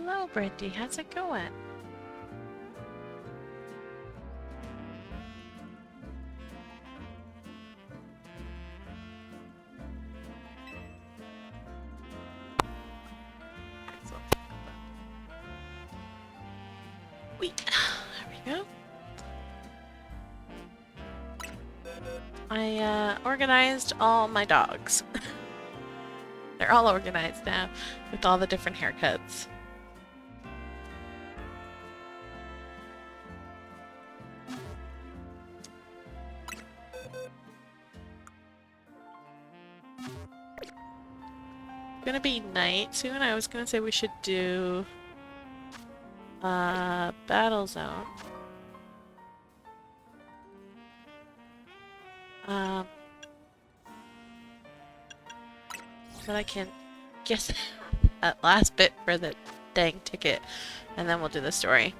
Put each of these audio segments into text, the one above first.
Hello, Brittany. How's it going? Excellent. Wait. There we go. I organized all my dogs. They're all organized now with all the different haircuts. It's gonna be night soon. I was gonna say we should do battle zone. But I can get that last bit for the dang ticket, and then we'll do the story.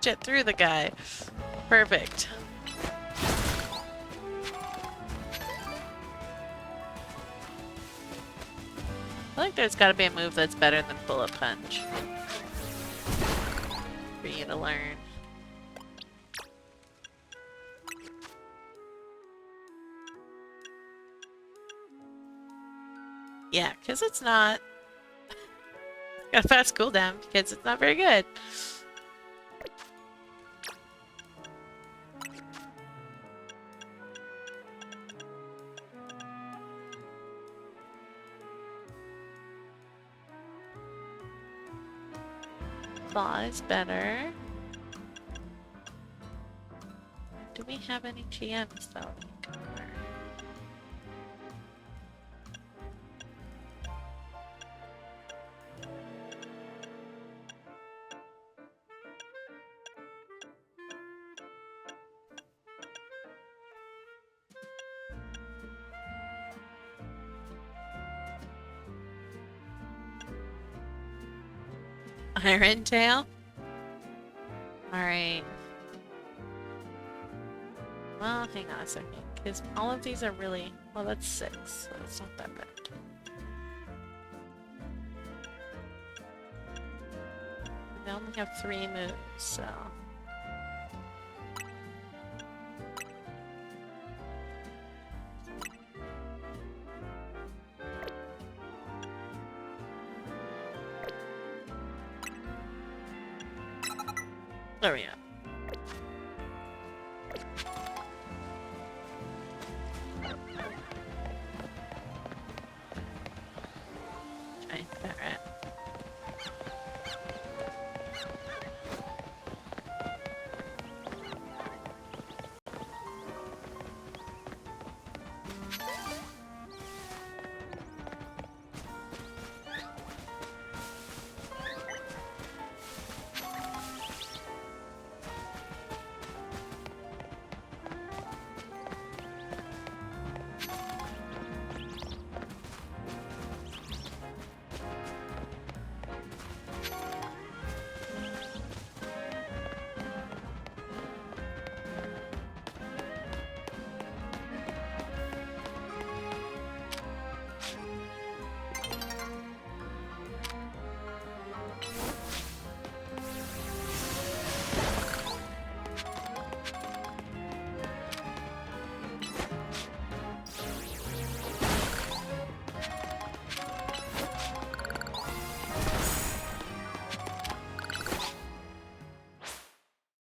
Jet through the guy. Perfect. I think there's gotta be a move that's better than Bullet Punch for you to learn. Yeah, because it's not... got a fast cooldown because it's not very good. Claw is better. Do we have any GMs though? Iron Tail? Alright. Well, hang on a second, because all of these are really... well, that's 6, so it's not that bad. We only have 3 moves, so... there we go. Okay, alright.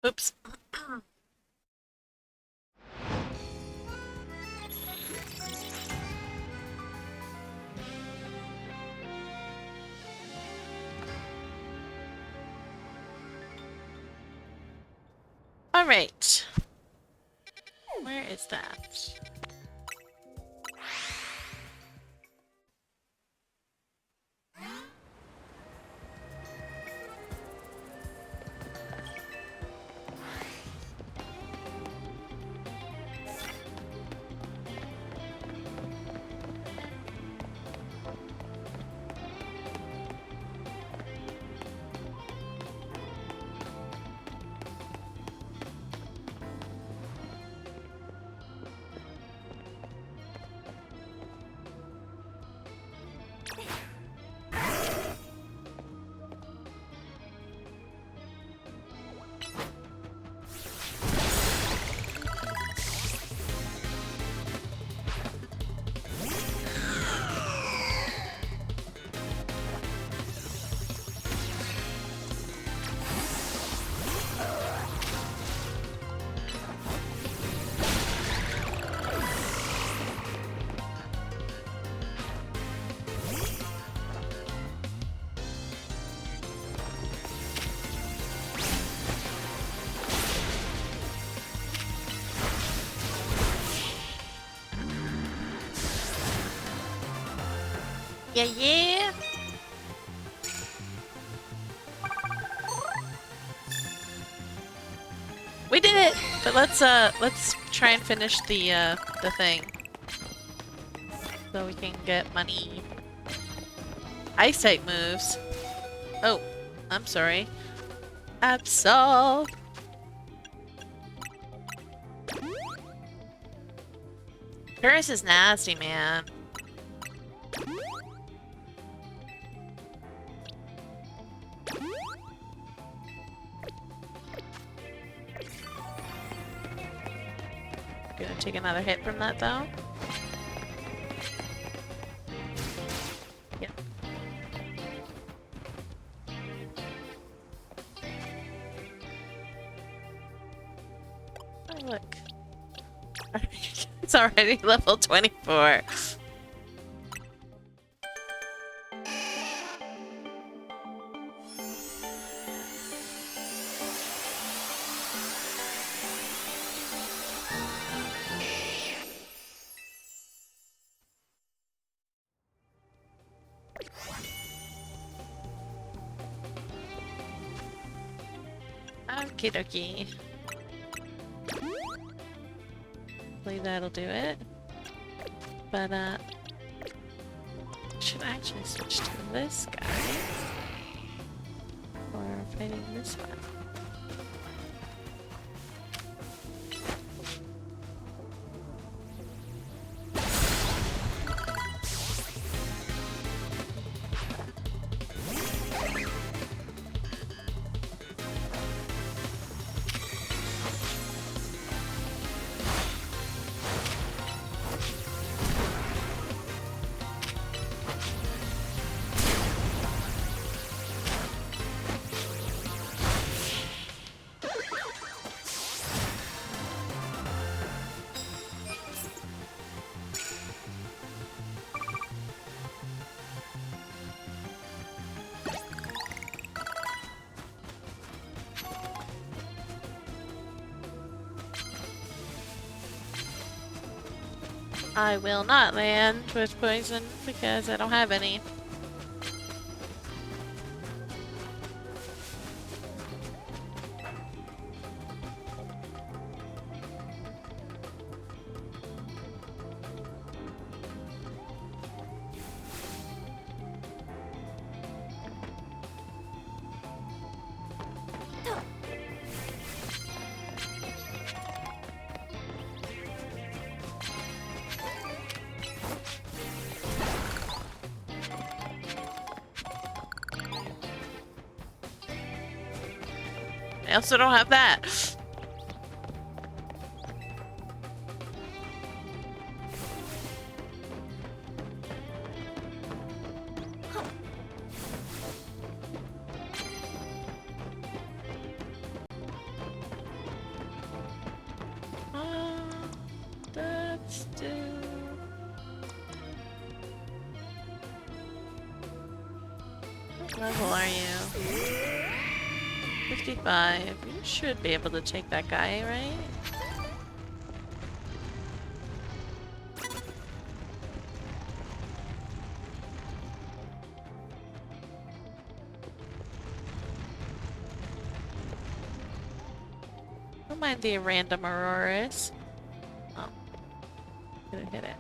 Oops. All right. Where is that? Yeah, yeah. We did it! But let's try and finish the thing. So we can get money. Ice type moves. Oh, I'm sorry. Absol. Curse is nasty, man. Gonna take another hit from that though. Yep. Oh look. It's already level 24. Okie dokie. Hopefully that'll do it. But, should I actually switch to this guy? Or fighting this one? I will not land with poison because I don't have any. I also don't have that. level are you? 55. You should be able to take that guy, right? Don't mind the random auroras. Oh. Gonna hit it.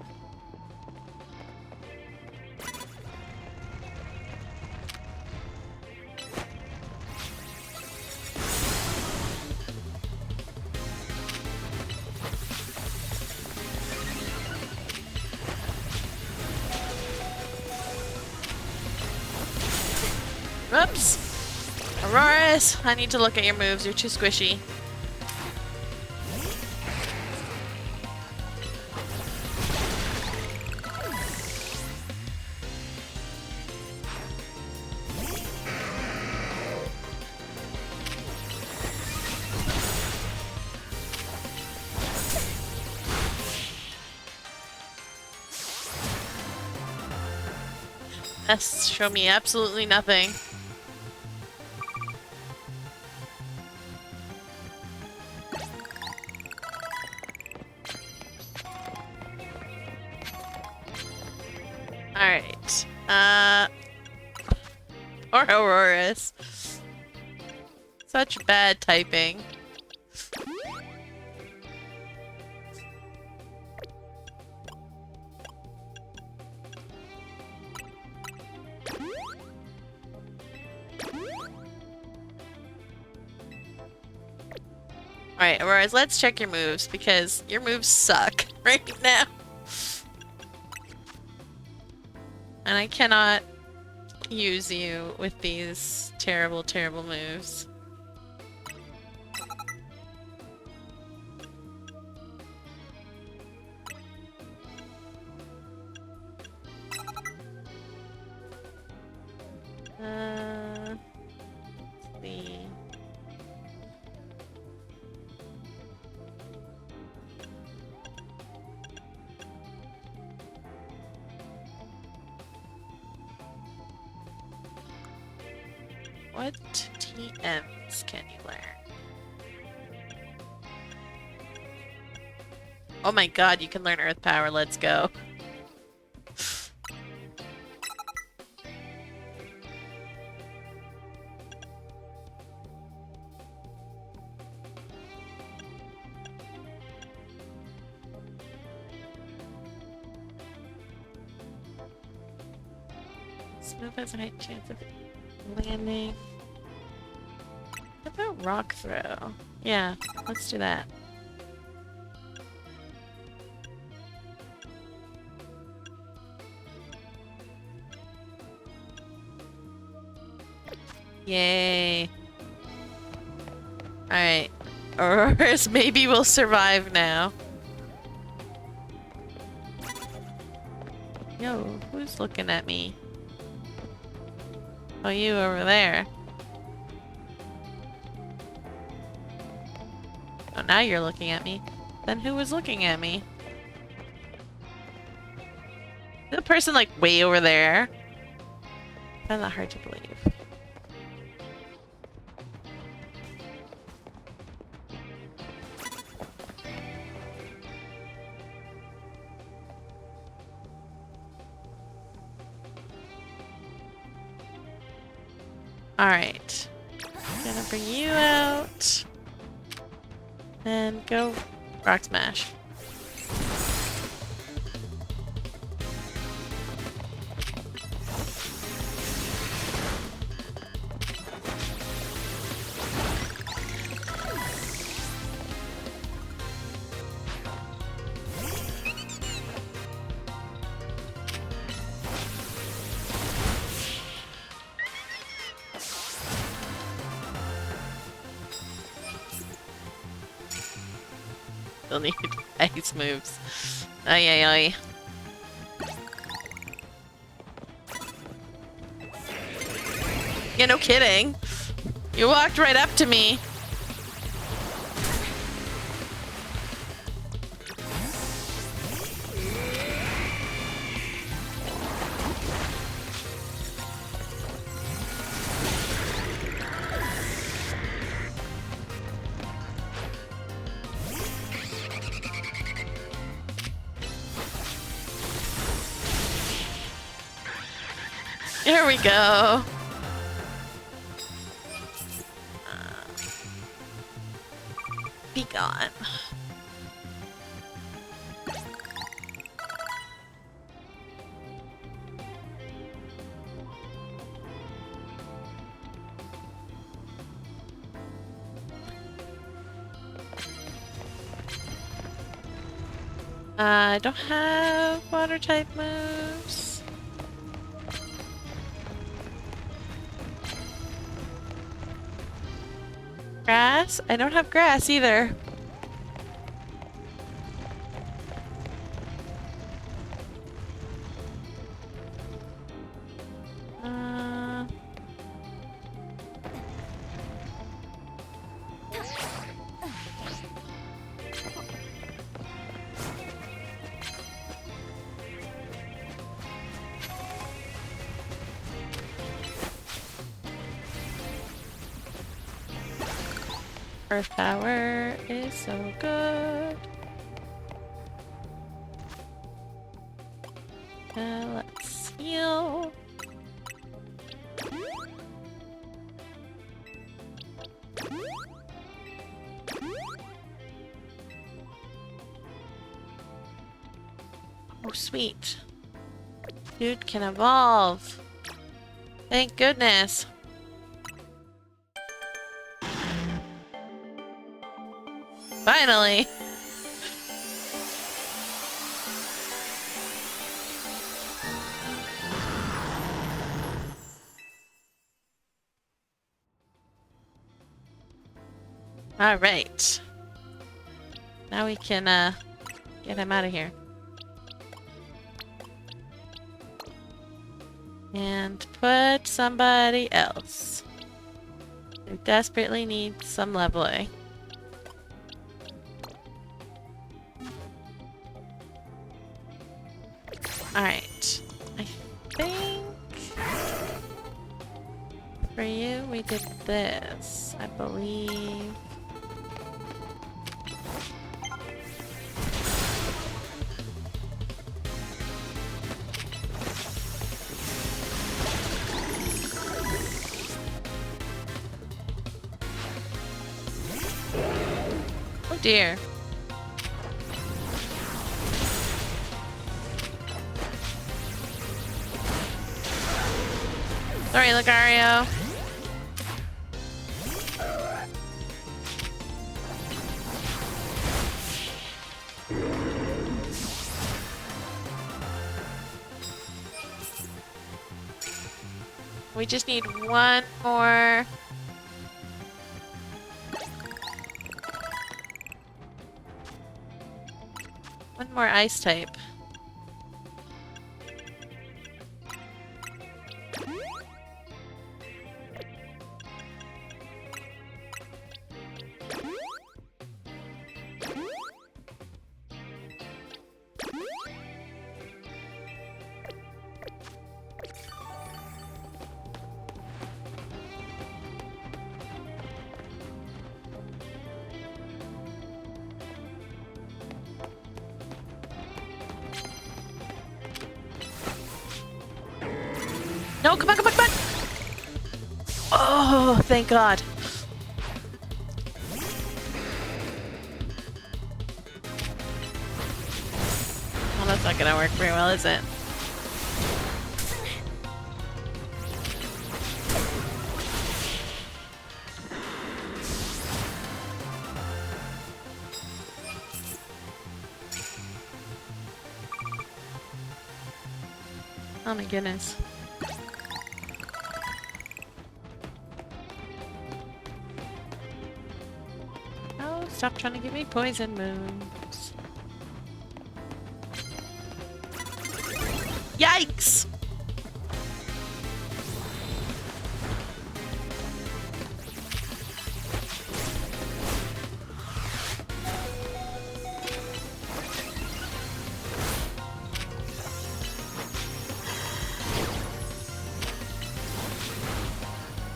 Whoops! Auroras! I need to look at your moves, you're too squishy. That's show me absolutely nothing. Alright. Or Auroras. Such bad typing. Alright, Auroras, let's check your moves, because your moves suck right now. And I cannot use you with these terrible, terrible moves. Let's see. What TMs can you learn? Oh my god, you can learn Earth Power, let's go. This move has a high chance of landing. What about rock throw? Yeah, let's do that. Yay. Alright. Auroras maybe will survive now. Yo, who's looking at me? Oh, you over there. Oh, now you're looking at me. Then who was looking at me? The person like way over there. That's not hard to believe. Alright. Gonna bring you out. And go rock smash. Still need ice moves. Ay ay ay. Yeah, no kidding. You walked right up to me. There we go. Be gone. I don't have water type moves. Grass? I don't have grass either. Earth power is so good. Let's heal. Oh, sweet. Dude can evolve. Thank goodness. Finally! Alright. Now we can, get him out of here. And put somebody else who desperately needs some leveling. Alright, I think for you we did this, I believe. Oh dear. Sorry, Lucario. We just need one more. One more ice type. No, come on, come on, come on! Oh, thank God. Well, that's not gonna work very well, is it? Oh my goodness. Oh, stop trying to give me poison moves. Yikes!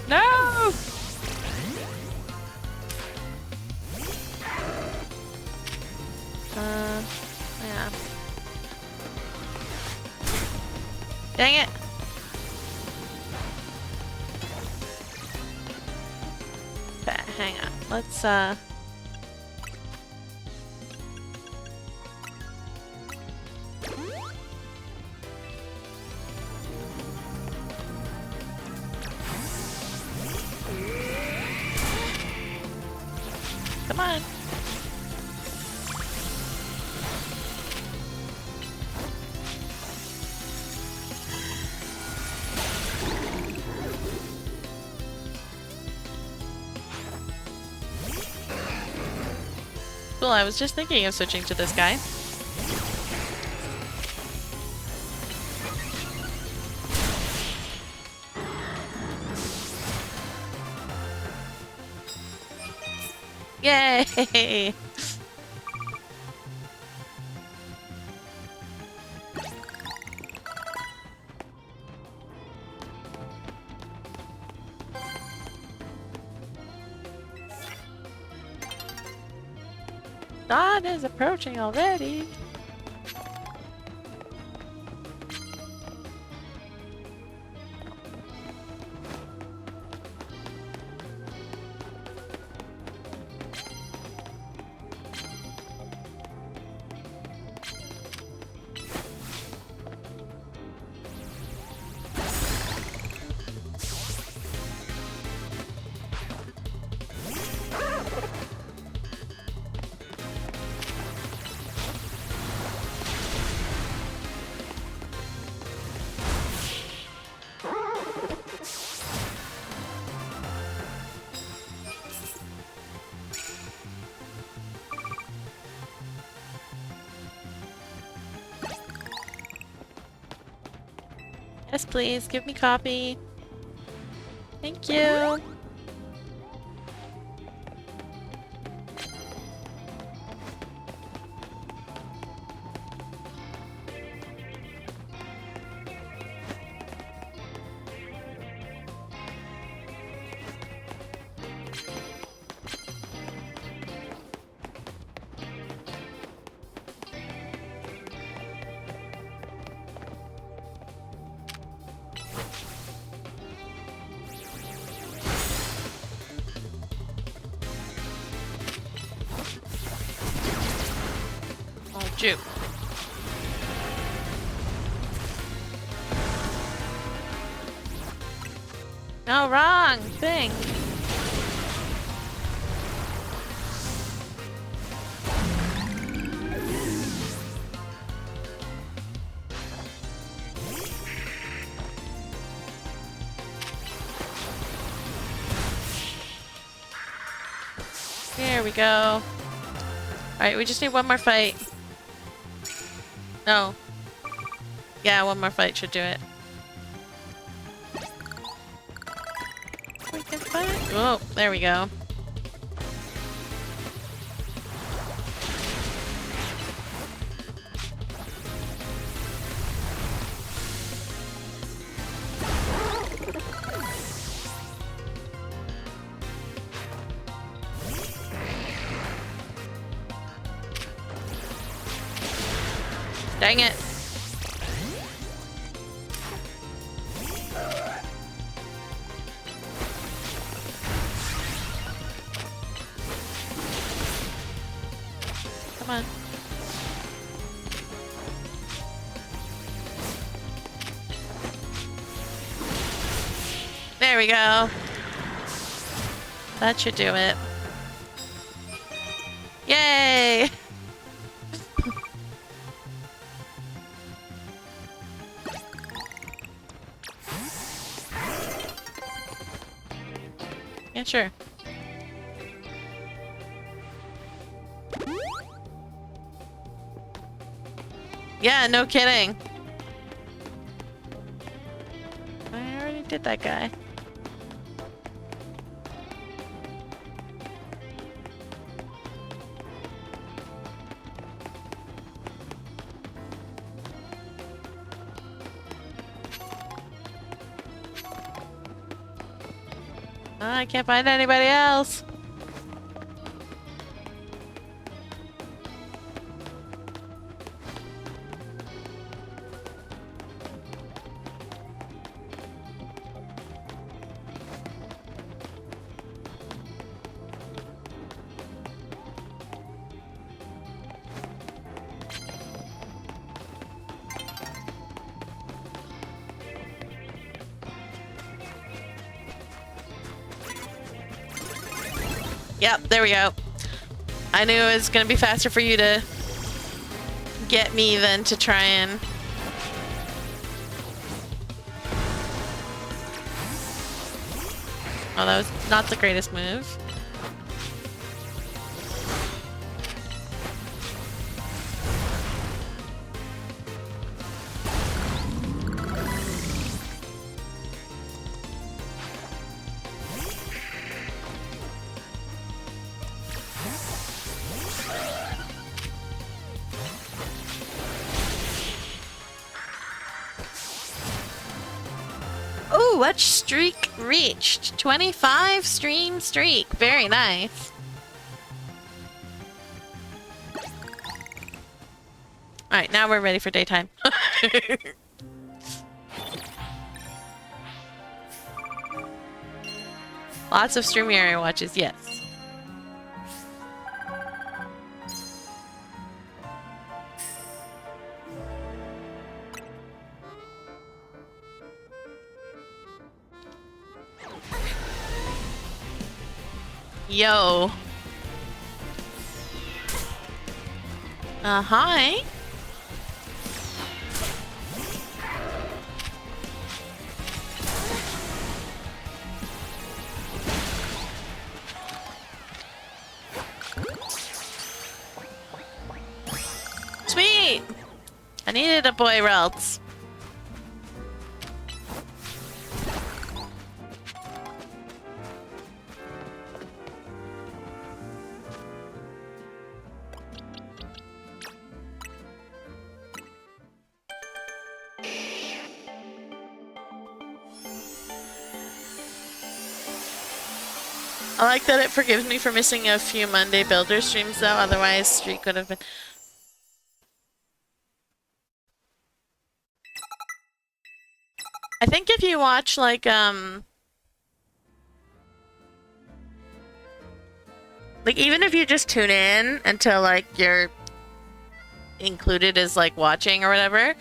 No! Yeah. Dang it! Okay, hang on. Let's, come on. Cool, I was just thinking of switching to this guy. Yay! Dawn is approaching already. Yes, please. Give me copy. Thank you. Oh, Jew. No, wrong thing. There we go. Alright, we just need one more fight. No. Yeah, one more fight should do it. We can fight. Oh, there we go. Dang it. Come on. There we go. That should do it. Yay! Yeah, sure. Yeah, no kidding. I already did that guy. I can't find anybody else. Yep, there we go. I knew it was gonna be faster for you to get me than to try and... Oh, that was not the greatest move. Ooh, watch streak reached. 25 stream streak. Very nice. Alright, now we're ready for daytime. Lots of Streamuary watches, yes. Yo. Hi. Sweet. I needed a boy else. I like that it forgives me for missing a few Monday Builder streams though, otherwise streak would have been... I think if you watch like even if you just tune in until like you're included as like watching or whatever,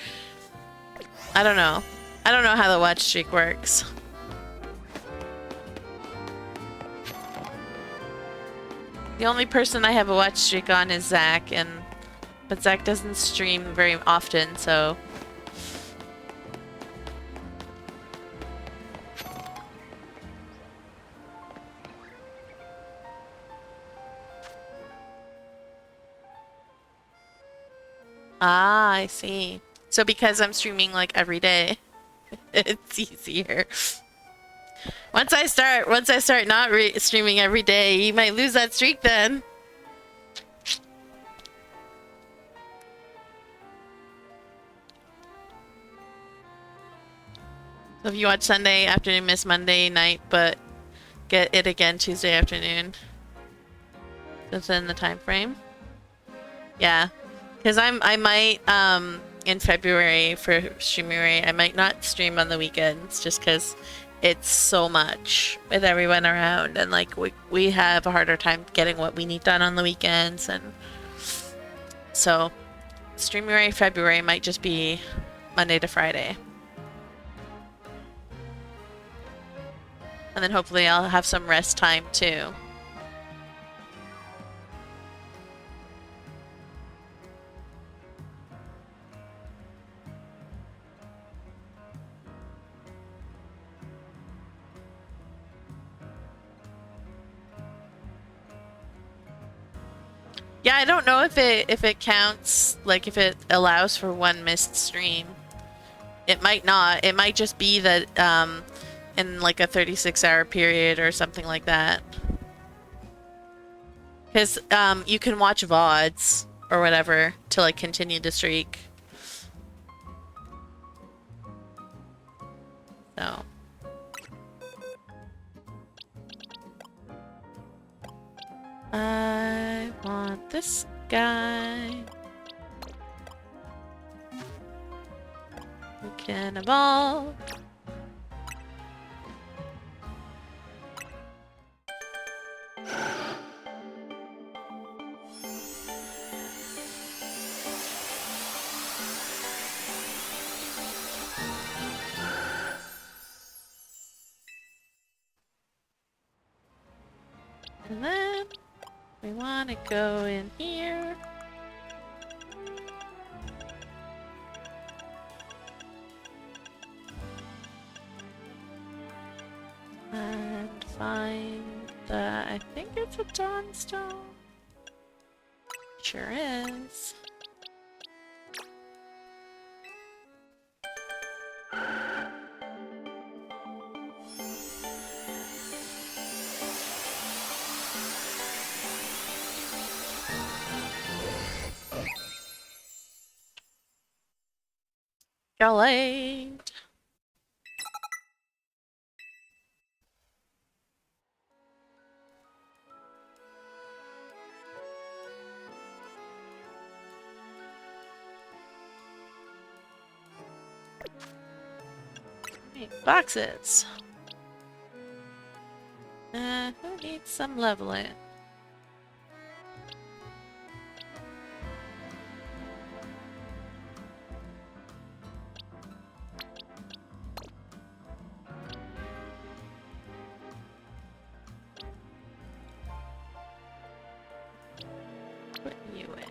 I don't know. I don't know how the watch streak works. The only person I have a watch streak on is Zach, but Zach doesn't stream very often, so... Ah, I see. So because I'm streaming like every day, it's easier. Once I start not streaming every day, you might lose that streak then. So if you watch Sunday afternoon, miss Monday night, but get it again Tuesday afternoon. Within the time frame. Yeah. Because I might, in February for Streamuary, I might not stream on the weekends just because it's so much with everyone around, and like we have a harder time getting what we need done on the weekends, and so Streamuary February might just be Monday to Friday. And then hopefully I'll have some rest time too. Yeah, I don't know if it counts, like if it allows for one missed stream. It might not. It might just be that in like a 36-hour period or something like that. Because you can watch VODs or whatever to like continue the streak. So. I want this guy who can evolve. And then we want to go in here. And find the, I think it's a dawnstone. Sure is. Galate. Boxes. Who needs some leveling? Put you in.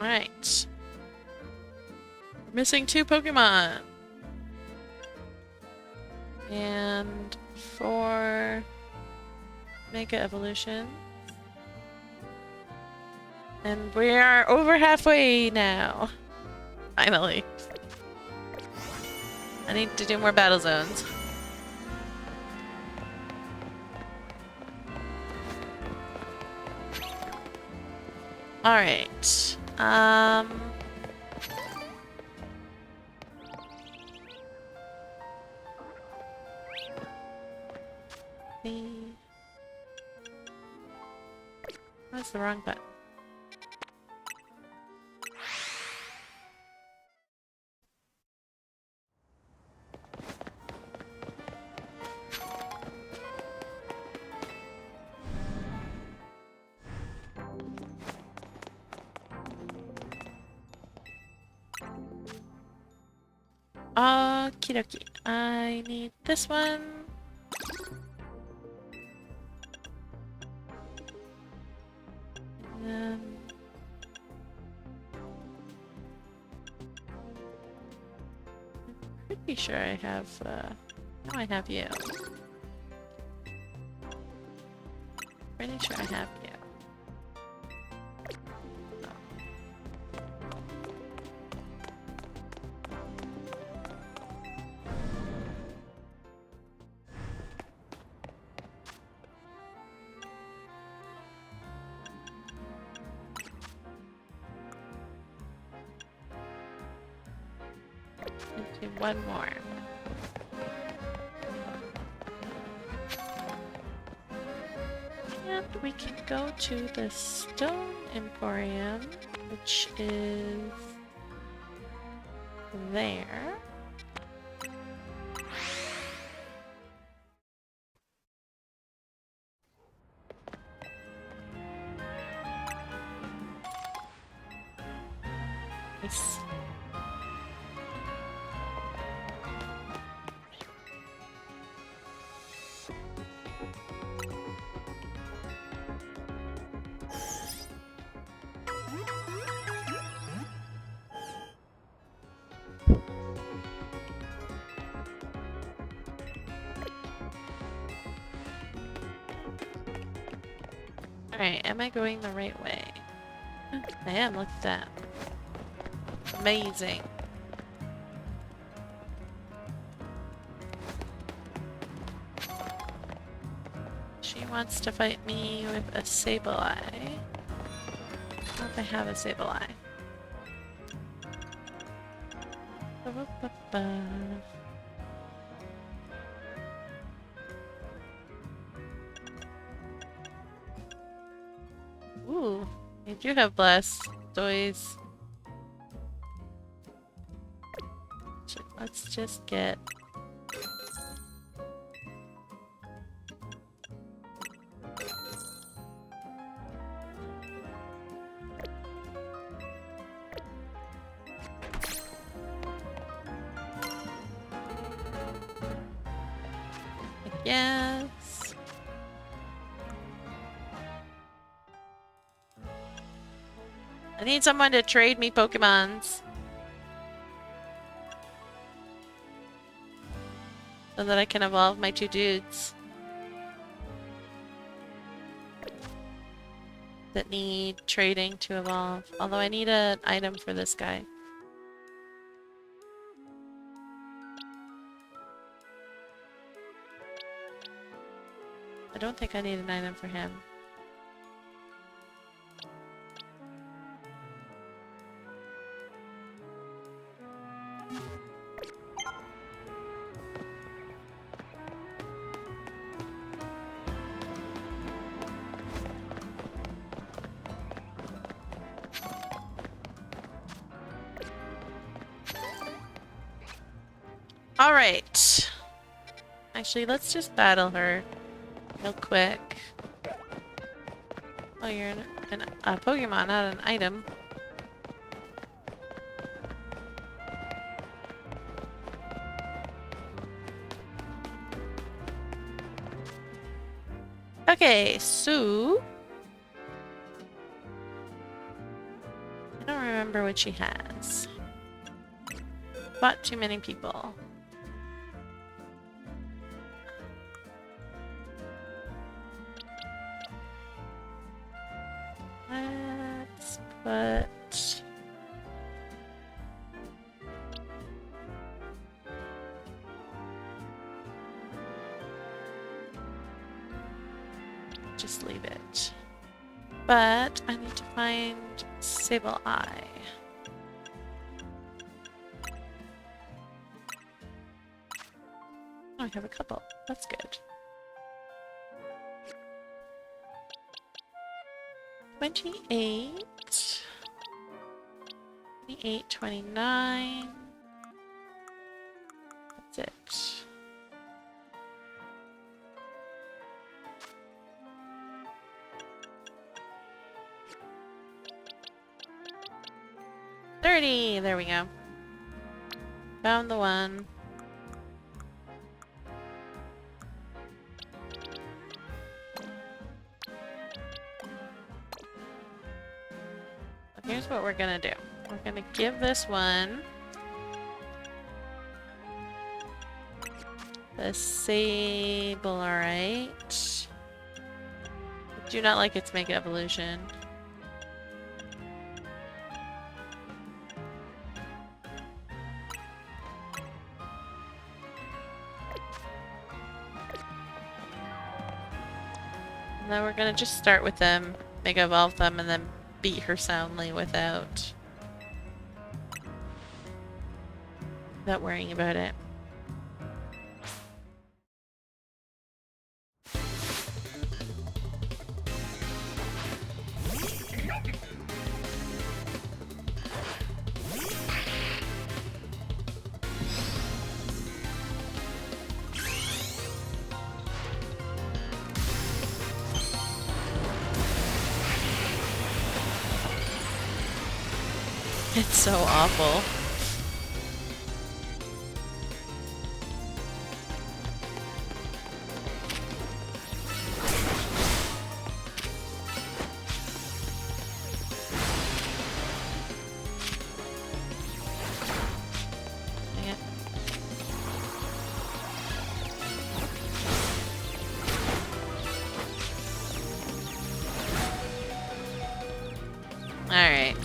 Alright. We're missing 2 Pokemon. And 4 Mega Evolution. And we are over halfway now. Finally. I need to do more battle zones. Alright. That's the wrong button. Okie dokie. I need this one. I'm pretty sure I have, now I have you. Pretty sure I have you. Do one more. And we can go to the Stone Emporium, which is there. Nice. Alright, am I going the right way? I am, look at that. Amazing. She wants to fight me with a Sableye. I don't know if I have a Sableye. Ooh, I do have Blastoise. Let's just get... Yes. I need someone to trade me Pokemons. So that I can evolve my two dudes. That need trading to evolve. Although I need an item for this guy. I don't think I need an item for him. Alright. Actually, let's just battle her real quick. Oh, you're a Pokemon, not an item. Okay, so... I don't remember what she has. Bought too many people. Let's put... Just leave it. But I need to find Sable Eye. Oh, I have a couple. That's good. 28. 28, 29. That's it. There we go. Found the one. Here's what we're gonna do. We're gonna give this one the Sableye. I do not like its Mega Evolution. And then we're gonna just start with them, Mega Evolve them, and then beat her soundly without worrying about it. It's so awful. Dang it. All right.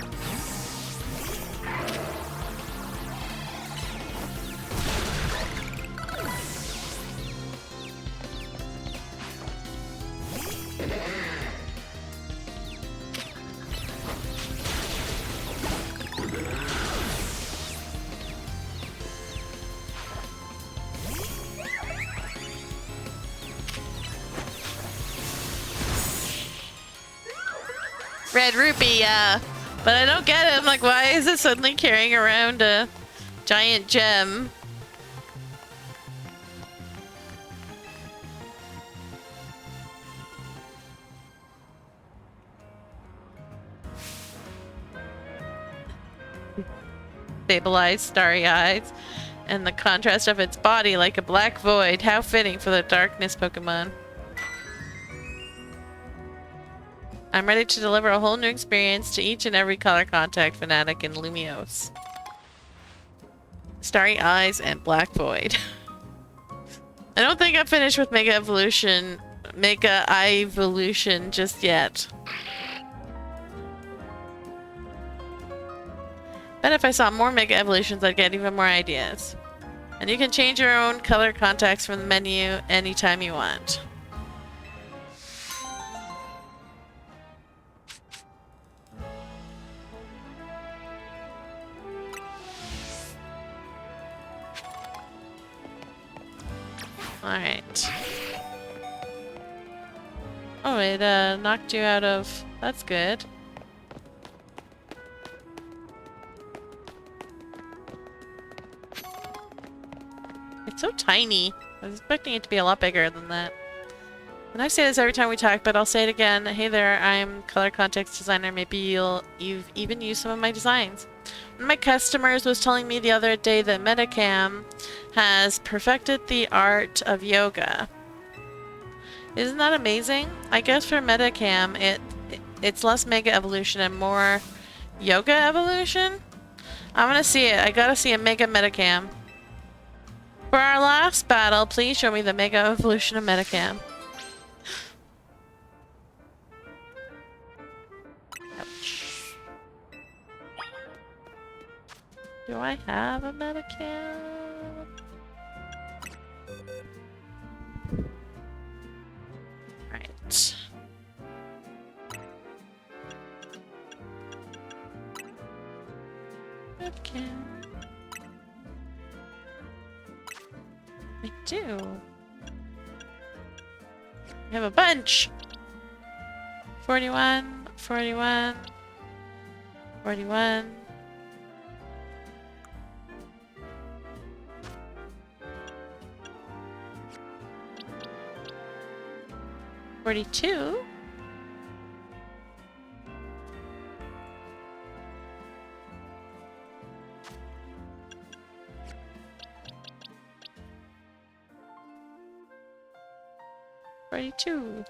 Red Rupee, yeah. But I don't get it. I'm like, why is it suddenly carrying around a Giant gem. Stabilized starry eyes. And the contrast of its body like a black void. How fitting for the darkness Pokemon. I'm ready to deliver a whole new experience to each and every color contact fanatic in Lumiose. Starry eyes and black void. I don't think I'm finished with Mega Evolution just yet. Bet if I saw more Mega Evolutions, I'd get even more ideas. And you can change your own color contacts from the menu anytime you want. Alright. Oh, it knocked you out of... That's good. It's so tiny. I was expecting it to be a lot bigger than that. And I say this every time we talk, but I'll say it again. Hey there, I'm color context designer. Maybe you've even used some of my designs. One of my customers was telling me the other day that Metacam has perfected the art of yoga. Isn't that amazing? I guess for Metacam, it's less Mega Evolution and more Yoga Evolution? I'm gonna see it. I gotta see a Mega Metacam. For our last battle, please show me the Mega Evolution of Metacam. Ouch. Do I have a Metacam? Right. Metacam. I do. I have a bunch. 41, 41, 41. 42. Two.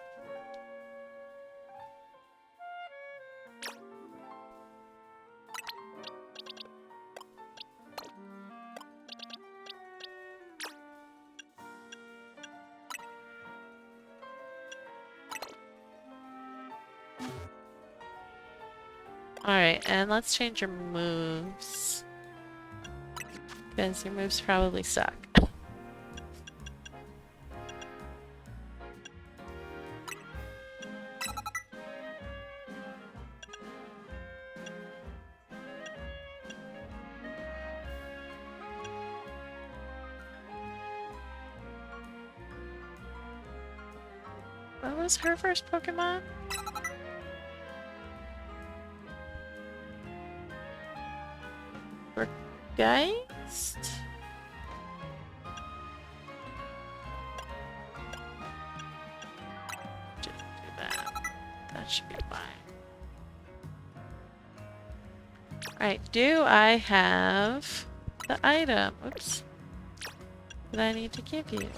Alright, and let's change your moves. Because your moves probably suck. What was her first Pokemon? Geist? Just do that. That should be fine. Alright, do I have the item? Oops. That I need to give you?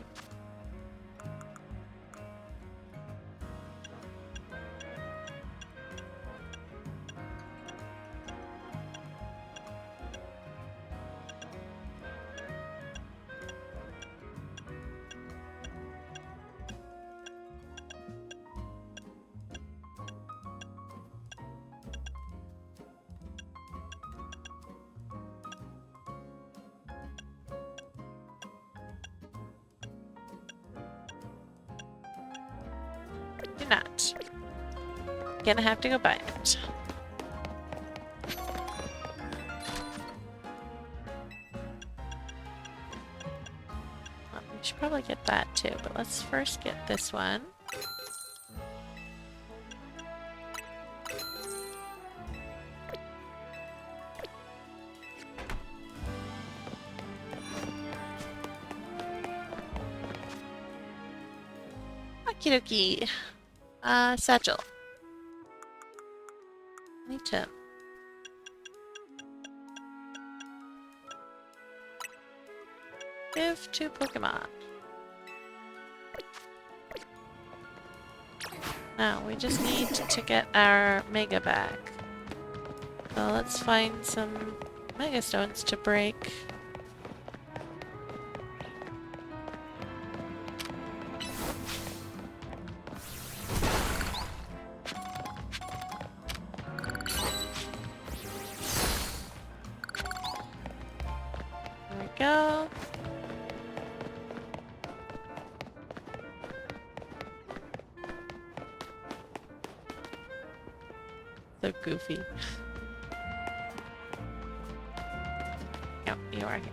Not. Gonna have to go buy it. Well, we should probably get that too, but let's first get this one. Okie dokie. Satchel. Item. Give to Pokemon. Now, we just need to get our Mega back. So let's find some Mega Stones to break. There we go. So goofy. Yep, you are here.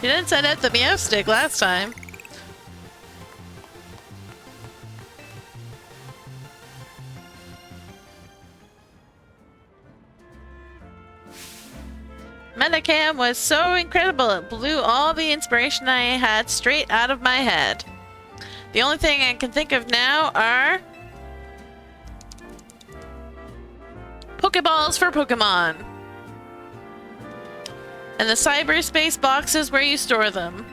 You didn't send out the Meow Stick last time. Metacam was so incredible, it blew all the inspiration I had straight out of my head. The only thing I can think of now are Pokeballs for Pokemon. And the cyberspace boxes where you store them.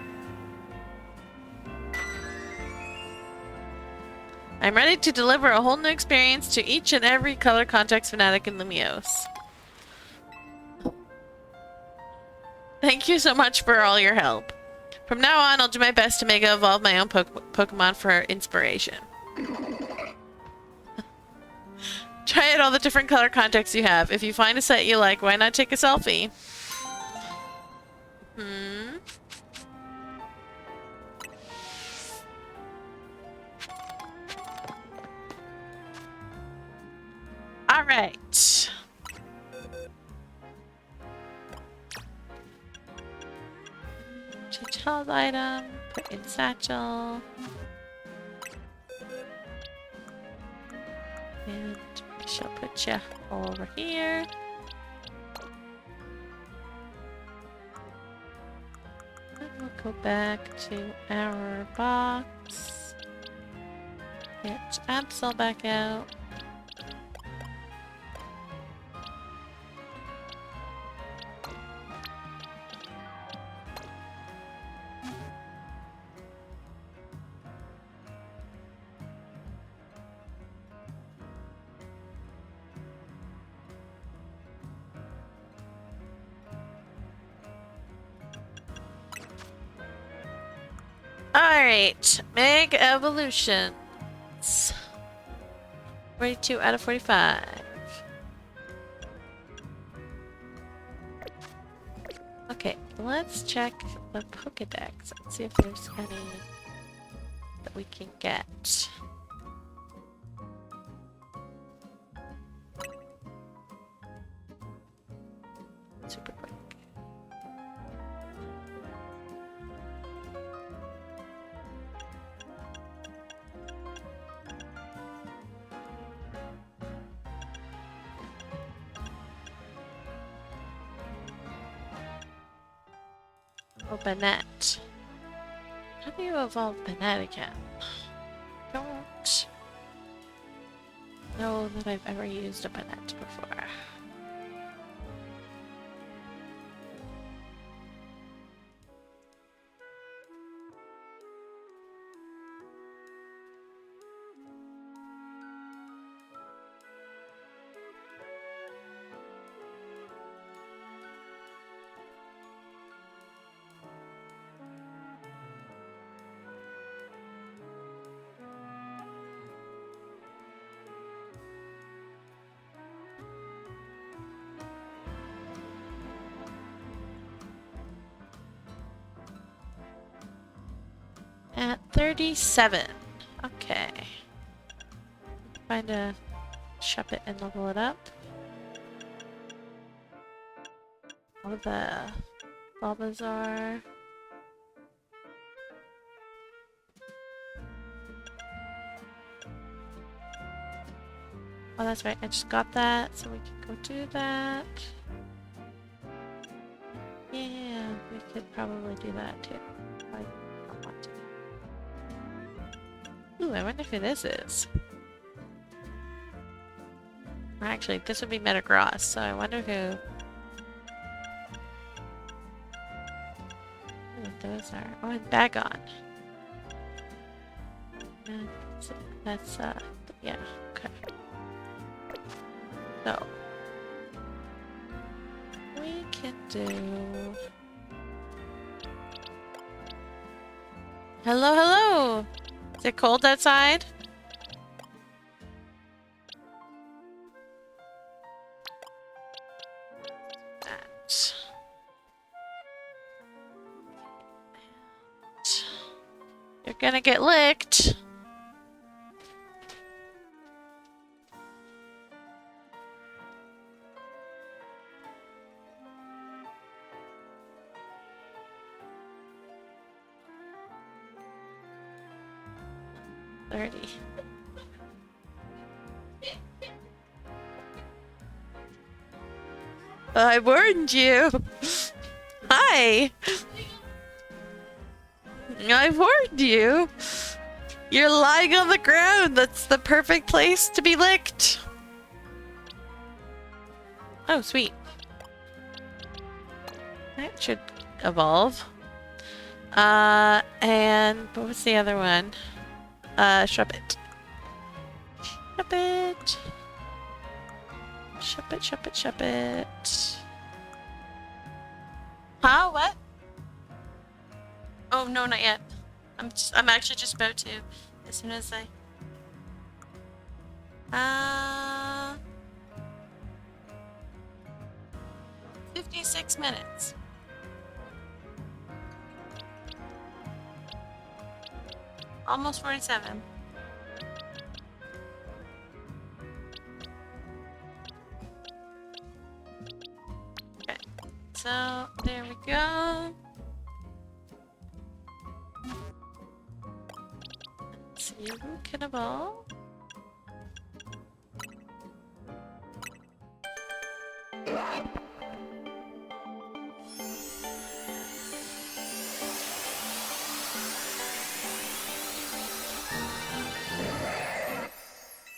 I'm ready to deliver a whole new experience to each and every color context fanatic in Lumiose. Thank you so much for all your help. From now on, I'll do my best to Mega Evolve my own Pokemon for inspiration. Try out all the different color contexts you have. If you find a set you like, why not take a selfie? Alright. Change health item, put in satchel. And we shall put you over here. And we'll go back to our box. Get Absol back out. Alright, Mega Evolutions. 42 out of 45. Okay, let's check the Pokedex and see if there's any that we can get. Super quick. Oh, Banette. How do you evolve Banette again? Don't know that I've ever used a Banette before. 37. Okay. Find a shop it and level it up. All the Bulbasaur. Oh, that's right. I just got that, so we can go do that. Yeah, we could probably do that too. I don't want to. Ooh, I wonder who this is. Actually, this would be Metagross, so I wonder who those are. Oh, and Bagon. That's, yeah, okay. So, we can do... Hello, hello! Is it cold outside? That. You're gonna get licked. I warned you. Hi. I warned you. You're lying on the ground. That's the perfect place to be licked. Oh, sweet. That should evolve. And what was the other one? Shuppet. Shuppet. Shuppet, Shuppet, Shuppet. Huh? What? Oh, no, not yet. I'm actually just about to. As soon as I... 56 minutes. Almost 47. Okay, so there we go. Let's see who can evolve.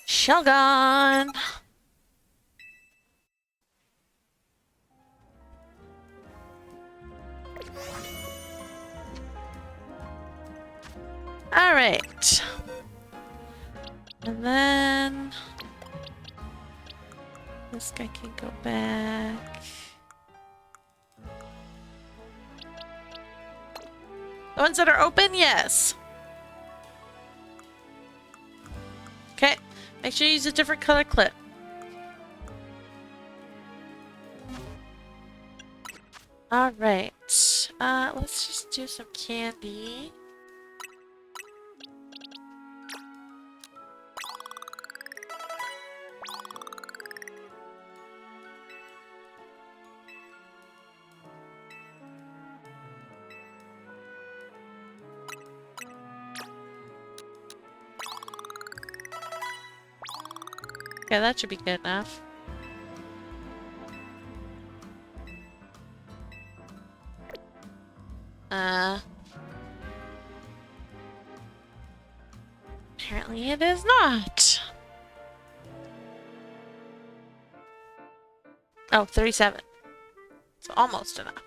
Shelgon! Alright. And then... this guy can go back. The ones that are open? Yes. Okay. Make sure you use a different color clip. Alright. Let's just do some candy. Yeah, that should be good enough. Apparently it is not. Oh, 37. So almost enough.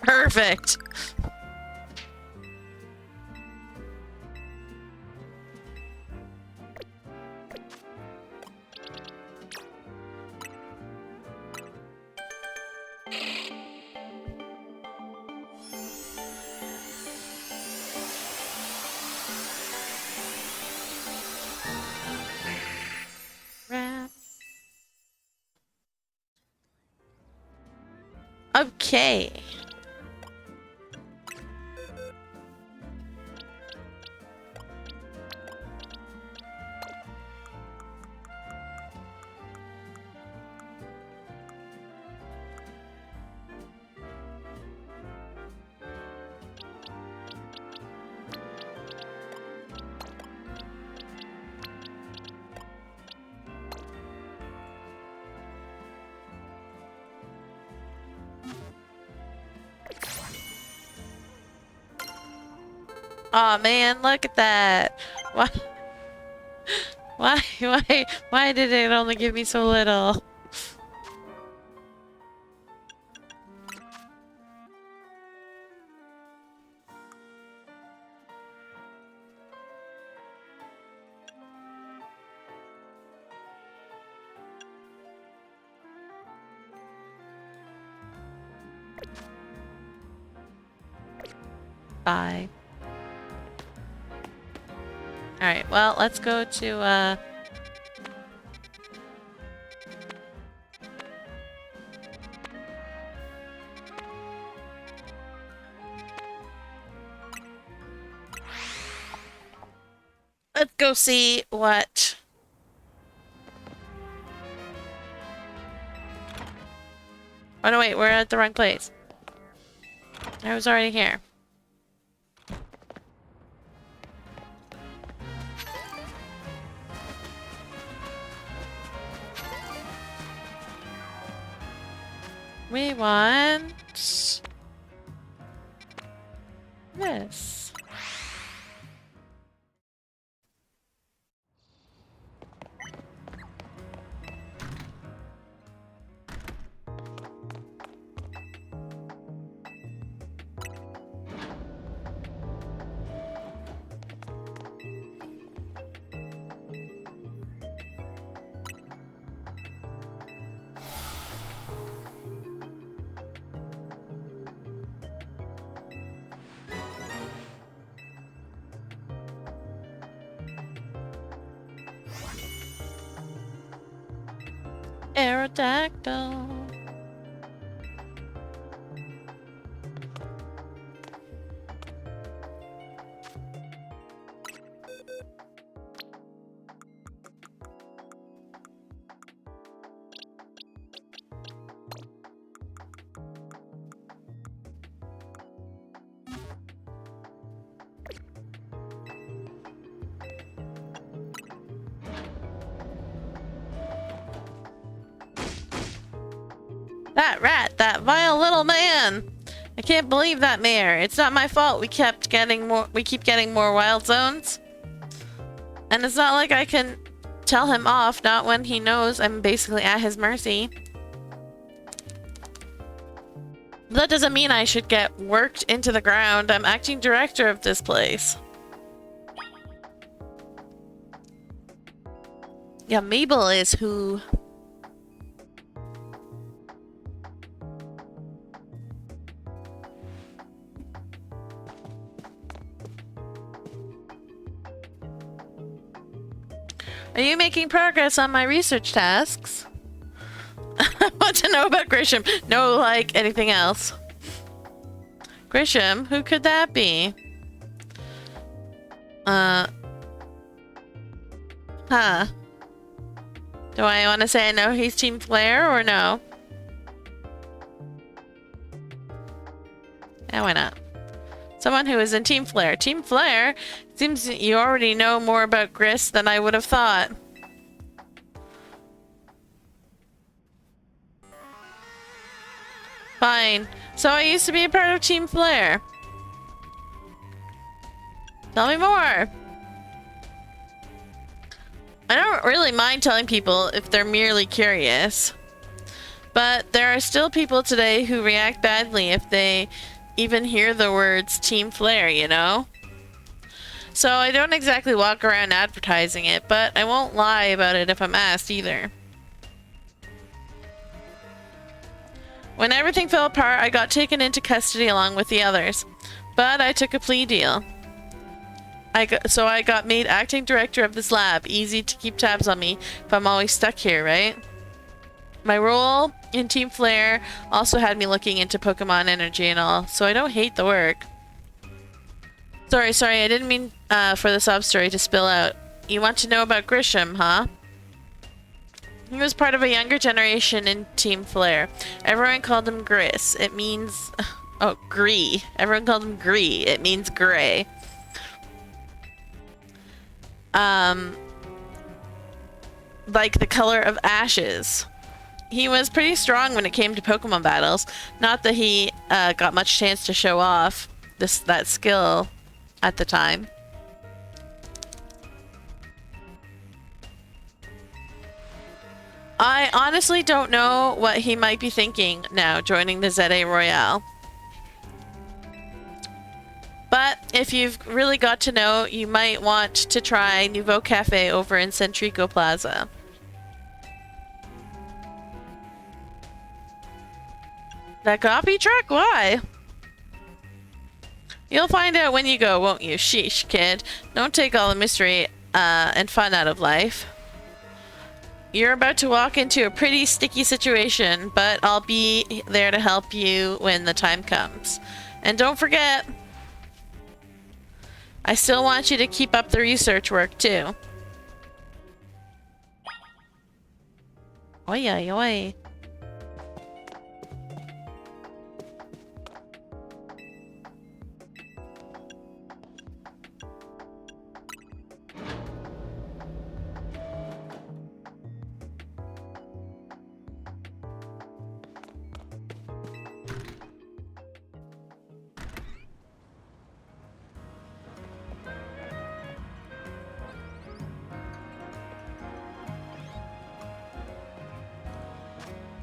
Perfect. Okay. Aw, man, look at that. Why? Why did it only give me so little? Bye. Alright, well, let's go to, let's go see what... Oh no, wait, we're at the wrong place. I was already here. We want... this. Aerodactyl. That rat, that vile little man. I can't believe that mayor. It's not my fault we keep getting more wild zones. And it's not like I can tell him off, not when he knows I'm basically at his mercy. That doesn't mean I should get worked into the ground. I'm acting director of this place. Yeah, Mabel is who... Are you making progress on my research tasks? I want to know about Grisham. No, like anything else. Grisham? Who could that be? Huh. Do I want to say I know he's Team Flare or no? Yeah, why not? Someone who is in Team Flare. Team Flare? Seems you already know more about Gris than I would have thought. Fine. So I used to be a part of Team Flare. Tell me more. I don't really mind telling people if they're merely curious. But there are still people today who react badly if they even hear the words Team Flare, you know? So I don't exactly walk around advertising it, but I won't lie about it if I'm asked either. When everything fell apart, I got taken into custody along with the others. But I took a plea deal. So I got made acting director of this lab. Easy to keep tabs on me if I'm always stuck here, right? My role in Team Flare also had me looking into Pokemon energy and all, so I don't hate the work. Sorry, I didn't mean for the sob story to spill out. You want to know about Grisham, huh? He was part of a younger generation in Team Flare. Everyone called him Gris. It means... Oh, Gree. Everyone called him Gree. It means gray. Like the color of ashes. He was pretty strong when it came to Pokemon battles. Not that he got much chance to show off that skill at the time. I honestly don't know what he might be thinking now joining the ZA Royale. But if you've really got to know, you might want to try Nouveau Cafe over in Centrico Plaza. That coffee truck? Why? You'll find out when you go, won't you? Sheesh, kid. Don't take all the mystery and fun out of life. You're about to walk into a pretty sticky situation, but I'll be there to help you when the time comes. And don't forget, I still want you to keep up the research work, too. Oi, oi, oi.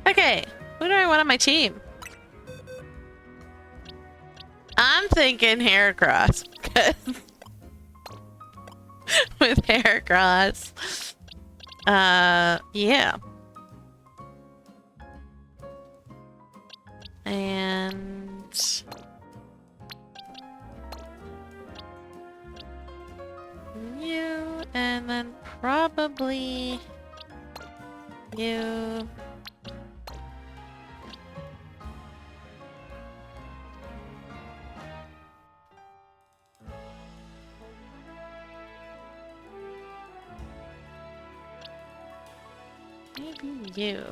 Okay, who do I want on my team? I'm thinking Heracross. With Heracross. Yeah. And... you, and then probably... you... maybe you.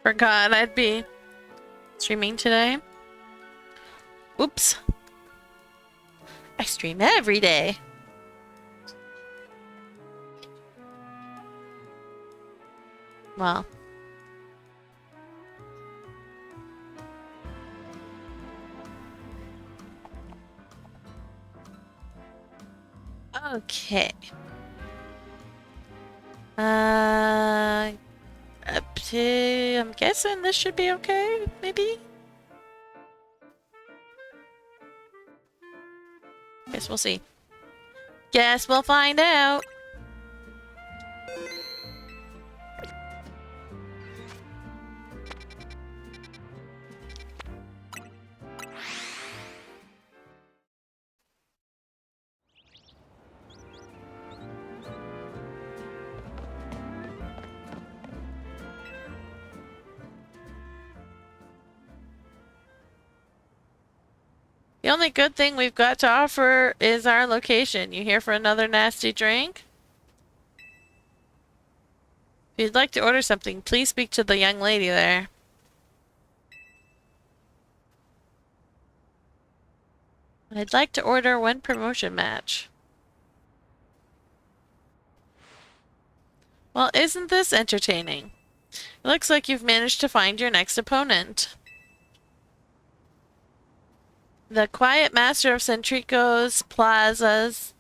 Forgot I'd be streaming today. Oops. I stream every day. Well. Okay. Up to... I'm guessing this should be okay, maybe? Guess we'll see. Guess we'll find out. The only good thing we've got to offer is our location. You here for another nasty drink? If you'd like to order something, please speak to the young lady there. I'd like to order one promotion match. Well, isn't this entertaining? It looks like you've managed to find your next opponent. The Quiet Master of Centrico Plaza's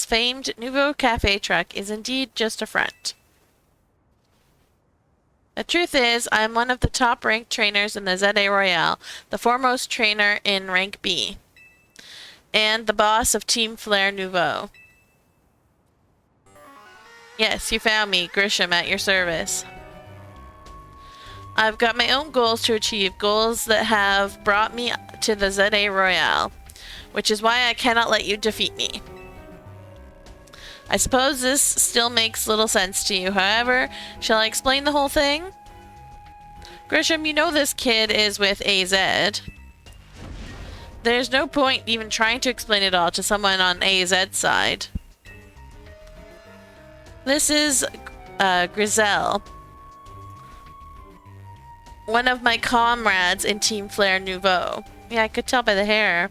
famed Nouveau Cafe truck is indeed just a front. The truth is, I am one of the top-ranked trainers in the ZA Royale, the foremost trainer in rank B, and the boss of Team Flair Nouveau. Yes, you found me, Grisham, at your service. I've got my own goals to achieve, goals that have brought me to the ZA Royale, which is why I cannot let you defeat me. I suppose this still makes little sense to you, however, shall I explain the whole thing? Grisham, you know this kid is with AZ. There's no point even trying to explain it all to someone on AZ's side. This is Grizel, one of my comrades in Team Flair Nouveau. Yeah, I could tell by the hair.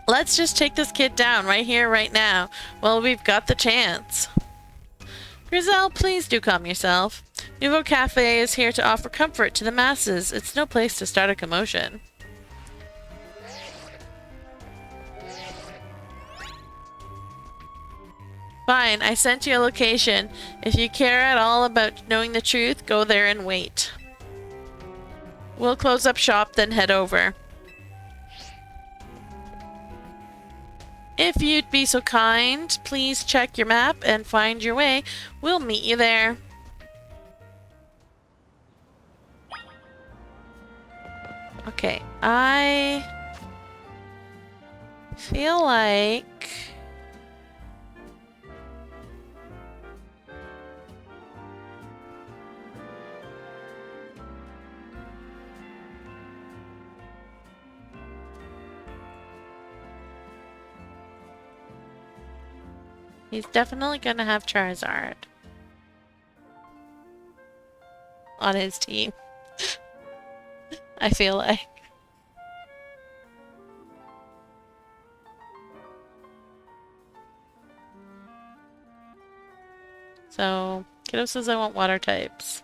Let's just take this kid down right here, right now. Well, we've got the chance. Grizel, please do calm yourself. Nouveau Cafe is here to offer comfort to the masses. It's no place to start a commotion. Fine, I sent you a location. If you care at all about knowing the truth, go there and wait. We'll close up shop, then head over. If you'd be so kind, please check your map and find your way. We'll meet you there. Okay, I feel like he's definitely gonna have Charizard on his team. I feel like. So, Kiddo says I want water types.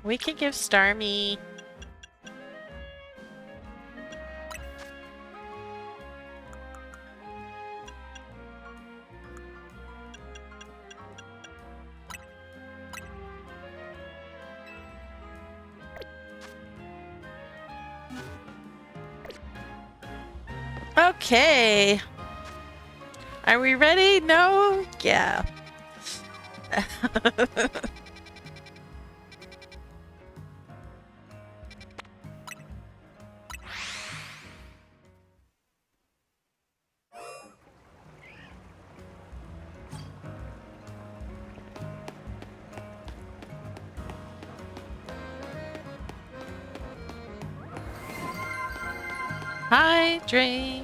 We could give Starmie. Okay. Are we ready? No? Yeah. Hydrate.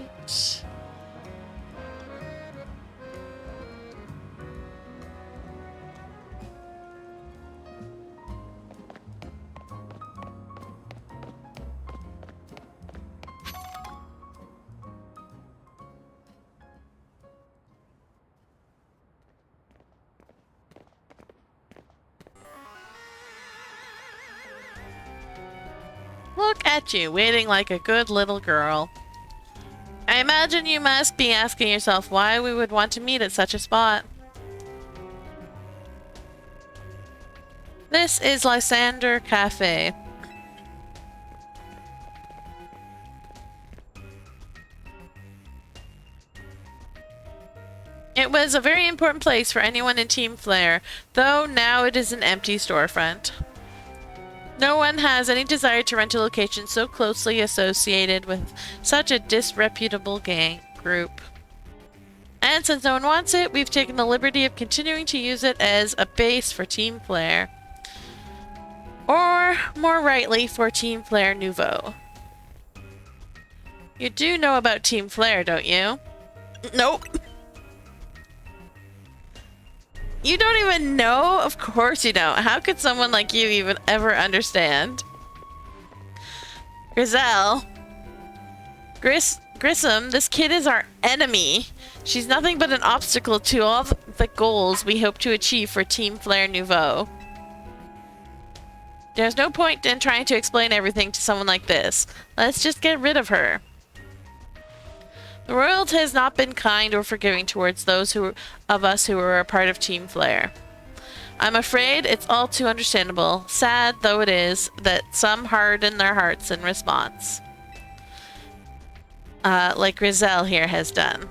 Look at you, waiting like a good little girl. I imagine you must be asking yourself why we would want to meet at such a spot. This is Lysander Cafe. It was a very important place for anyone in Team Flare, though now it is an empty storefront. No one has any desire to rent a location so closely associated with such a disreputable gang group. And since no one wants it, we've taken the liberty of continuing to use it as a base for Team Flare. Or, more rightly, for Team Flare Nouveau. You do know about Team Flare, don't you? Nope. You don't even know? Of course you don't. How could someone like you even ever understand? Grizel. Grissom, this kid is our enemy. She's nothing but an obstacle to all the goals we hope to achieve for Team Flare Nouveau. There's no point in trying to explain everything to someone like this. Let's just get rid of her. The world has not been kind or forgiving towards those of us who were a part of Team Flare. I'm afraid it's all too understandable, sad though it is, that some harden their hearts in response. Like Grizel here has done.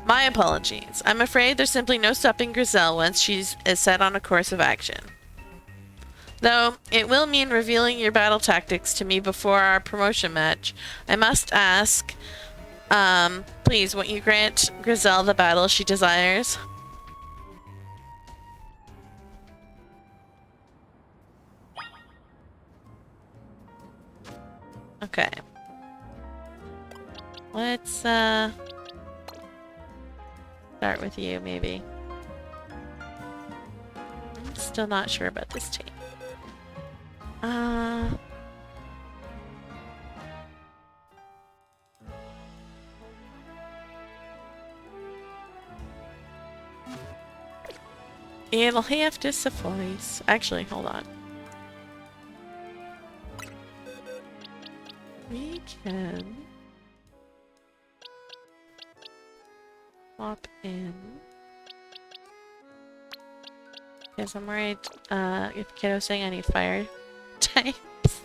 My apologies. I'm afraid there's simply no stopping Grizel once she's set on a course of action. Though, it will mean revealing your battle tactics to me before our promotion match. I must ask, Please, won't you grant Griselle the battle she desires? Okay. Let's, start with you, maybe. I'm still not sure about this team. It'll have to suffice. Actually, hold on. We can swap in. Because I'm worried if Kiddo's saying I need fire types.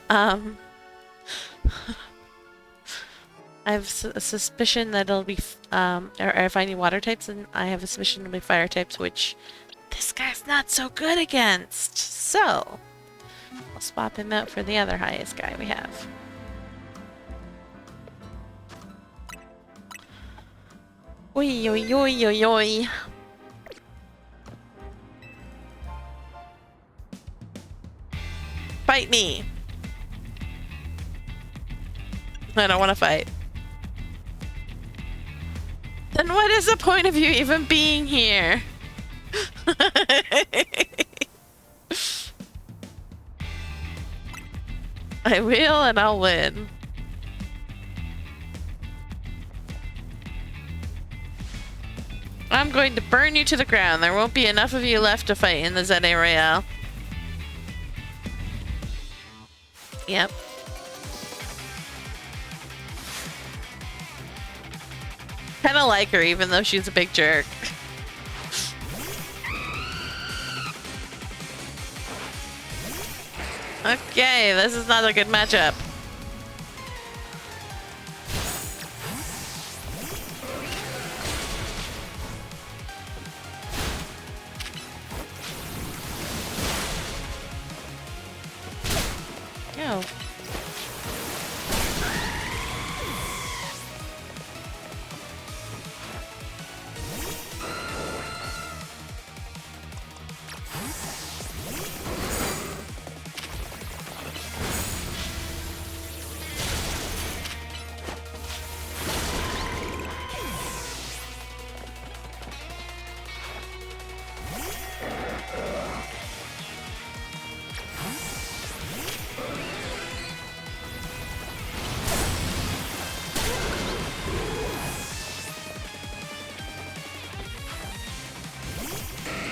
I have a suspicion that it'll be, or if I need water types, then I have a suspicion it'll be fire types, which this guy's not so good against. So, I'll swap him out for the other highest guy we have. Oi, oi, oi, oi, oi. Fight me! I don't want to fight. Then what is the point of you even being here? I will and I'll win. I'm going to burn you to the ground. There won't be enough of you left to fight in the Zede Royale. Yep. Kinda like her, even though she's a big jerk. Okay, this is not a good matchup. Go.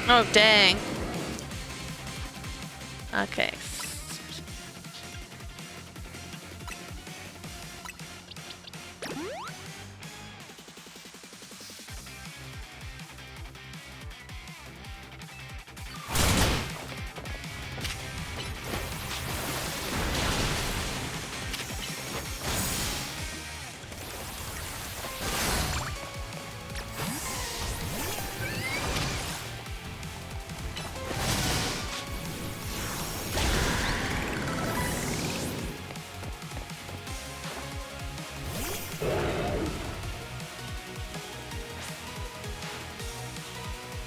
Oh, dang. Okay.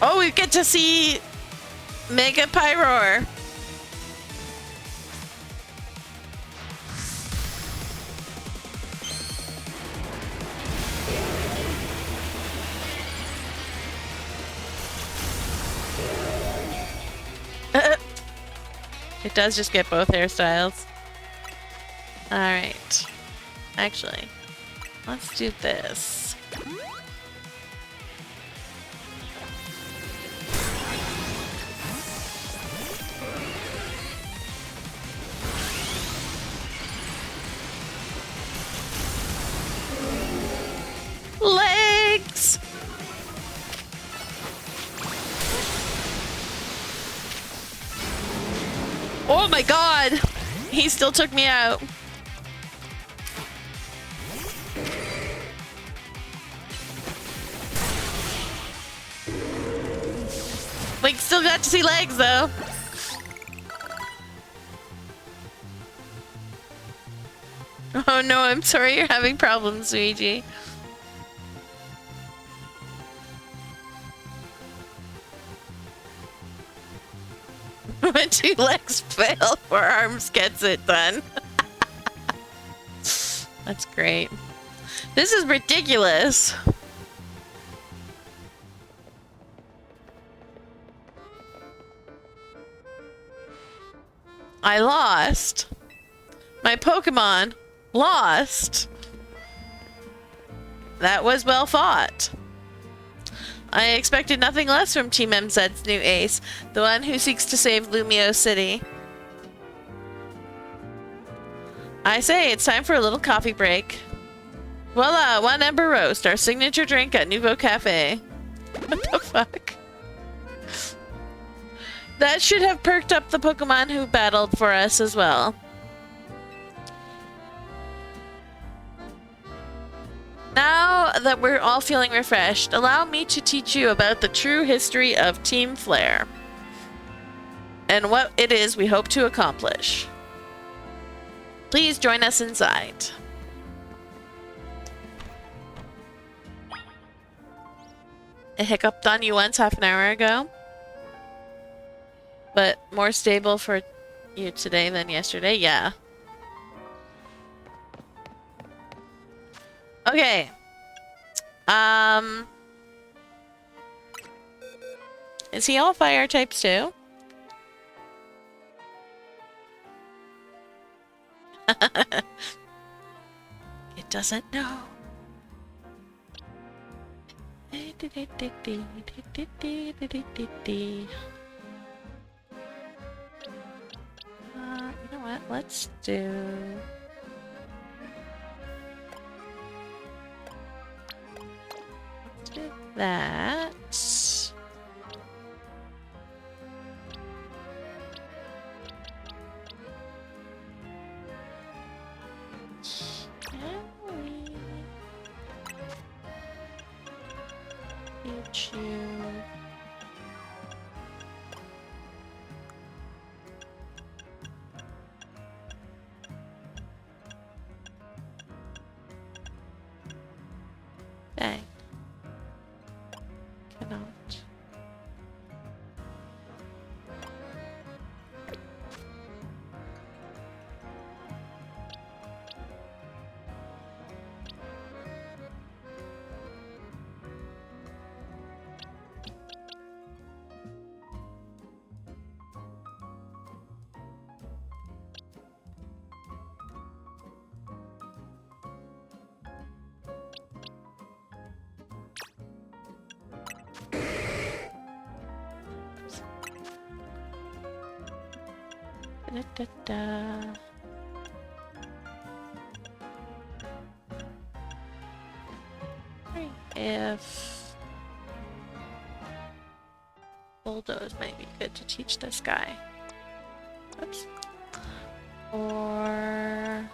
Oh, we get to see Mega Pyroar. It does just get both hairstyles. Alright. Actually, let's do this. Legs! Oh my god! He still took me out. We still got to see legs though. Oh Oh no, I'm sorry you're having problems, Luigi. When two legs fail, four arms gets it done. That's great. This is ridiculous. I lost. My Pokemon lost. That was well fought. I expected nothing less from Team MZ's new ace, the one who seeks to save Lumio City. I say, it's time for a little coffee break. Voila, one Ember Roast, our signature drink at Nouveau Cafe. What the fuck? That should have perked up the Pokemon who battled for us as well. Now that we're all feeling refreshed, allow me to teach you about the true history of Team Flare and what it is we hope to accomplish. Please join us inside. I hiccuped on you once half an hour ago, but more stable for you today than yesterday. Yeah. Okay. Is he all fire types too? It doesn't know. You know what? Let's do... that. Can we teach you? Dang. Cannot. Da, da, da. If bulldoze might be good to teach this guy. Oops. Or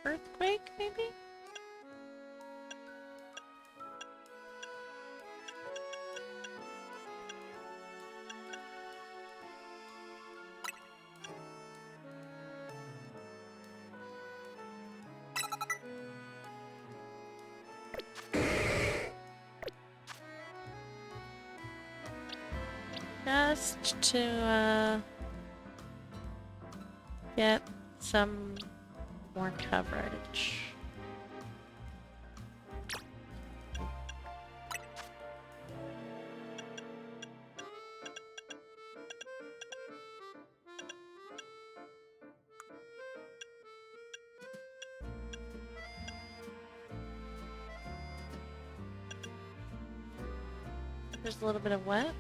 earthquake, maybe? Just to get some more coverage. There's a little bit of what?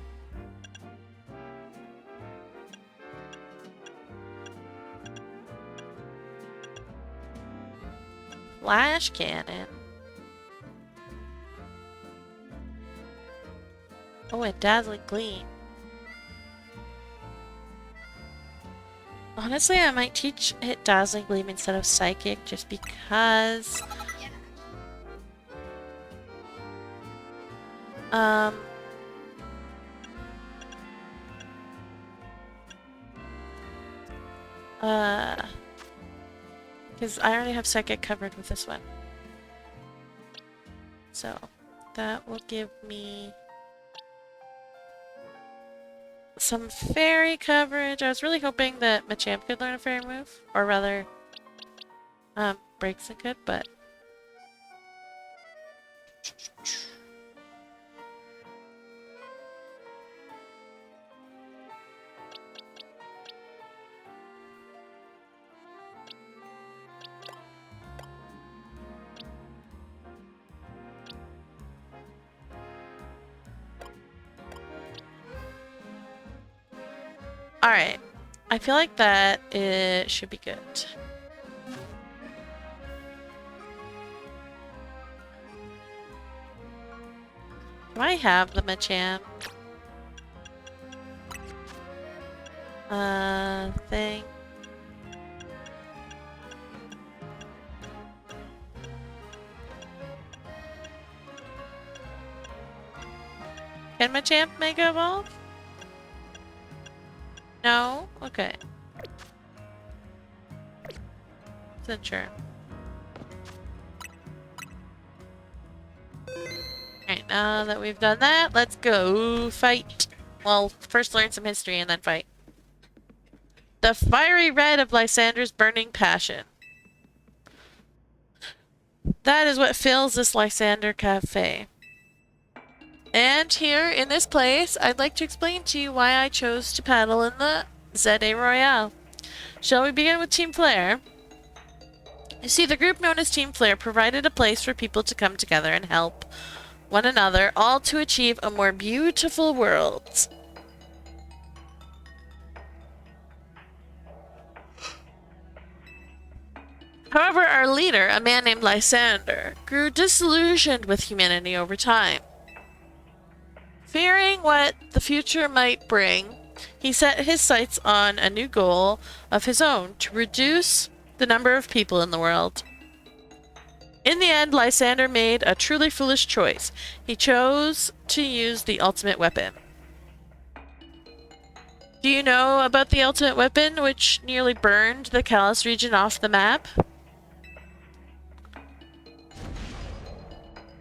Flash cannon. Oh, and dazzling gleam. Honestly, I might teach it dazzling gleam instead of psychic just because Um... Because I already have psychic covered with this one. So, that will give me some fairy coverage. I was really hoping that Machamp could learn a fairy move. Or rather, Braixen could, but... Alright. I feel like that it should be good. Do I have the Machamp? Thing. Can Machamp Mega Evolve? No? Okay. Isn't sure. Alright, now that we've done that, let's go fight. Well, first learn some history and then fight. The fiery red of Lysander's burning passion. That is what fills this Lysander Cafe. And here, in this place, I'd like to explain to you why I chose to paddle in the ZA Royale. Shall we begin with Team Flare? You see, the group known as Team Flare provided a place for people to come together and help one another, all to achieve a more beautiful world. However, our leader, a man named Lysander, grew disillusioned with humanity over time. Fearing what the future might bring, he set his sights on a new goal of his own, to reduce the number of people in the world. In the end, Lysander made a truly foolish choice. He chose to use the ultimate weapon. Do you know about the ultimate weapon, which nearly burned the Kalos region off the map?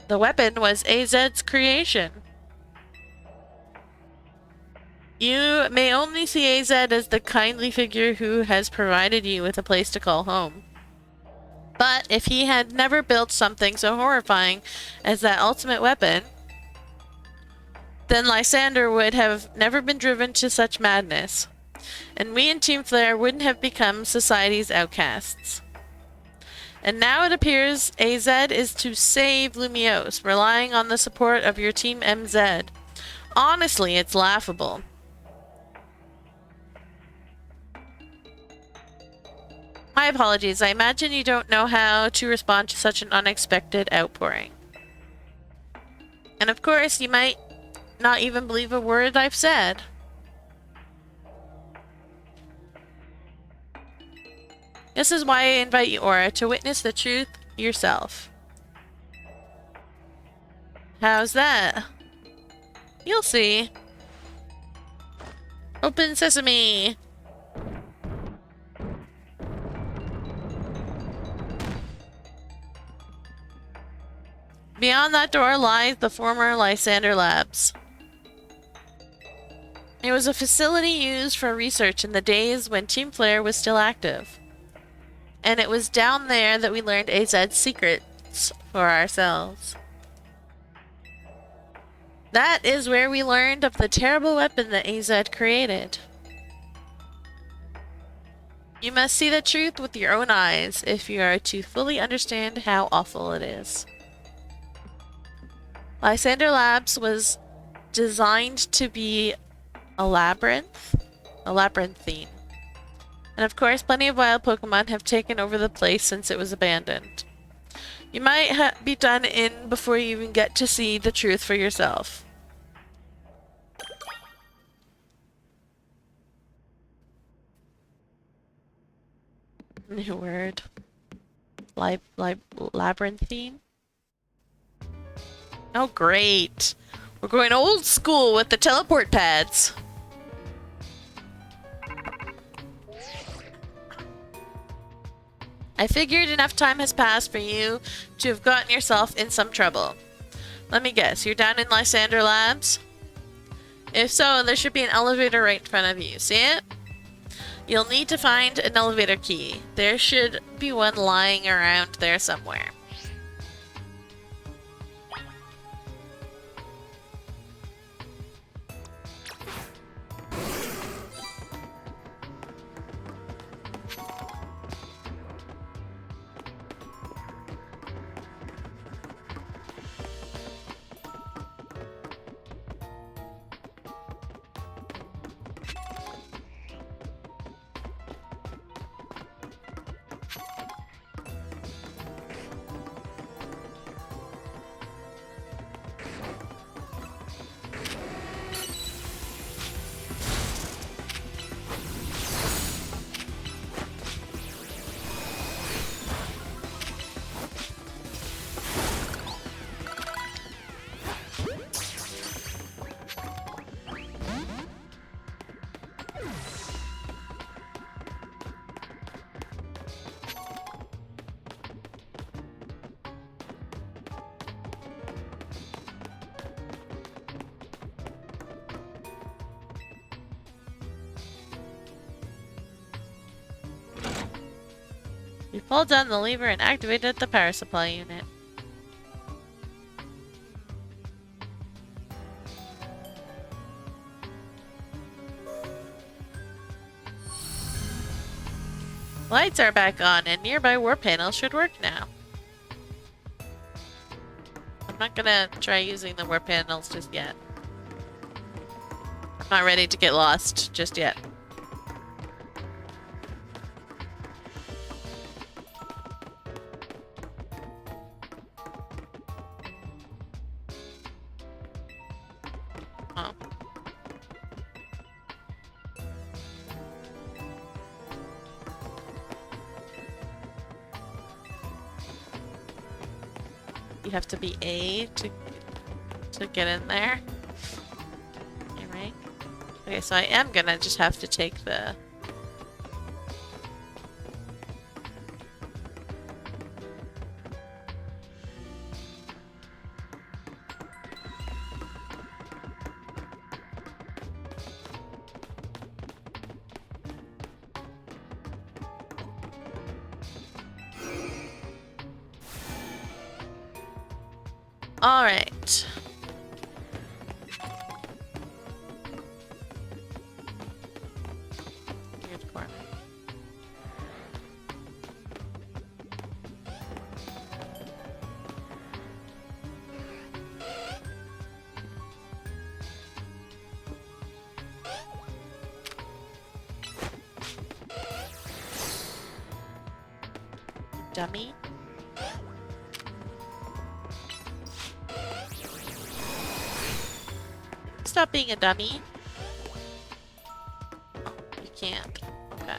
The weapon was AZ's creation. You may only see AZ as the kindly figure who has provided you with a place to call home. But if he had never built something so horrifying as that ultimate weapon, then Lysander would have never been driven to such madness, and we in Team Flare wouldn't have become society's outcasts. And now it appears AZ is to save Lumiose, relying on the support of your Team MZ. Honestly, it's laughable. My apologies, I imagine you don't know how to respond to such an unexpected outpouring. And of course, you might not even believe a word I've said. This is why I invite you, Aura, to witness the truth yourself. How's that? You'll see. Open sesame! Beyond that door lies the former Lysander Labs. It was a facility used for research in the days when Team Flare was still active. And it was down there that we learned AZ's secrets for ourselves. That is where we learned of the terrible weapon that AZ created. You must see the truth with your own eyes if you are to fully understand how awful it is. Lysander Labs was designed to be a labyrinthine. And of course, plenty of wild Pokemon have taken over the place since it was abandoned. You might be done in before you even get to see the truth for yourself. New word. Labyrinthine? Oh, great. We're going old school with the teleport pads. I figured enough time has passed for you to have gotten yourself in some trouble. Let me guess, you're down in Lysander Labs? If so, there should be an elevator right in front of you. See it? You'll need to find an elevator key. There should be one lying around there somewhere. You pulled down the lever and activated the power supply unit. Lights are back on and nearby warp panels should work now. I'm not gonna try using the warp panels just yet. I'm not ready to get lost just yet. Oh. You have to be A to get in there. Alright. Okay, so I am gonna just have to take the... Alright. Weird corner. Dummy. Stop being a dummy. Oh, you can't. Okay.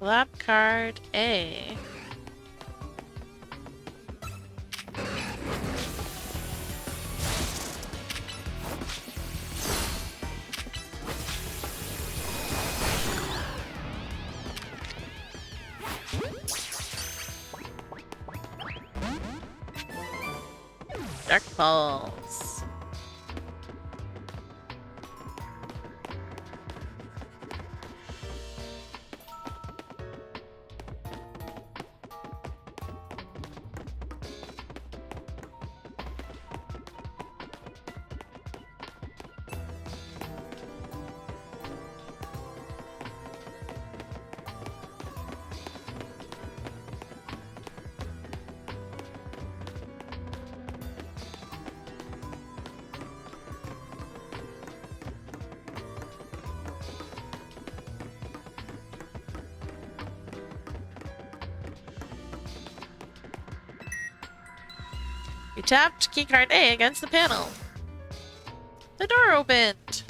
Lab card A. Dark Pulse. You tapped keycard A against the panel. The door opened.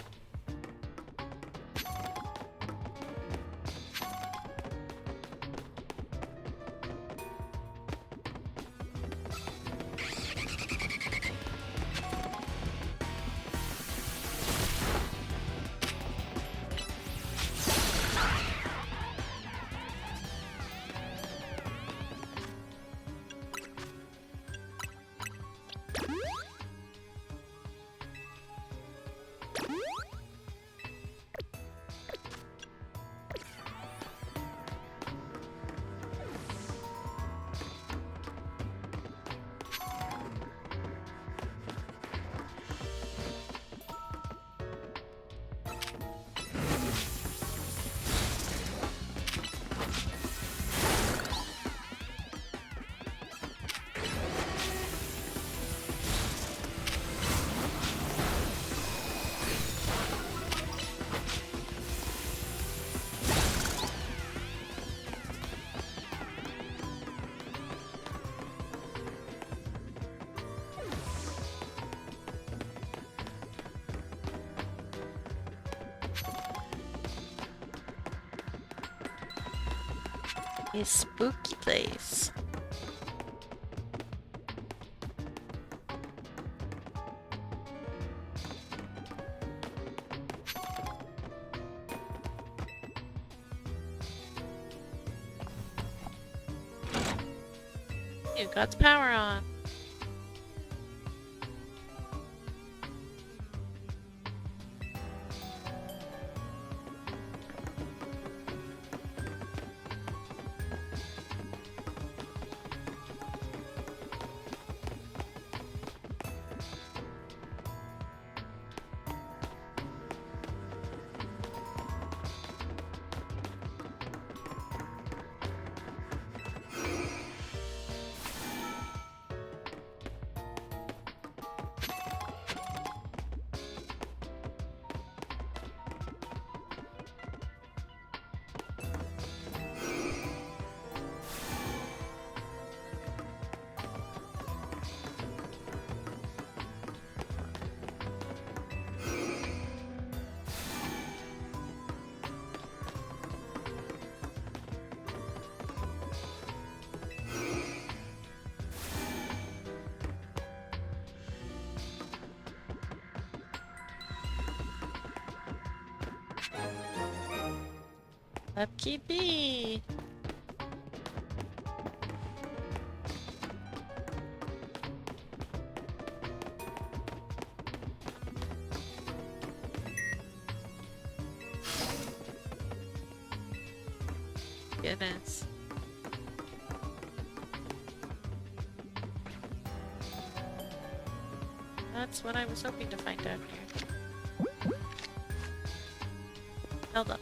A spooky place. You got the power on. Upkeep B. Goodness. That's what I was hoping to find out here. Hold up.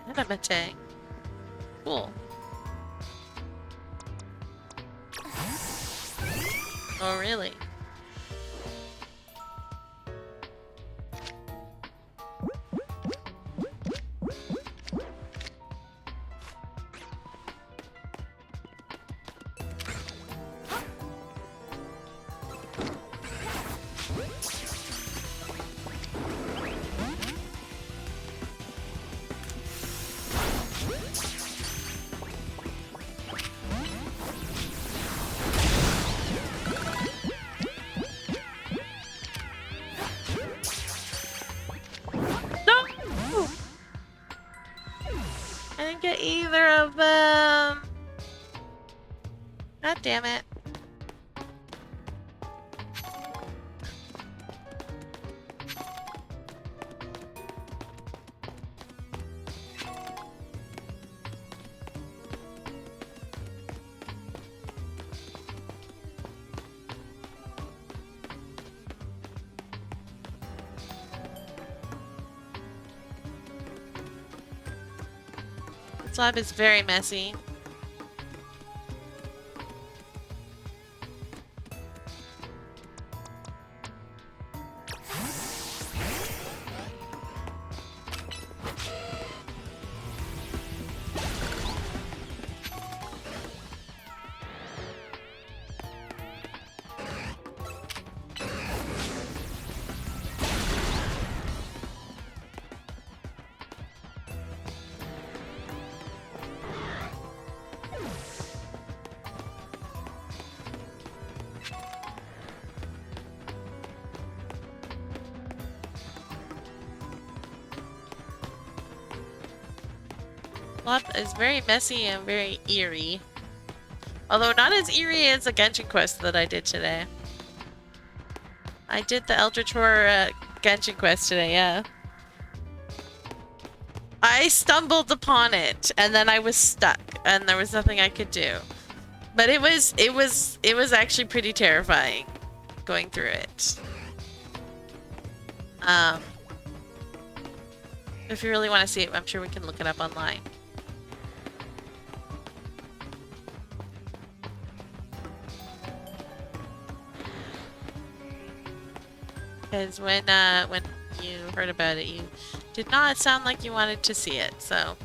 Anamate. Cool. Oh, really? Get either of them. God damn it. This lab is very messy. Plot is very messy and very eerie. Although not as eerie as the Genshin quest that I did today. I did the Eldritch Horror Genshin quest today, yeah. I stumbled upon it and then I was stuck and there was nothing I could do. But it was actually pretty terrifying going through it. If you really want to see it, I'm sure we can look it up online. Because when you heard about it, you did not sound like you wanted to see it. So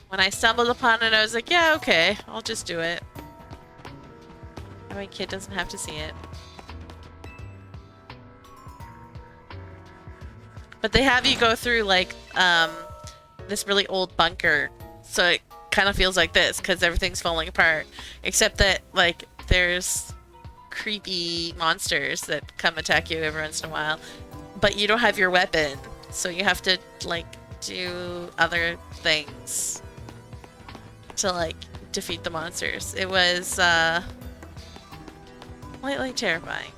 when I stumbled upon it, I was like, yeah, okay, I'll just do it. My kid doesn't have to see it. But they have you go through like this really old bunker, so it kind of feels like this because everything's falling apart, except that like there's creepy monsters that come attack you every once in a while, but you don't have your weapon, so you have to like do other things to like defeat the monsters. It was slightly terrifying.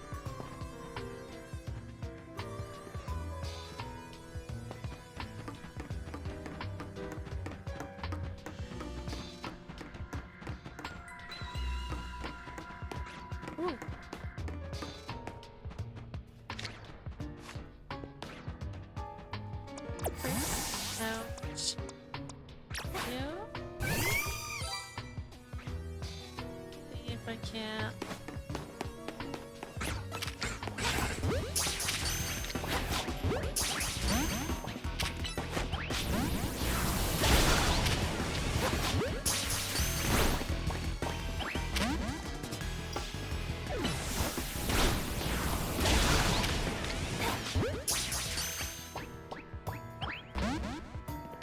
Ooh. See if I can't.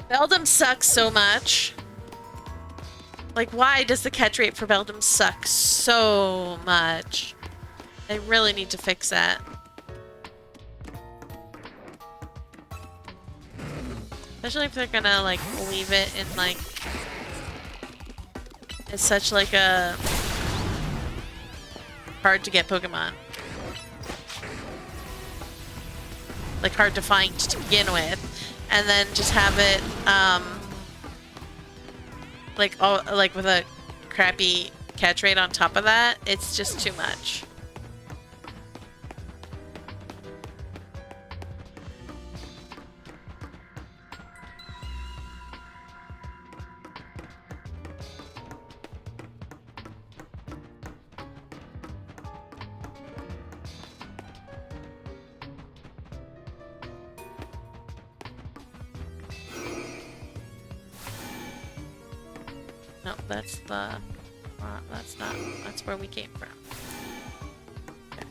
Beldum sucks so much. Like, why does the catch rate for Beldum suck so much? They really need to fix that. Especially if they're gonna, like, leave it in, like... It's such, like, a... hard to get Pokemon. Like, hard to find to begin with. And then just have it, like with a crappy catch rate on top of that, it's just too much. No, that's the... that's not... That's where we came from. Okay.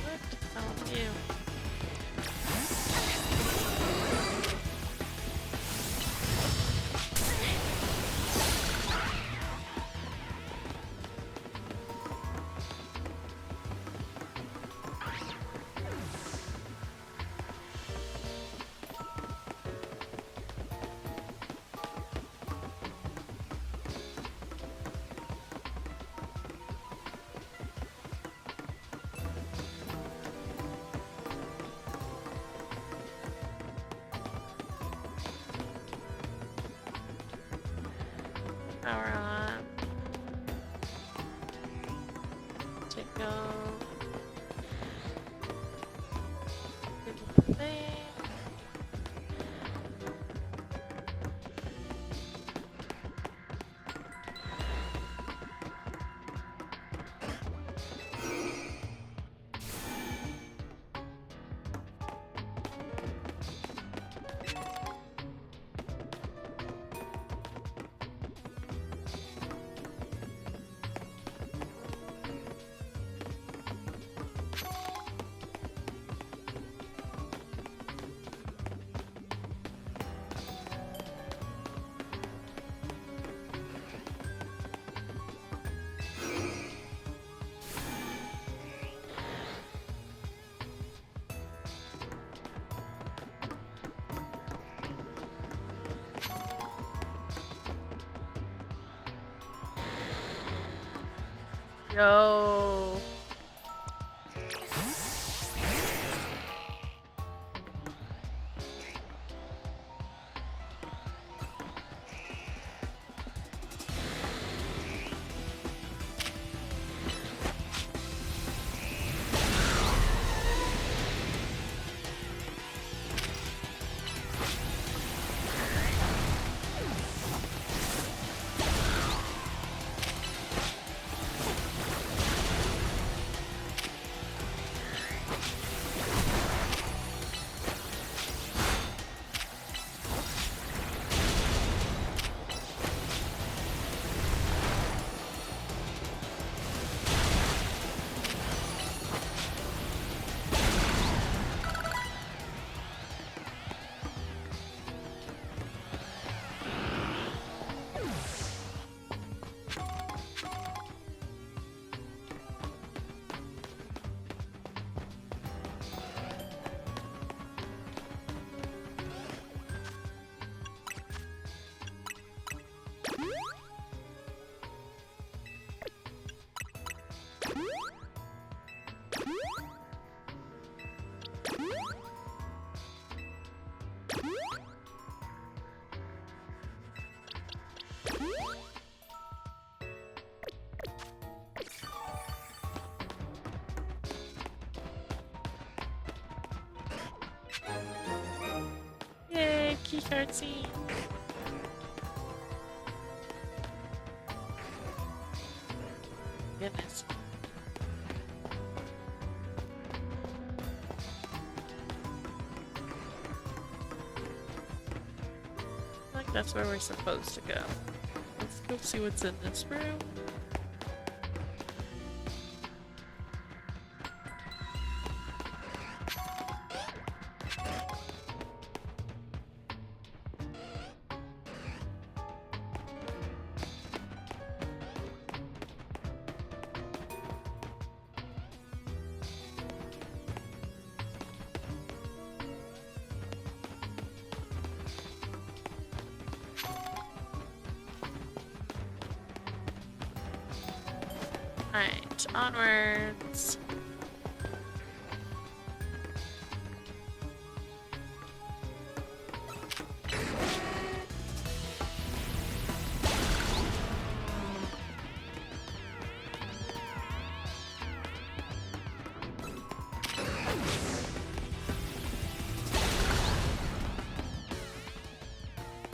What? Oh, you. Power on. To go. Do the thing. Yo. Yay, keycard scene. Goodness. I think that's where we're supposed to go. Let's go see what's in this room. Alright, onwards.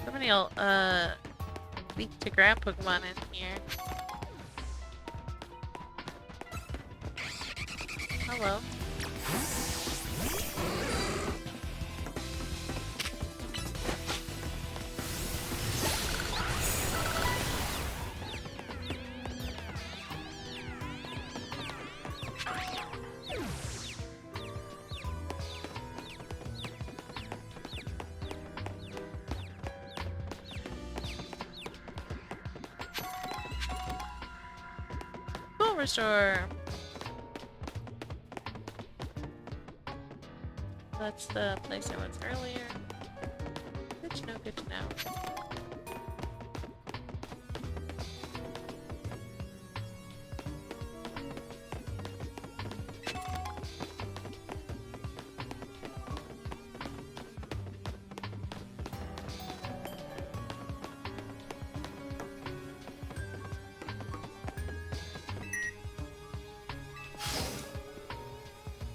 So many weak to grab Pokemon in here. Hello. Cool restore. That's the place I was earlier. Good to know, good to know.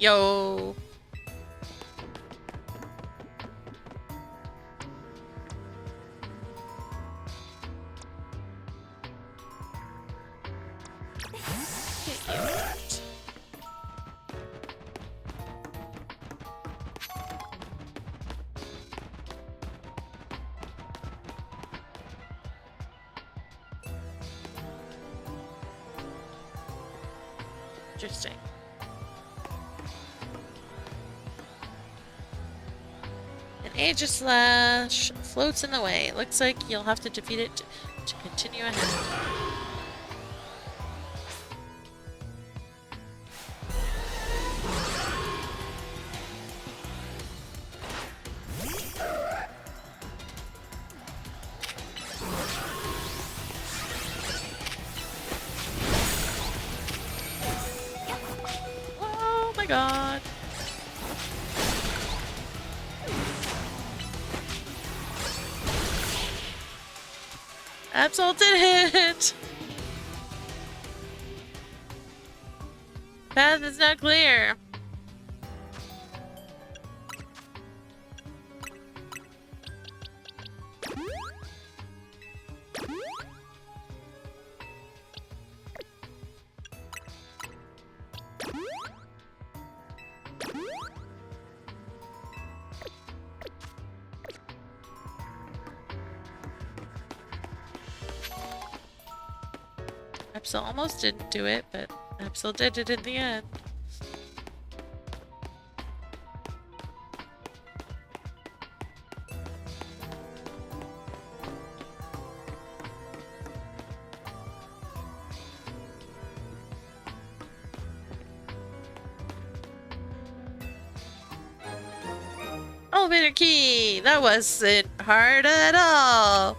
Yo! Interesting. An Aegislash floats in the way. Looks like you'll have to defeat it to continue ahead. god. Absol did hit! Path is not clear. Absol almost didn't do it, but Absol did it in the end. Elevator key! That wasn't hard at all!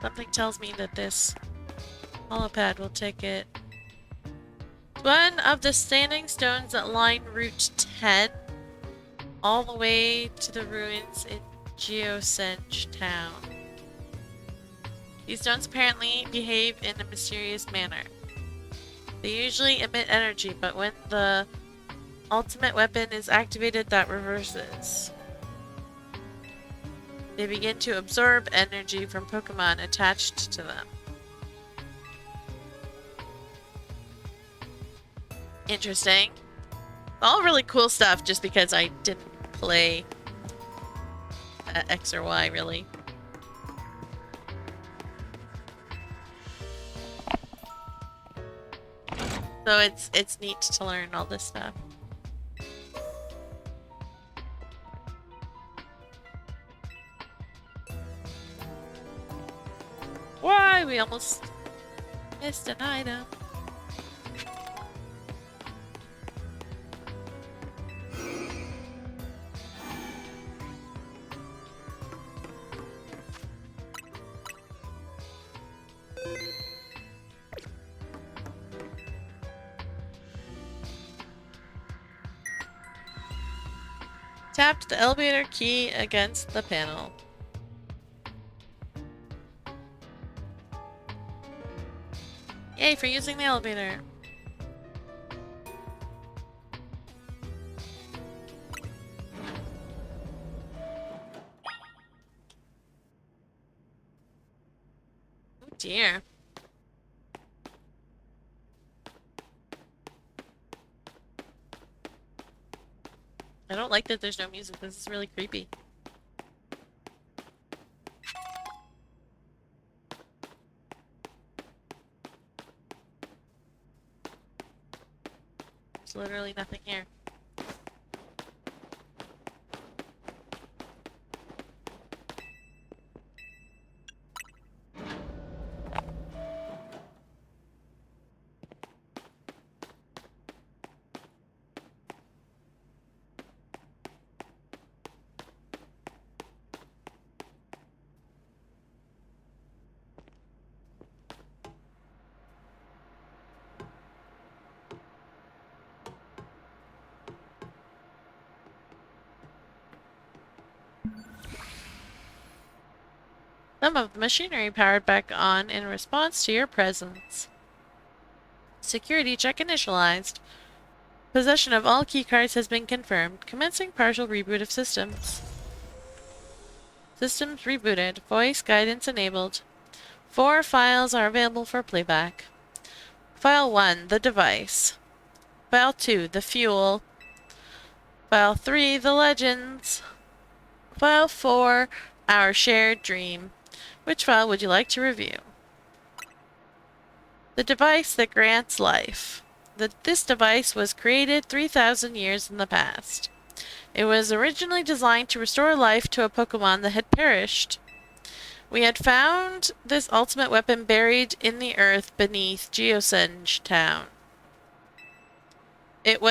Something tells me that this holopad will take it. One of the standing stones that line Route 10 all the way to the ruins in Geosenge Town. These stones apparently behave in a mysterious manner. They usually emit energy, but when the ultimate weapon is activated, that reverses. They begin to absorb energy from Pokemon attached to them. Interesting. All really cool stuff just because I didn't play X or Y, really. So it's neat to learn all this stuff. Why? We almost missed an item. Tapped the elevator key against the panel. Yay for using the elevator. Oh dear. I don't like that there's no music. This is really creepy. There's literally nothing here. Some of the machinery powered back on in response to your presence. Security check initialized. Possession of all keycards has been confirmed. Commencing partial reboot of systems. Systems rebooted. Voice guidance enabled. 4 files are available for playback. File 1, the device. File 2, the fuel. File 3, the legends. File 4, our shared dream. Which file would you like to review? The device that grants life. This device was created 3,000 years in the past. It was originally designed to restore life to a Pokemon that had perished. We had found this ultimate weapon buried in the earth beneath Geosenge Town. It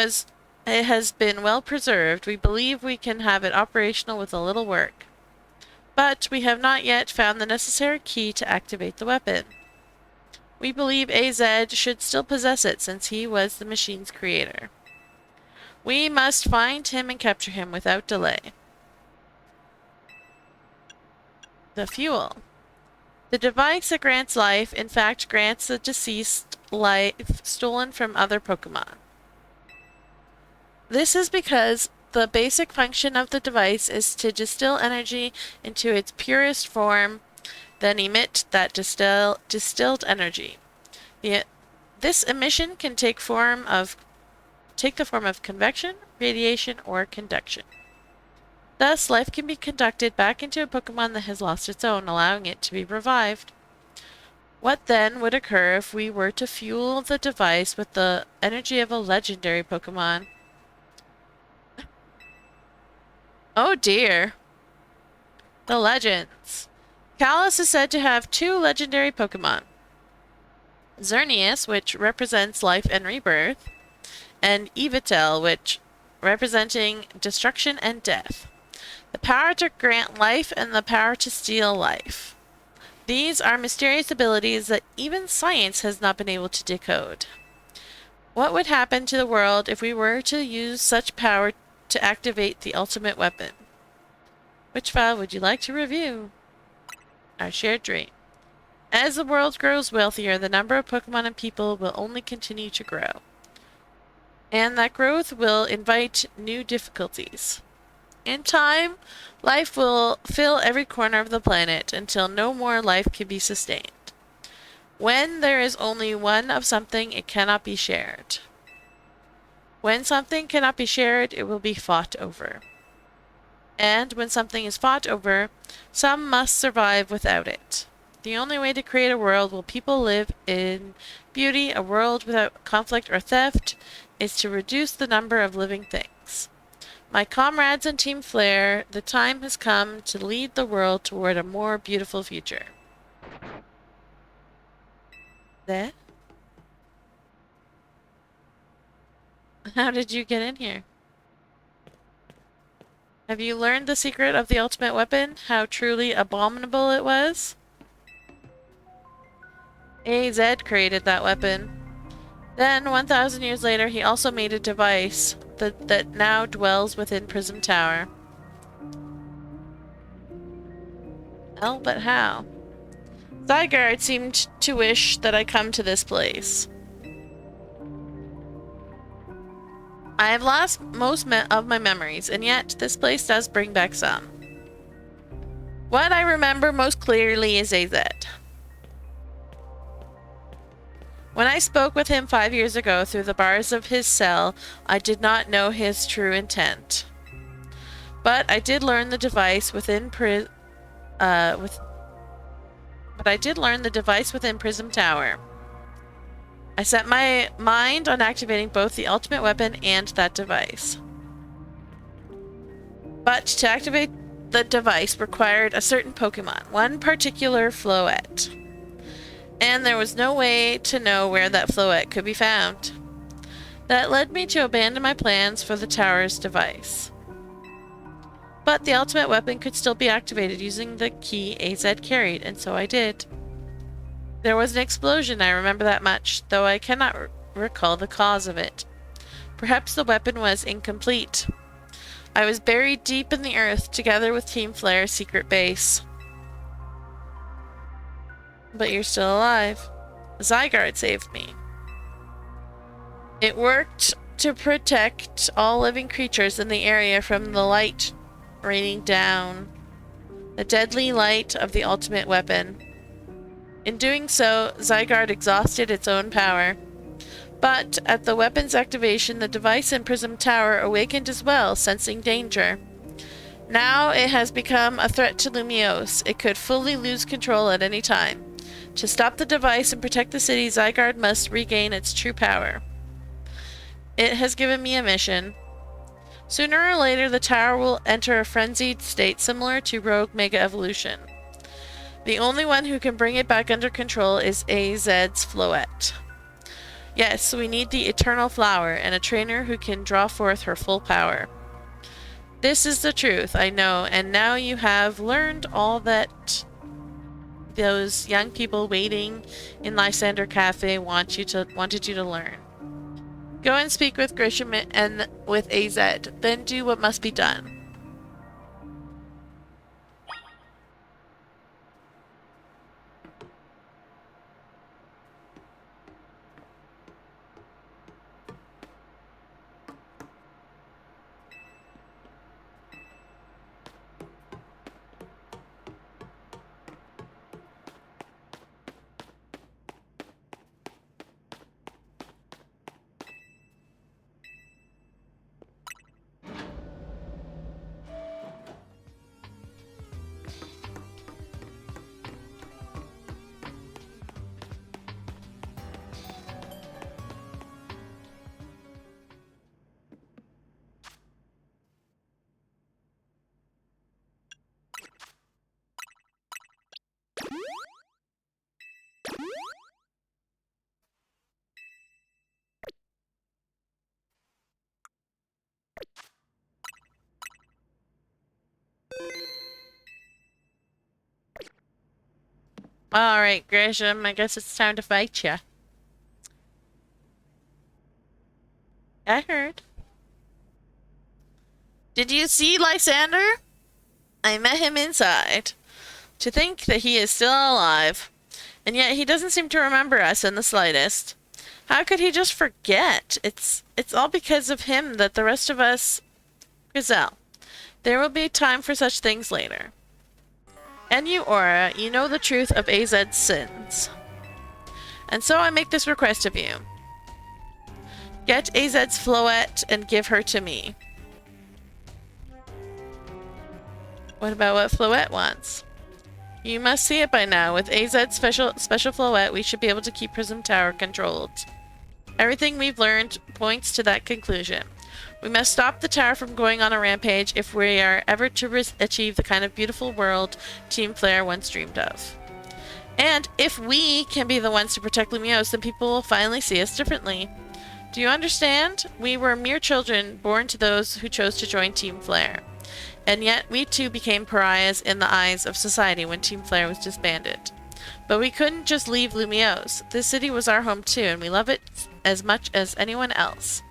has been well preserved. We believe we can have it operational with a little work. But we have not yet found the necessary key to activate the weapon. We believe AZ should still possess it since he was the machine's creator. We must find him and capture him without delay. The fuel. The device that grants life, in fact, grants the deceased life stolen from other Pokemon. This is because the basic function of the device is to distill energy into its purest form, then emit that distilled energy. This emission can take the form of convection, radiation, or conduction. Thus, life can be conducted back into a Pokemon that has lost its own, allowing it to be revived. What then would occur if we were to fuel the device with the energy of a legendary Pokemon? Oh dear. The legends. Kalos is said to have 2 legendary Pokemon. Xerneas, which represents life and rebirth, and Yveltal, which representing destruction and death. The power to grant life and the power to steal life. These are mysterious abilities that even science has not been able to decode. What would happen to the world if we were to use such power to activate the ultimate weapon? Which file would you like to review? Our shared dream. As the world grows wealthier, the number of Pokemon and people will only continue to grow. And that growth will invite new difficulties. In time, life will fill every corner of the planet until no more life can be sustained. When there is only one of something, it cannot be shared. When something cannot be shared, it will be fought over. And when something is fought over, some must survive without it. The only way to create a world where people live in beauty, a world without conflict or theft, is to reduce the number of living things. My comrades and Team Flare, the time has come to lead the world toward a more beautiful future. There? How did you get in here? Have you learned the secret of the ultimate weapon? How truly abominable it was? AZ created that weapon. Then, 1,000 years later, he also made a device that now dwells within Prism Tower. Well, but how? Zygarde seemed to wish that I come to this place. I have lost most of my memories, and yet this place does bring back some. What I remember most clearly is AZ. When I spoke with him 5 years ago through the bars of his cell, I did not know his true intent. But I did learn the device within Prism Tower. I set my mind on activating both the ultimate weapon and that device. But to activate the device required a certain Pokemon, one particular Floette. And there was no way to know where that Floette could be found. That led me to abandon my plans for the tower's device. But the ultimate weapon could still be activated using the key AZ carried, and so I did. There was an explosion, I remember that much, though I cannot recall the cause of it. Perhaps the weapon was incomplete. I was buried deep in the earth together with Team Flare's secret base. But you're still alive. Zygarde saved me. It worked to protect all living creatures in the area from the light raining down. The deadly light of the ultimate weapon. In doing so, Zygarde exhausted its own power. But at the weapon's activation, the device in Prism Tower awakened as well, sensing danger. Now it has become a threat to Lumiose. It could fully lose control at any time. To stop the device and protect the city, Zygarde must regain its true power. It has given me a mission. Sooner or later, the tower will enter a frenzied state similar to Rogue Mega Evolution. The only one who can bring it back under control is AZ's Floette. Yes, we need the Eternal Flower and a trainer who can draw forth her full power. This is the truth, I know, and now you have learned all that those young people waiting in Lysander Cafe wanted you to learn. Go and speak with Grisham and with AZ, then do what must be done. Alright, Grisham, I guess it's time to fight ya. I heard. Did you see Lysander? I met him inside. To think that he is still alive. And yet he doesn't seem to remember us in the slightest. How could he just forget? It's all because of him that the rest of us... Griselle, there will be time for such things later. And you, Aura, you know the truth of AZ's sins. And so I make this request of you. Get AZ's Floette and give her to me. What about what Floette wants? You must see it by now. With AZ's special Floette, we should be able to keep Prism Tower controlled. Everything we've learned points to that conclusion. We must stop the tower from going on a rampage if we are ever to achieve the kind of beautiful world Team Flare once dreamed of. And if we can be the ones to protect Lumiose, then people will finally see us differently. Do you understand? We were mere children born to those who chose to join Team Flare. And yet we too became pariahs in the eyes of society when Team Flare was disbanded. But we couldn't just leave Lumiose. This city was our home too, and we love it as much as anyone else.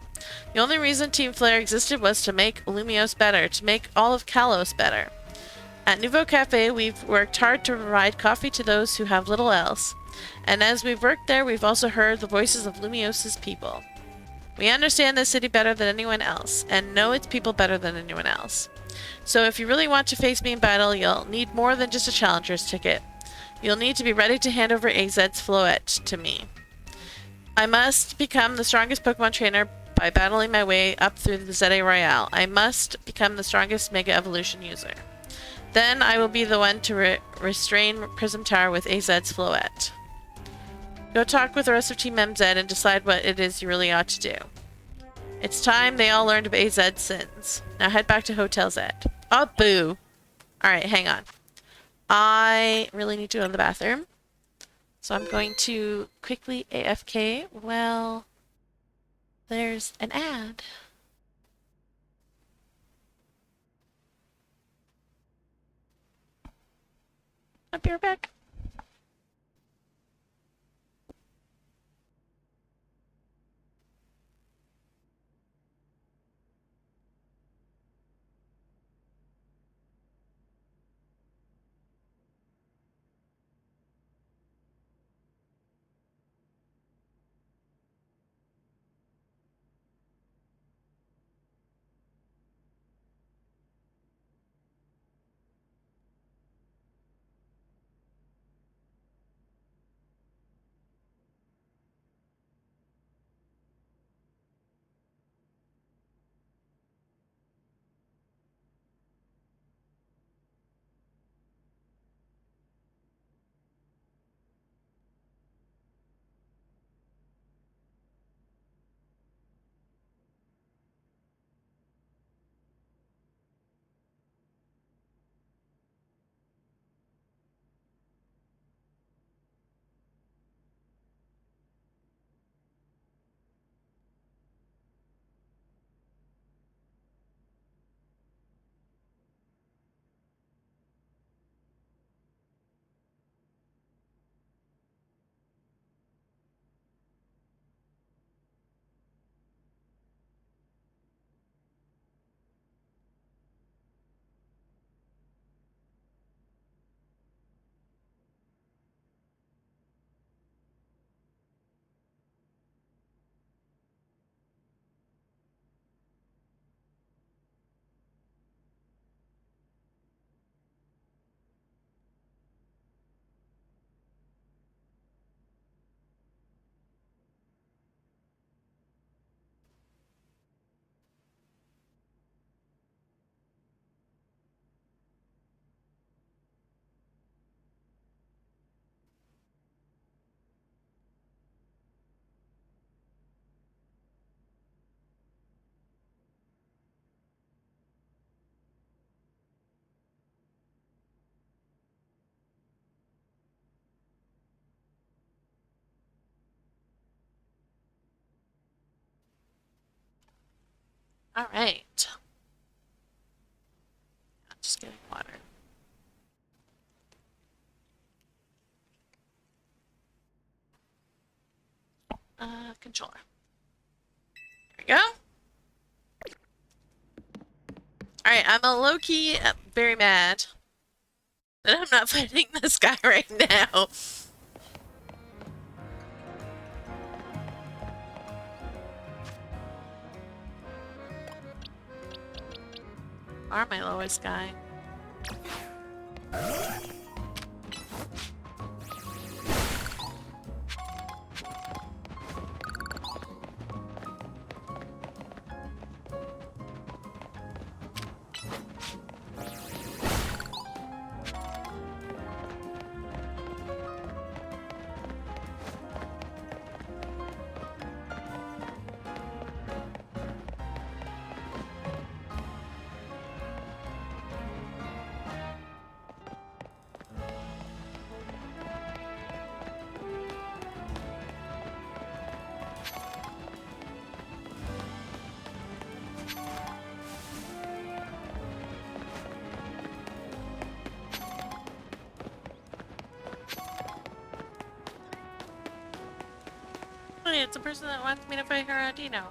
The only reason Team Flare existed was to make Lumiose better, to make all of Kalos better. At Nouveau Cafe, we've worked hard to provide coffee to those who have little else. And as we've worked there, we've also heard the voices of Lumiose's people. We understand this city better than anyone else, and know its people better than anyone else. So if you really want to face me in battle, you'll need more than just a challenger's ticket. You'll need to be ready to hand over AZ's Floette to me. I must become the strongest Pokemon trainer by battling my way up through the Zete Royale. I must become the strongest Mega Evolution user. Then I will be the one to restrain Prism Tower with AZ's Floette. Go talk with the rest of Team MZ and decide what it is you really ought to do. It's time they all learned of AZ's sins. Now head back to Hotel Z. Oh, boo. Alright, hang on. I really need to go to the bathroom. So I'm going to quickly AFK. Well, there's an ad. I'll be right back. Alright. I'm just getting water. Controller. There we go. Alright, I'm a low-key very mad that I'm not fighting this guy right now. Are my lowest guy. Hey, it's the person that wants me to fight her Dino.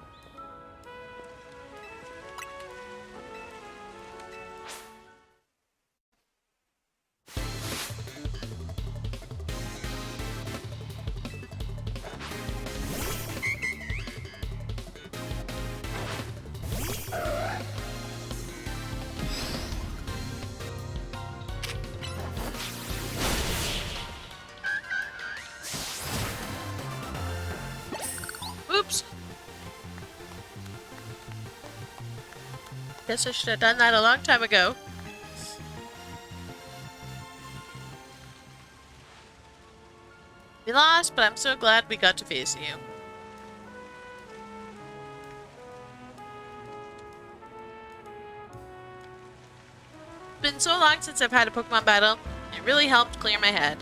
Oops. Guess I should have done that a long time ago. We lost, but I'm so glad we got to face you. It's been so long since I've had a Pokemon battle. It really helped clear my head.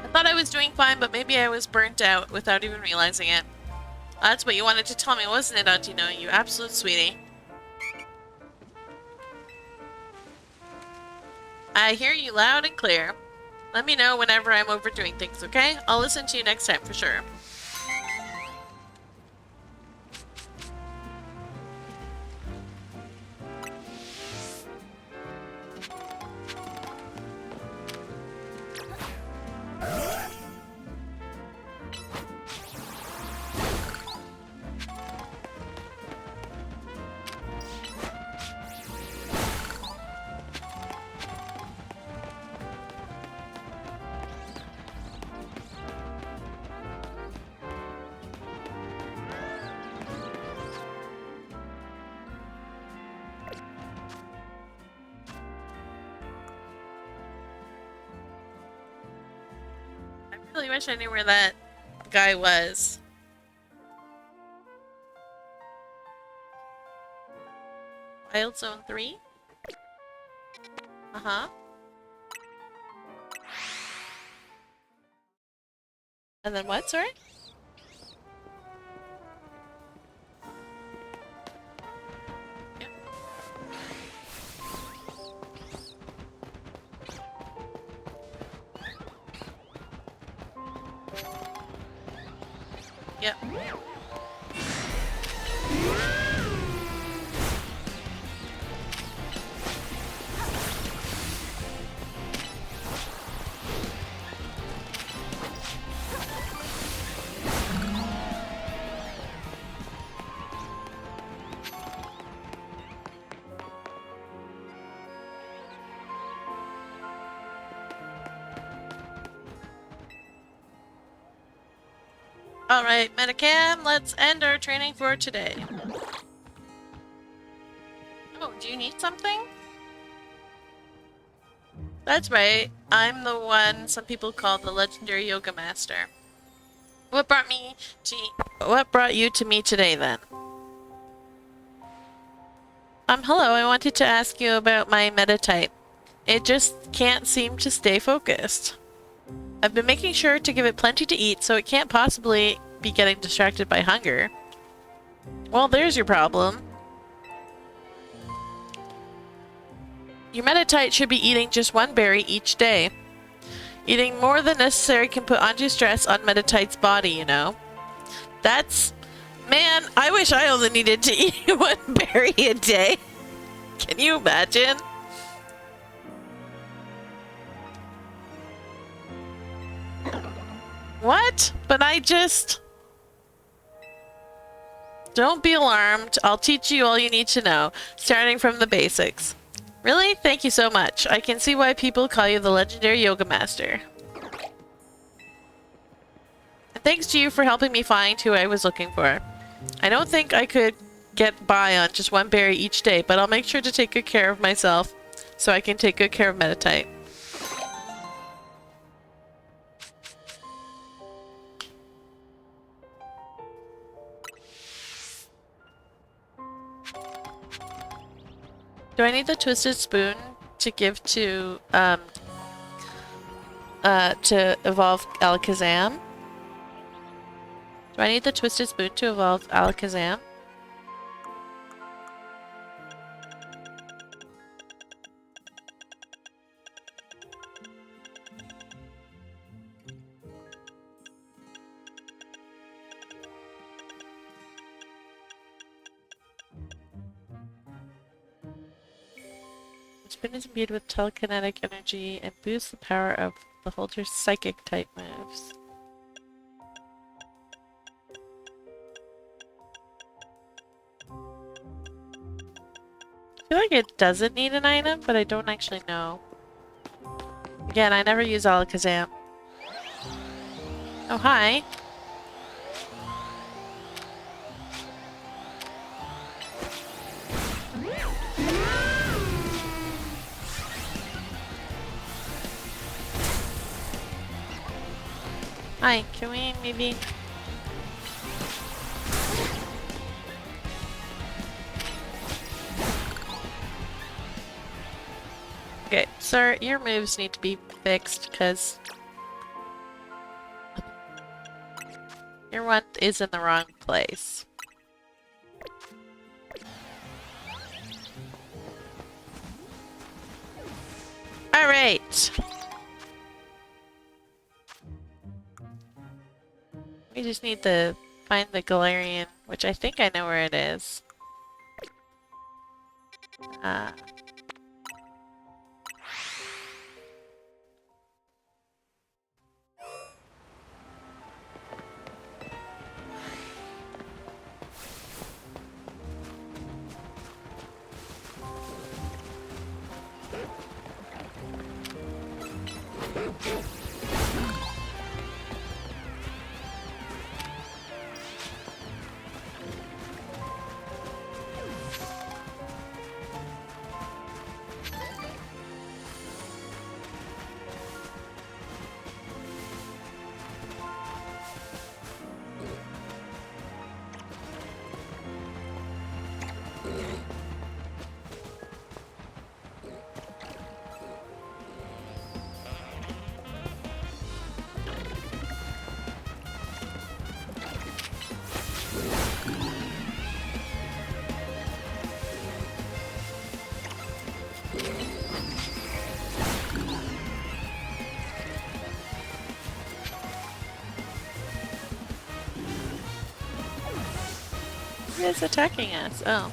I thought I was doing fine, but maybe I was burnt out without even realizing it. That's what you wanted to tell me, wasn't it, Auntie? You absolute sweetie. I hear you loud and clear. Let me know whenever I'm overdoing things, okay? I'll listen to you next time for sure. I really wish I knew where that guy was. Wild Zone 3? Uh-huh. And then what, sorry? Yep. Yep. Alright, Metacam, let's end our training for today. Oh, do you need something? That's right, I'm the one some people call the legendary yoga master. What brought you to me today then? Hello, I wanted to ask you about my meta type. It just can't seem to stay focused. I've been making sure to give it plenty to eat, so it can't possibly be getting distracted by hunger. Well, there's your problem. Your Meditite should be eating just one berry each day. Eating more than necessary can put undue stress on Meditite's body, you know. That's... Man, I wish I only needed to eat one berry a day. Can you imagine? What? But I just... Don't be alarmed. I'll teach you all you need to know, starting from the basics. Really? Thank you so much. I can see why people call you the legendary yoga master. And thanks to you for helping me find who I was looking for. I don't think I could get by on just one berry each day, but I'll make sure to take good care of myself so I can take good care of Meditite. Do I need the twisted spoon to give to evolve Alakazam? Do I need the twisted spoon to evolve Alakazam? The spoon is imbued with telekinetic energy and boosts the power of the holder's psychic type moves. I feel like it doesn't need an item, but I don't actually know. Again, I never use Alakazam. Oh, hi. Hi, can we maybe... Okay, sir, your moves need to be fixed, because... your one is in the wrong place. Alright! We just need to find the Galarian, which I think I know where it is. Who is attacking us? Oh.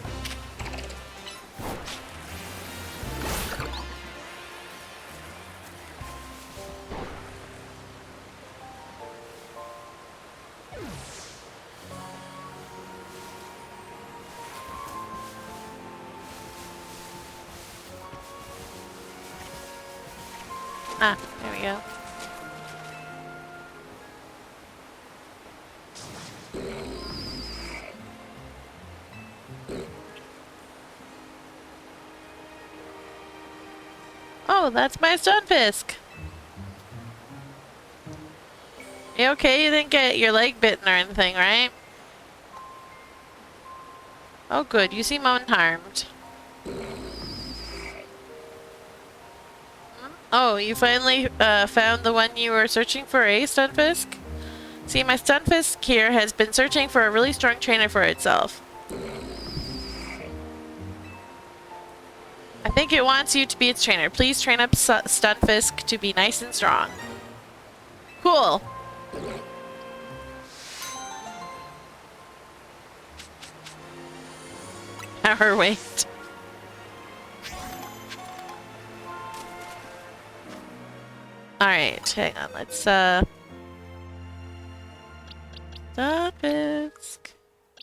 Ah, there we go. Oh, that's my Stunfisk! You okay? You didn't get your leg bitten or anything, right? Oh good, you seem unharmed. Oh, you finally found the one you were searching for, eh, Stunfisk? See, my Stunfisk here has been searching for a really strong trainer for itself. I think it wants you to be its trainer. Please train up Stunfisk to be nice and strong. Cool. Power waste. Alright, hang on, let's Stunfisk.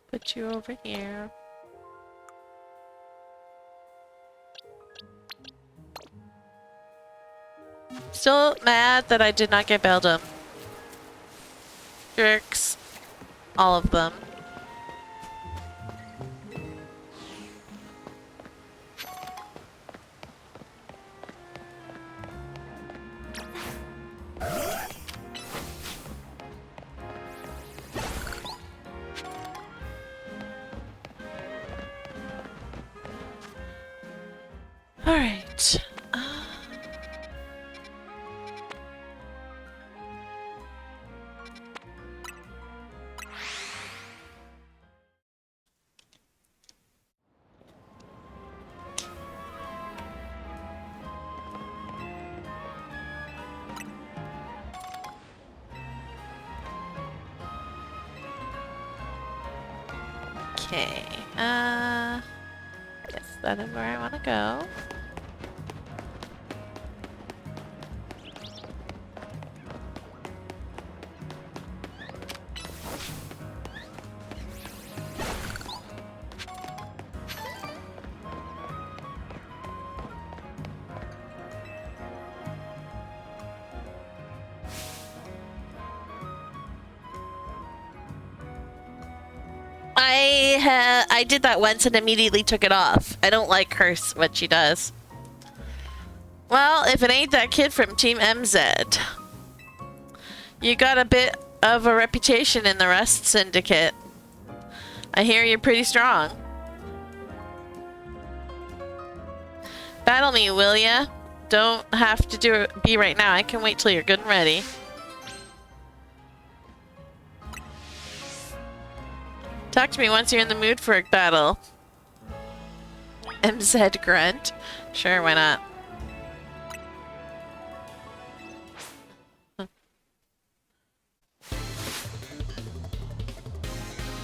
Put you over here. Still mad that I did not get Beldum. Jerks. All of them. Alright. Okay. Guess that is where I want to go. I did that once and immediately took it off. I don't like her, what she does. Well, if it ain't that kid from Team MZ. You got a bit of a reputation in the Rust Syndicate. I hear you're pretty strong. Battle me, will ya? Don't have to be right now. I can wait till you're good and ready. Talk to me once you're in the mood for a battle. MZ grunt. Sure, why not?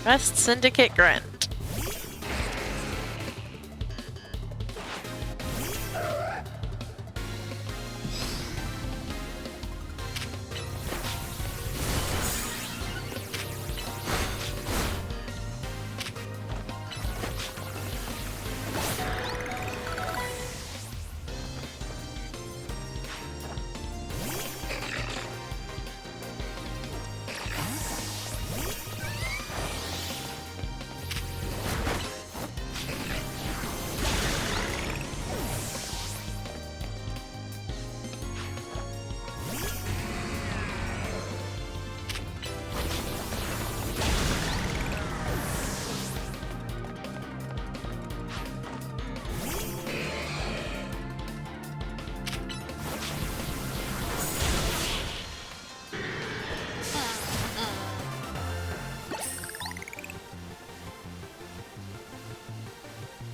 Rust Syndicate grunt.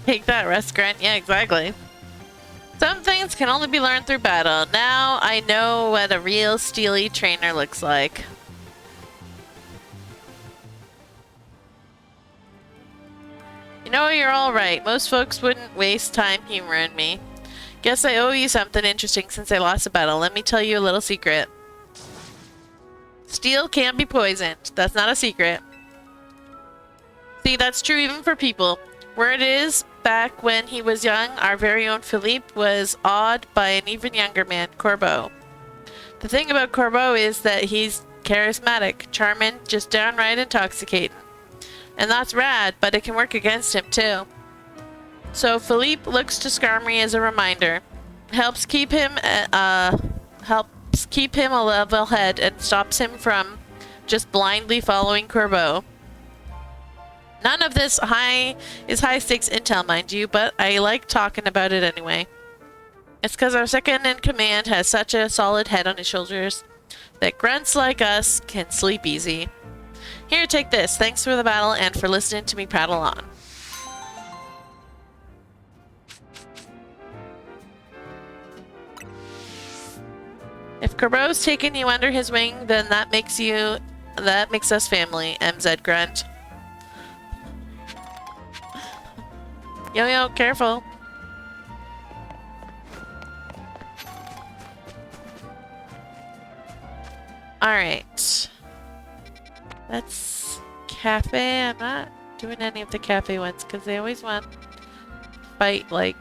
Take that, Rust Grunt. Yeah, exactly. Some things can only be learned through battle. Now I know what a real steely trainer looks like. You know, you're alright. Most folks wouldn't waste time humoring me. Guess I owe you something interesting since I lost a battle. Let me tell you a little secret. Steel can't be poisoned. That's not a secret. See, that's true even for people. Where it is, back when he was young, our very own Philippe was awed by an even younger man, Corbeau. The thing about Corbeau is that he's charismatic, charming, just downright intoxicating. And that's rad, but it can work against him too. So Philippe looks to Skarmory as a reminder. Helps keep him a level head and stops him from just blindly following Corbeau. None of this is high stakes intel, mind you, but I like talking about it anyway. It's because our second in command has such a solid head on his shoulders that grunts like us can sleep easy. Here, take this. Thanks for the battle and for listening to me prattle on. If Kerbo's taken you under his wing, then that makes us family, MZ grunt. Yo, careful. Alright. That's cafe. I'm not doing any of the cafe ones because they always want to fight like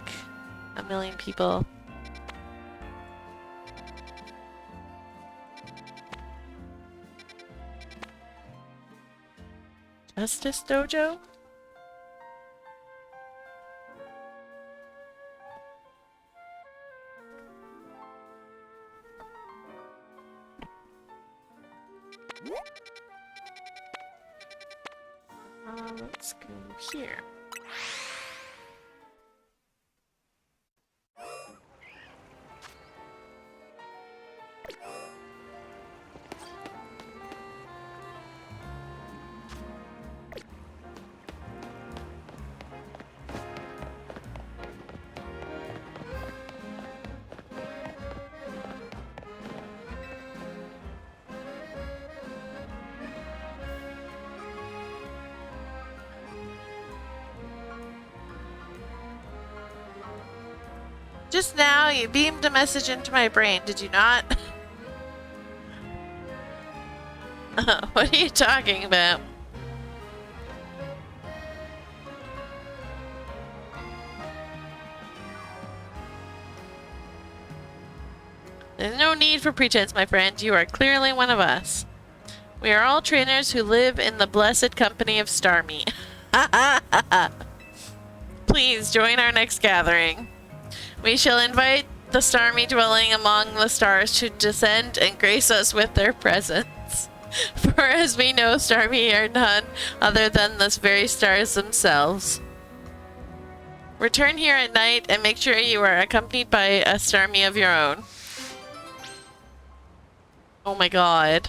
a million people. Justice Dojo? Let's go here. Just now, you beamed a message into my brain, did you not? What are you talking about? There's no need for pretense, my friend. You are clearly one of us. We are all trainers who live in the blessed company of Starmie. Please join our next gathering. We shall invite the Starmie dwelling among the stars to descend and grace us with their presence. For as we know, Starmie are none other than the very stars themselves. Return here at night and make sure you are accompanied by a Starmie of your own. Oh my god.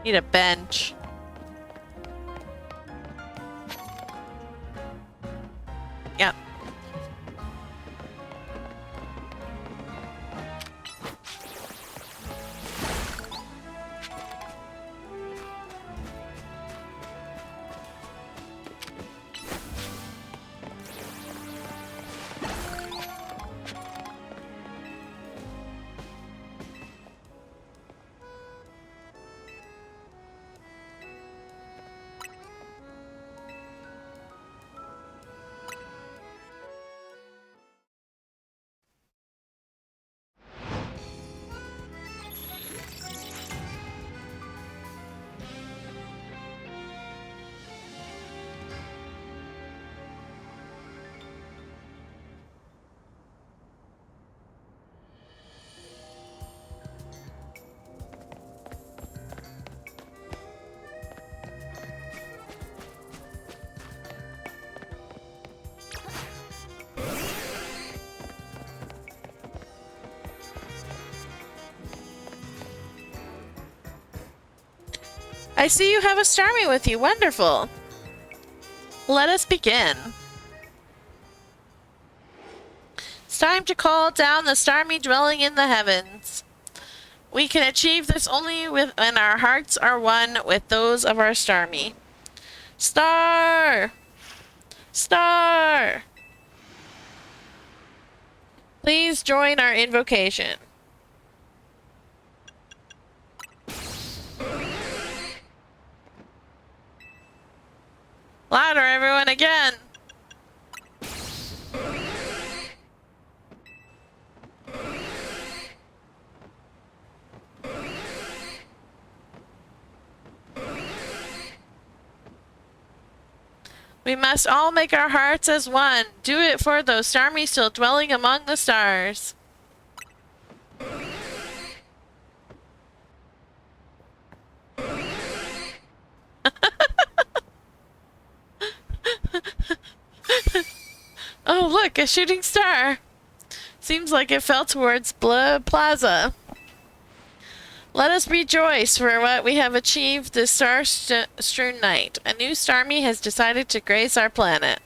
Need a bench. Yep. I see you have a Starmie with you. Wonderful. Let us begin. It's time to call down the Starmie dwelling in the heavens. We can achieve this only when our hearts are one with those of our Starmie. Star! Star! Please join our invocation. Louder, everyone, again! We must all make our hearts as one. Do it for those Starmie still dwelling among the stars. look, a shooting star. Seems like it fell towards Blah Plaza. Let us rejoice for what we have achieved this star-strewn night. A new starmie has decided to grace our planet.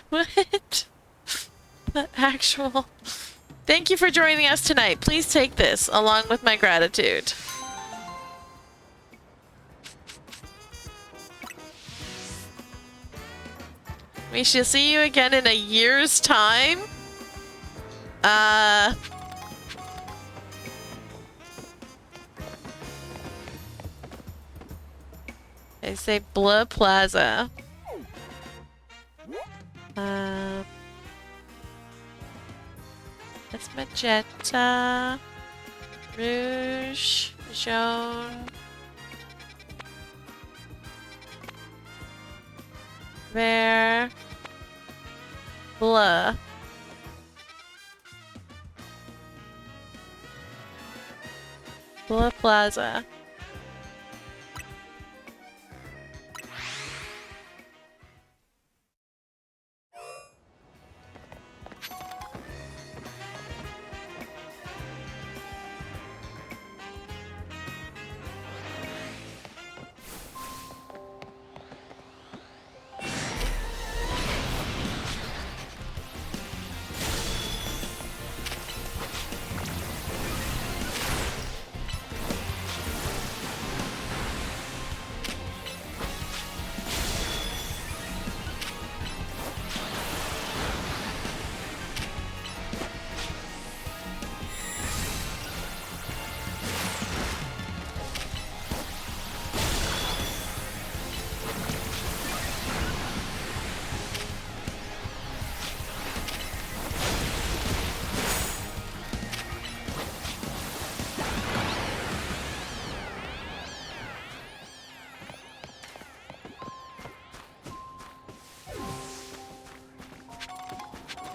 What? The actual... Thank you for joining us tonight. Please take this, along with my gratitude. We shall see you again in a year's time. I say Blah Plaza. It's magenta, rouge, jaune, vert, blah. Blah Plaza.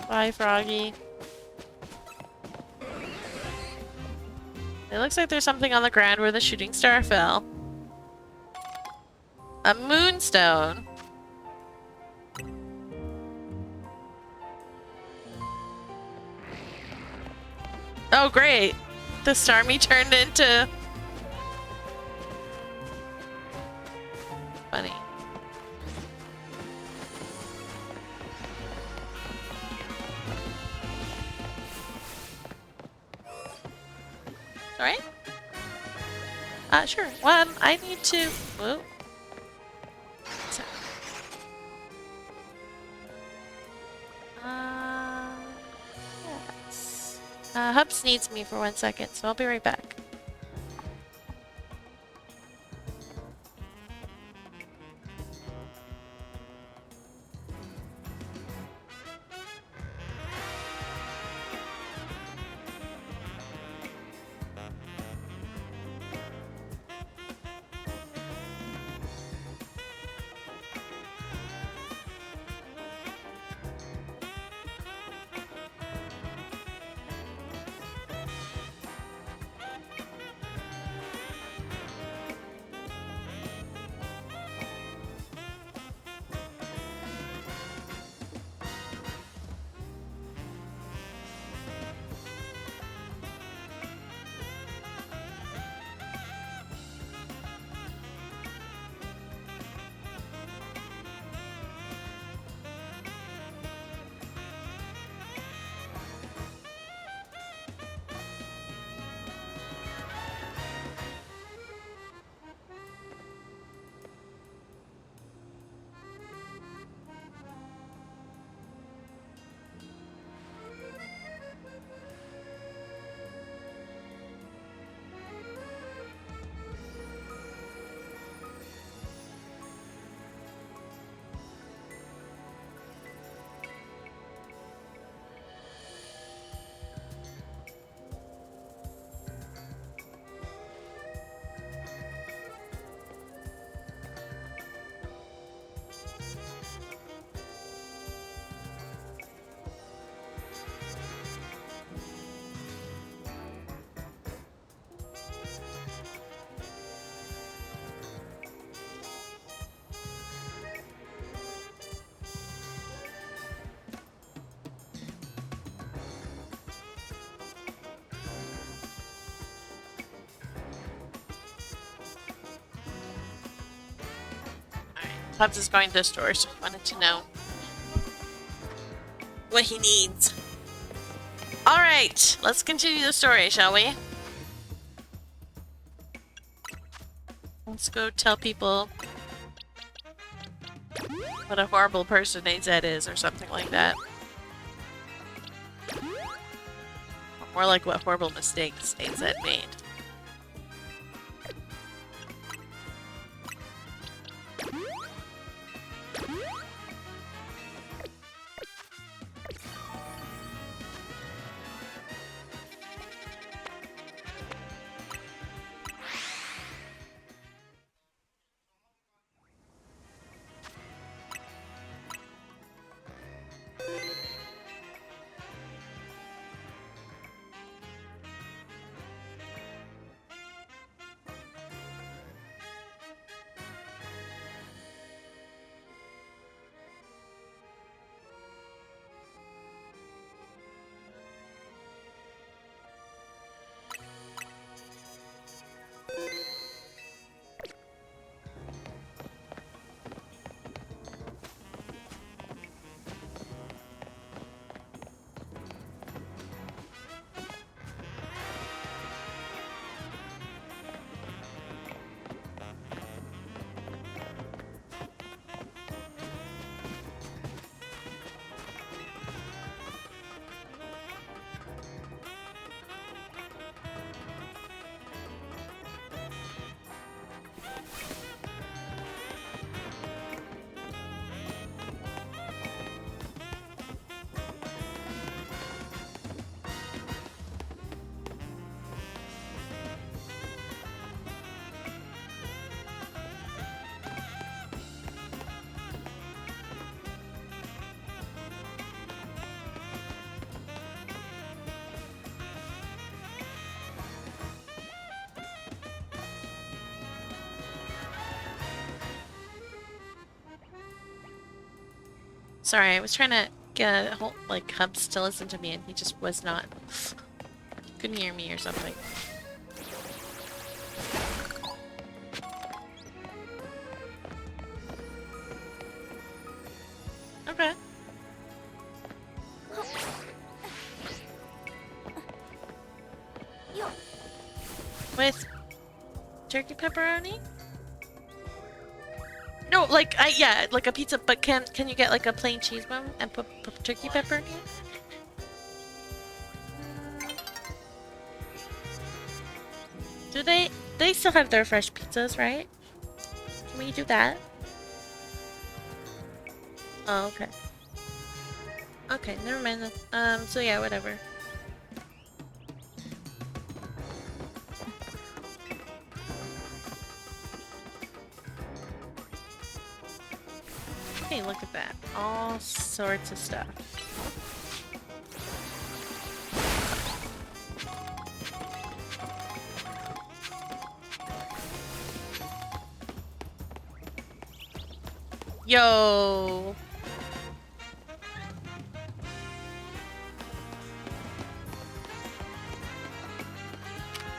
Bye, Froggy. It looks like there's something on the ground where the shooting star fell. A moonstone. Oh, great. The Starmie turned into... Funny. Alright? Sure. I need to... Whoa. So. Yes. Hubs needs me for 1 second, so I'll be right back. Hubs is going to the store, so I wanted to know what he needs. Alright, let's continue the story, shall we? Let's go tell people what a horrible person AZ is, or something like that. Or more like what horrible mistakes AZ made. Sorry, I was trying to get a whole, like, Hubs to listen to me, and he just was not. Couldn't hear me or something. Okay. With turkey pepperoni? No, like yeah, like a pizza, but can you get like a plain cheese one and put turkey pepper in it? Do they still have their fresh pizzas, right? Can we do that? Oh, okay. Okay, never mind then. So yeah, whatever. Hey, look at that. All sorts of stuff. Yo!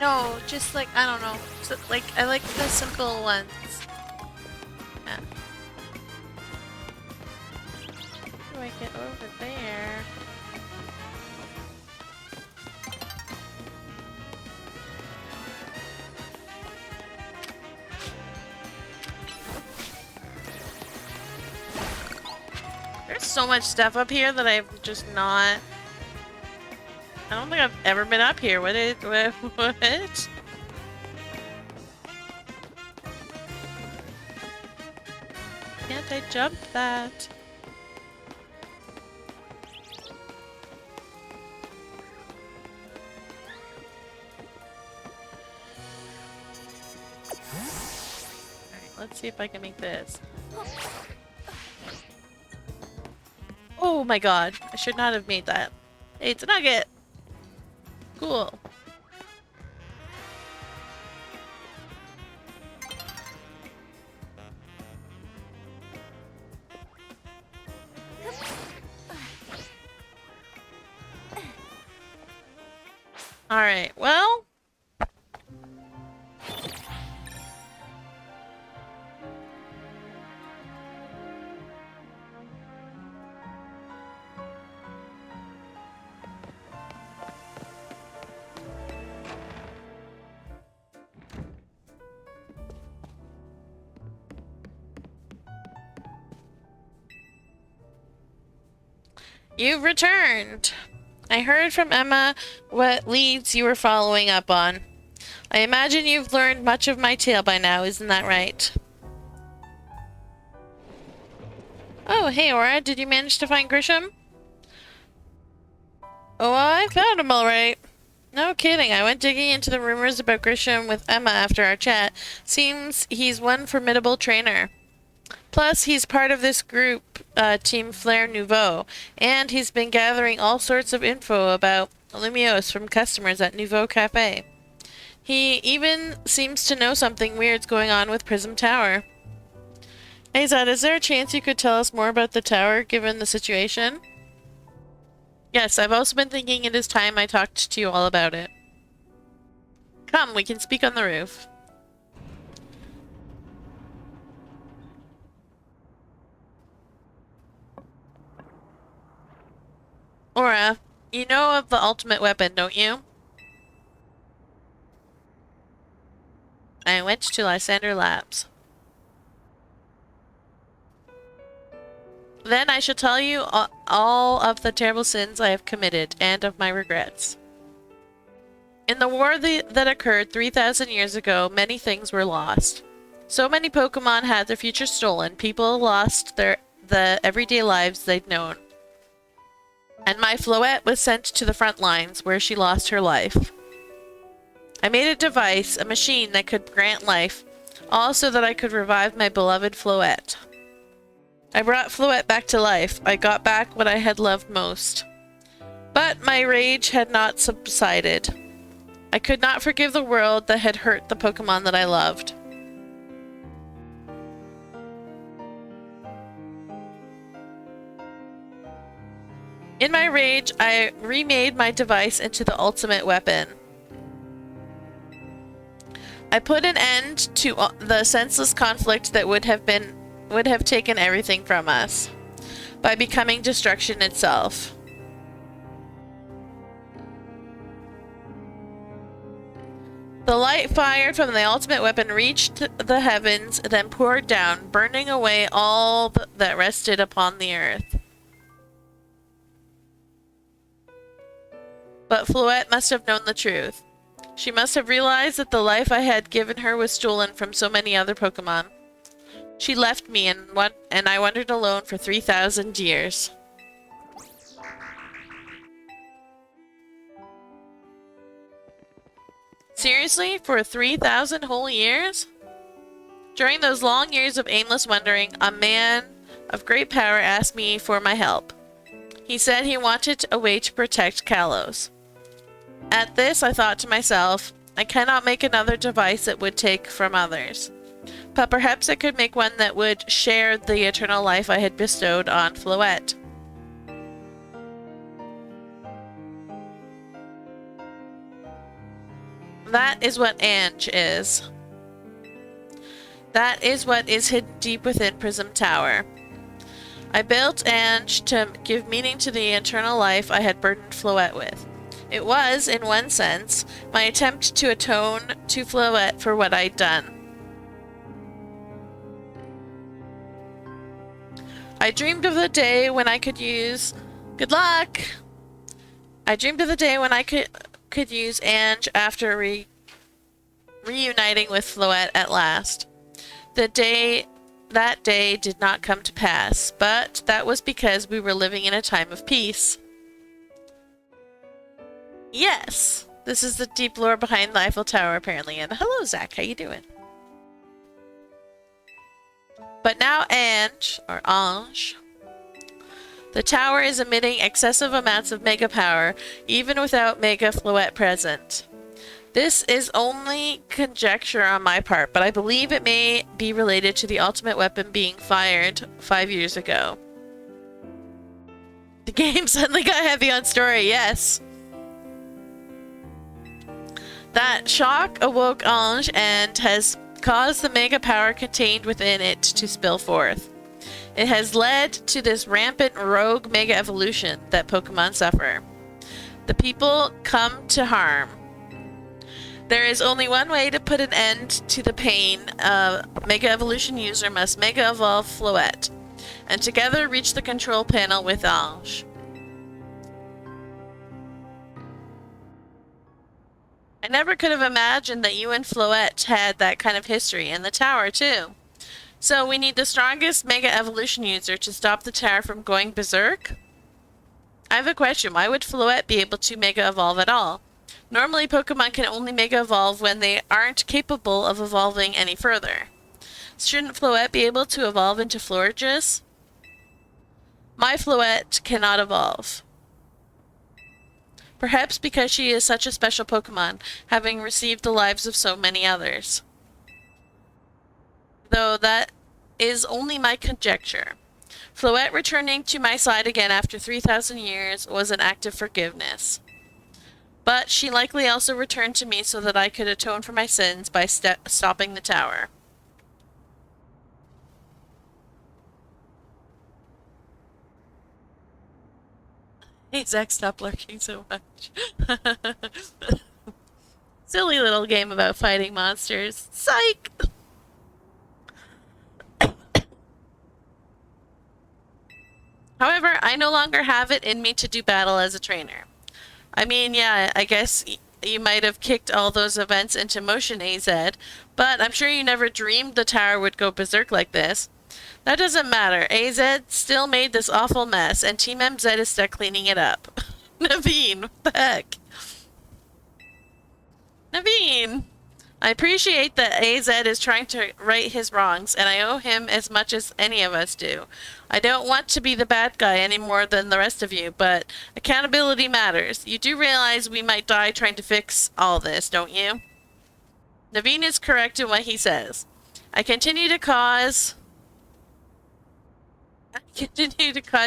No, just like, I don't know. So, like, I like the simple ones. Yeah. How do I get over there? There's so much stuff up here that I've just not... I don't think I've ever been up here. What? Can't I jump that? Alright, let's see if I can make this. Oh my god, I should not have made that. Hey, it's a nugget! Cool. Alright, well... You've returned. I heard from Emma what leads you were following up on. I imagine you've learned much of my tale by now, isn't that right? Oh, hey Aura, did you manage to find Grisham? Oh, I found him all right. No kidding, I went digging into the rumors about Grisham with Emma after our chat. Seems he's one formidable trainer. Plus, he's part of this group, Team Flare Nouveau, and he's been gathering all sorts of info about Lumiose from customers at Nouveau Cafe. He even seems to know something weird's going on with Prism Tower. Hey Zed, is there a chance you could tell us more about the tower, given the situation? Yes, I've also been thinking it is time I talked to you all about it. Come, we can speak on the roof. Aura, you know of the ultimate weapon, don't you? I went to Lysander Labs. Then I shall tell you all of the terrible sins I have committed, and of my regrets. In the war that occurred 3,000 years ago, many things were lost. So many Pokemon had their future stolen, people lost the everyday lives they'd known. And my Floette was sent to the front lines, where she lost her life. I made a device, a machine that could grant life, all so that I could revive my beloved Floette. I brought Floette back to life. I got back what I had loved most. But my rage had not subsided. I could not forgive the world that had hurt the Pokemon that I loved. In my rage, I remade my device into the ultimate weapon. I put an end to the senseless conflict that would have taken everything from us, by becoming destruction itself. The light fired from the ultimate weapon reached the heavens, then poured down, burning away all that rested upon the earth. But Floette must have known the truth. She must have realized that the life I had given her was stolen from so many other Pokemon. She left me and I wandered alone for 3,000 years. Seriously? For 3,000 whole years? During those long years of aimless wandering, a man of great power asked me for my help. He said he wanted a way to protect Kalos. At this, I thought to myself, I cannot make another device that would take from others. But perhaps I could make one that would share the eternal life I had bestowed on Floette. That is what Ange is. That is what is hidden deep within Prism Tower. I built Ange to give meaning to the eternal life I had burdened Floette with. It was, in one sense, my attempt to atone to Floette for what I'd done. I dreamed of the day when I could use... Good luck! I dreamed of the day when I could use Ange after reuniting with Floette at last. That day did not come to pass, but that was because we were living in a time of peace. Yes! This is the deep lore behind the Eiffel Tower, apparently. And hello, Zach. How you doing? But now Ange, the tower is emitting excessive amounts of mega power, even without Mega Floette present. This is only conjecture on my part, but I believe it may be related to the ultimate weapon being fired 5 years ago. The game suddenly got heavy on story, yes. That shock awoke Ange and has caused the mega power contained within it to spill forth. It has led to this rampant rogue mega evolution that Pokemon suffer. The people come to harm. There is only one way to put an end to the pain. A mega evolution user must mega evolve Floette, and together reach the control panel with Ange. never could have imagined that you and Floette had that kind of history, and the tower, too. So we need the strongest Mega Evolution user to stop the tower from going berserk? I have a question. Why would Floette be able to Mega Evolve at all? Normally, Pokemon can only Mega Evolve when they aren't capable of evolving any further. Shouldn't Floette be able to evolve into Florges? My Floette cannot evolve. Perhaps because she is such a special Pokemon, having received the lives of so many others. Though that is only my conjecture. Floette returning to my side again after 3,000 years was an act of forgiveness. But she likely also returned to me so that I could atone for my sins by stopping the tower. Hey, Zach, stop lurking so much. Silly little game about fighting monsters. Psych! However, I no longer have it in me to do battle as a trainer. I mean, yeah, I guess you might have kicked all those events into motion, AZ, but I'm sure you never dreamed the tower would go berserk like this. That doesn't matter. AZ still made this awful mess, and Team MZ is stuck cleaning it up. Naveen, what the heck? Naveen! I appreciate that AZ is trying to right his wrongs, and I owe him as much as any of us do. I don't want to be the bad guy any more than the rest of you, but accountability matters. You do realize we might die trying to fix all this, don't you? Naveen is correct in what he says. I continue to cause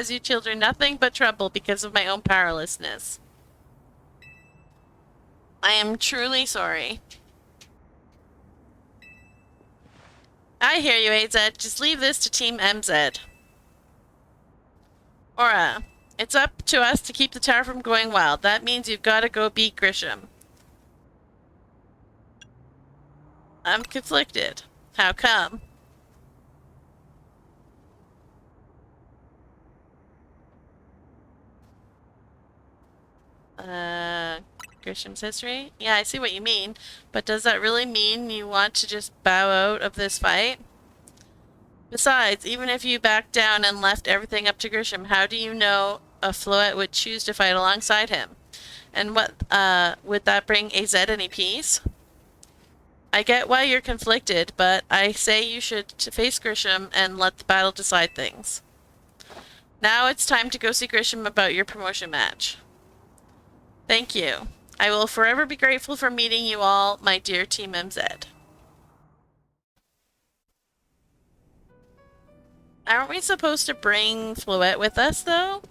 you children nothing but trouble because of my own powerlessness. I am truly sorry. I hear you, AZ. Just leave this to Team MZ. Aura, it's up to us to keep the tower from going wild. That means you've got to go beat Grisham. I'm conflicted. How come? Grisham's history? Yeah, I see what you mean. But does that really mean you want to just bow out of this fight? Besides, even if you backed down and left everything up to Grisham, how do you know a Floette would choose to fight alongside him? And what, would that bring AZ any peace? I get why you're conflicted, but I say you should face Grisham and let the battle decide things. Now it's time to go see Grisham about your promotion match. Thank you. I will forever be grateful for meeting you all, my dear Team MZ. Aren't we supposed to bring Floette with us, though?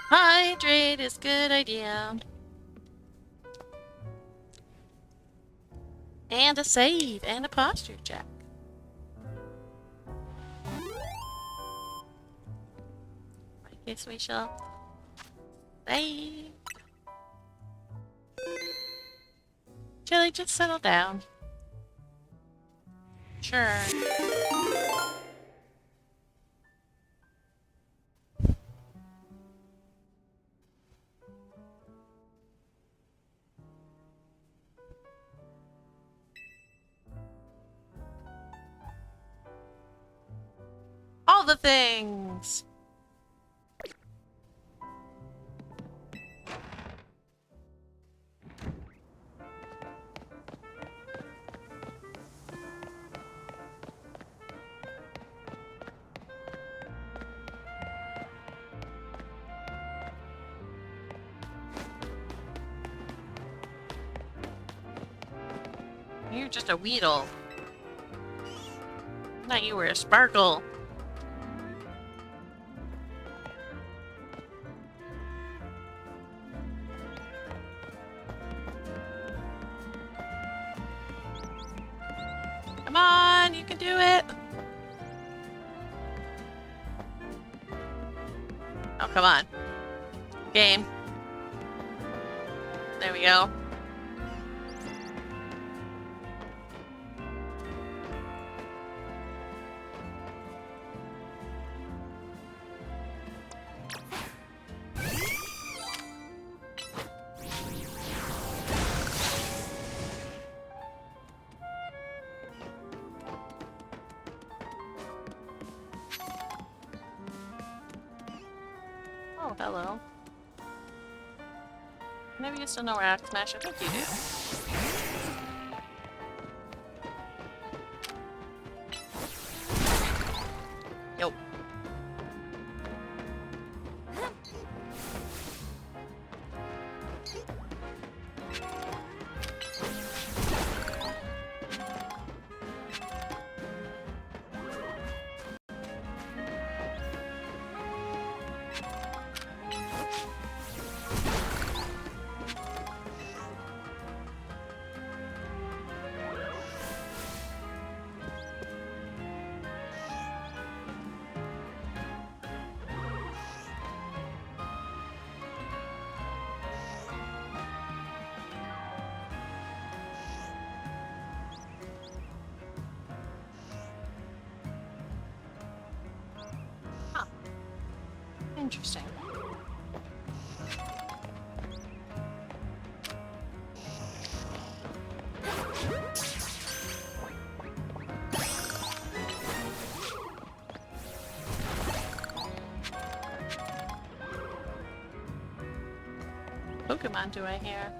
Hydrate is a good idea. And a save and a posture check. I guess we shall save. Chili, just settle down. Sure. All the things! You're just a Weedle. I thought you were a Sparkle. Come on, you can do it. Oh, come on. Game. There we go. Oh, hello. Maybe you still know where Axe Smash? I think you do. Yo. Interesting. Pokemon do I hear?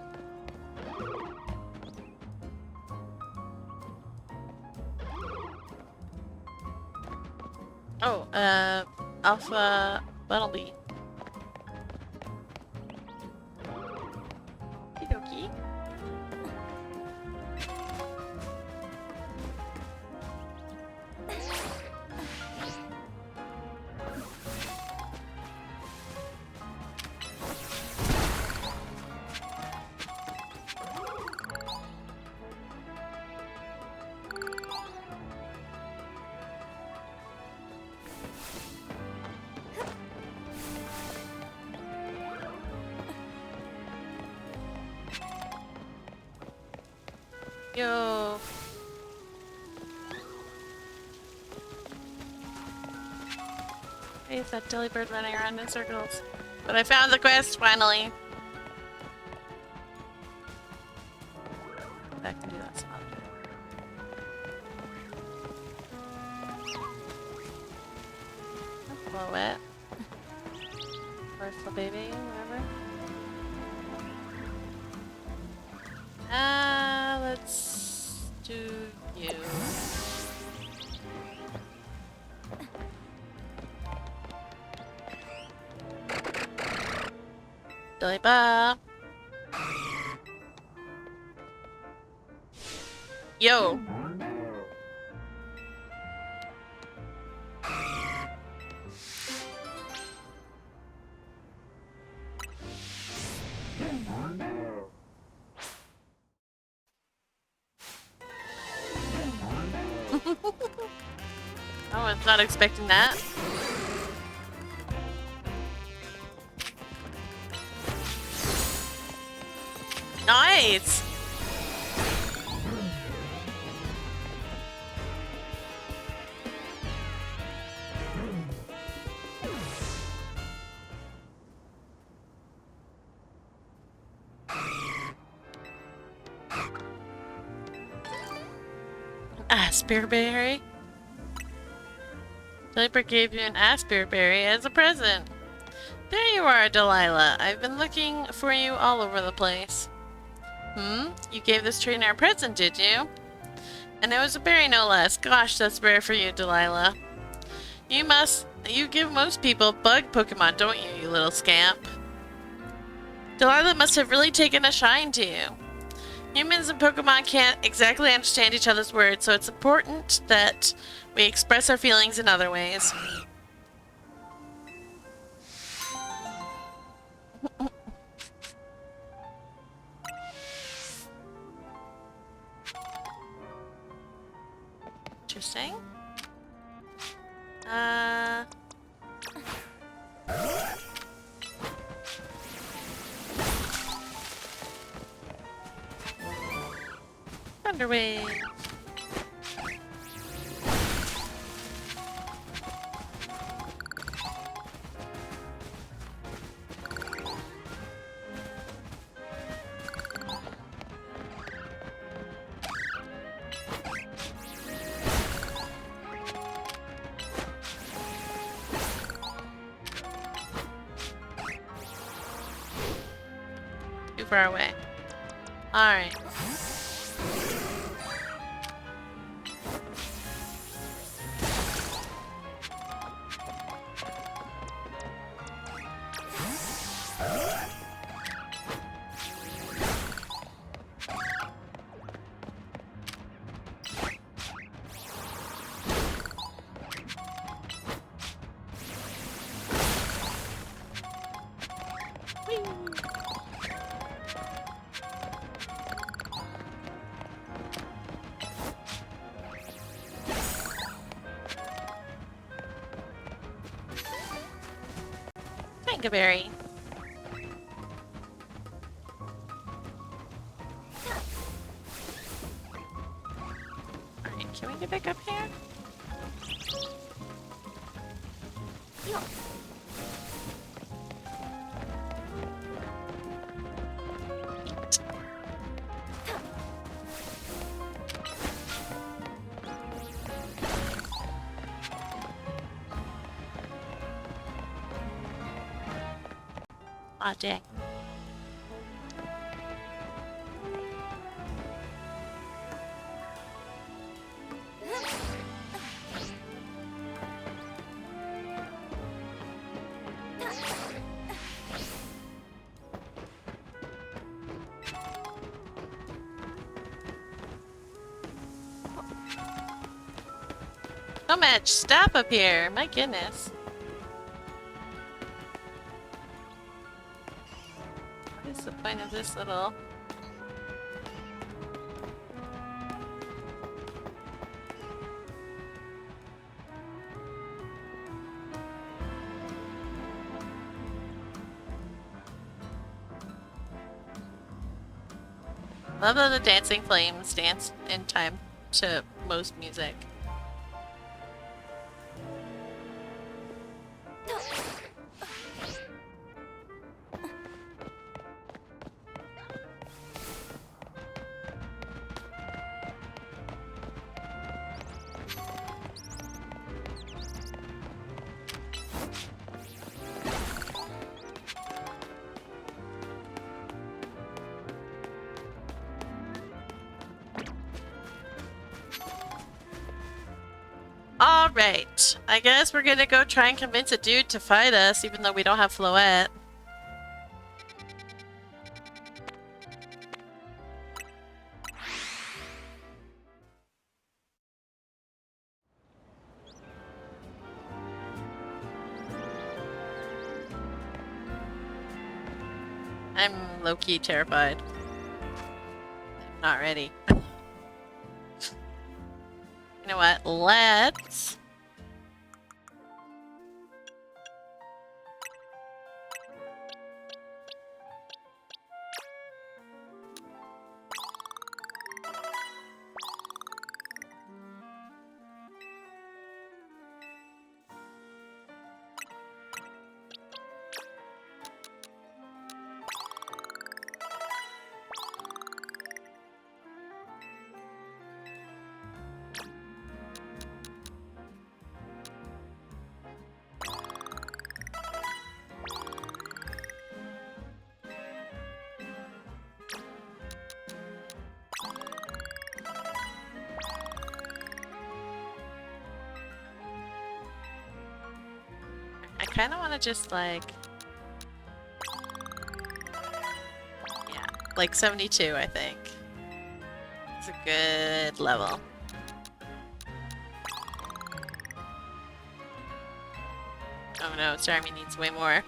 Oh, Alpha Buttlebee. Okie dokie. Yo. Hey, it's that Delibird running around in circles. But I found the quest, finally. Go back and do that some other time. That's a little wet. Where's the baby? Whatever. Let's do you. Deliba. Yo. I was not expecting that. Nice! Asperberry? Delibird gave you an Asperberry as a present. There you are, Delilah. I've been looking for you all over the place. You gave this trainer a present, did you? And it was a berry, no less. Gosh, that's rare for you, Delilah. You give most people bug Pokemon, don't you, you little scamp? Delilah must have really taken a shine to you. Humans and Pokemon can't exactly understand each other's words, so it's important that we express our feelings in other ways. Interesting. underway. Too far away. Alright. Berry. Alright, can we get back up here? No. Aw, dang. So much stuff up here, my goodness. What's the point of this little... Love how the dancing flames dance in time to most music. Alright, I guess we're gonna go try and convince a dude to fight us, even though we don't have Floette. I'm low-key terrified. I'm not ready. You know what? Let's... I kind of want to just like... Yeah, like 72, I think. It's a good level. Oh no, Starmie needs way more.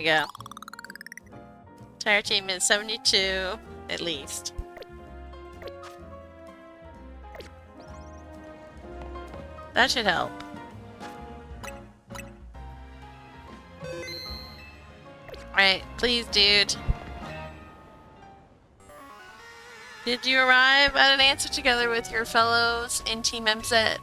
we go. Entire team is 72, at least. That should help. Alright, please, dude. Did you arrive at an answer together with your fellows in Team MZ?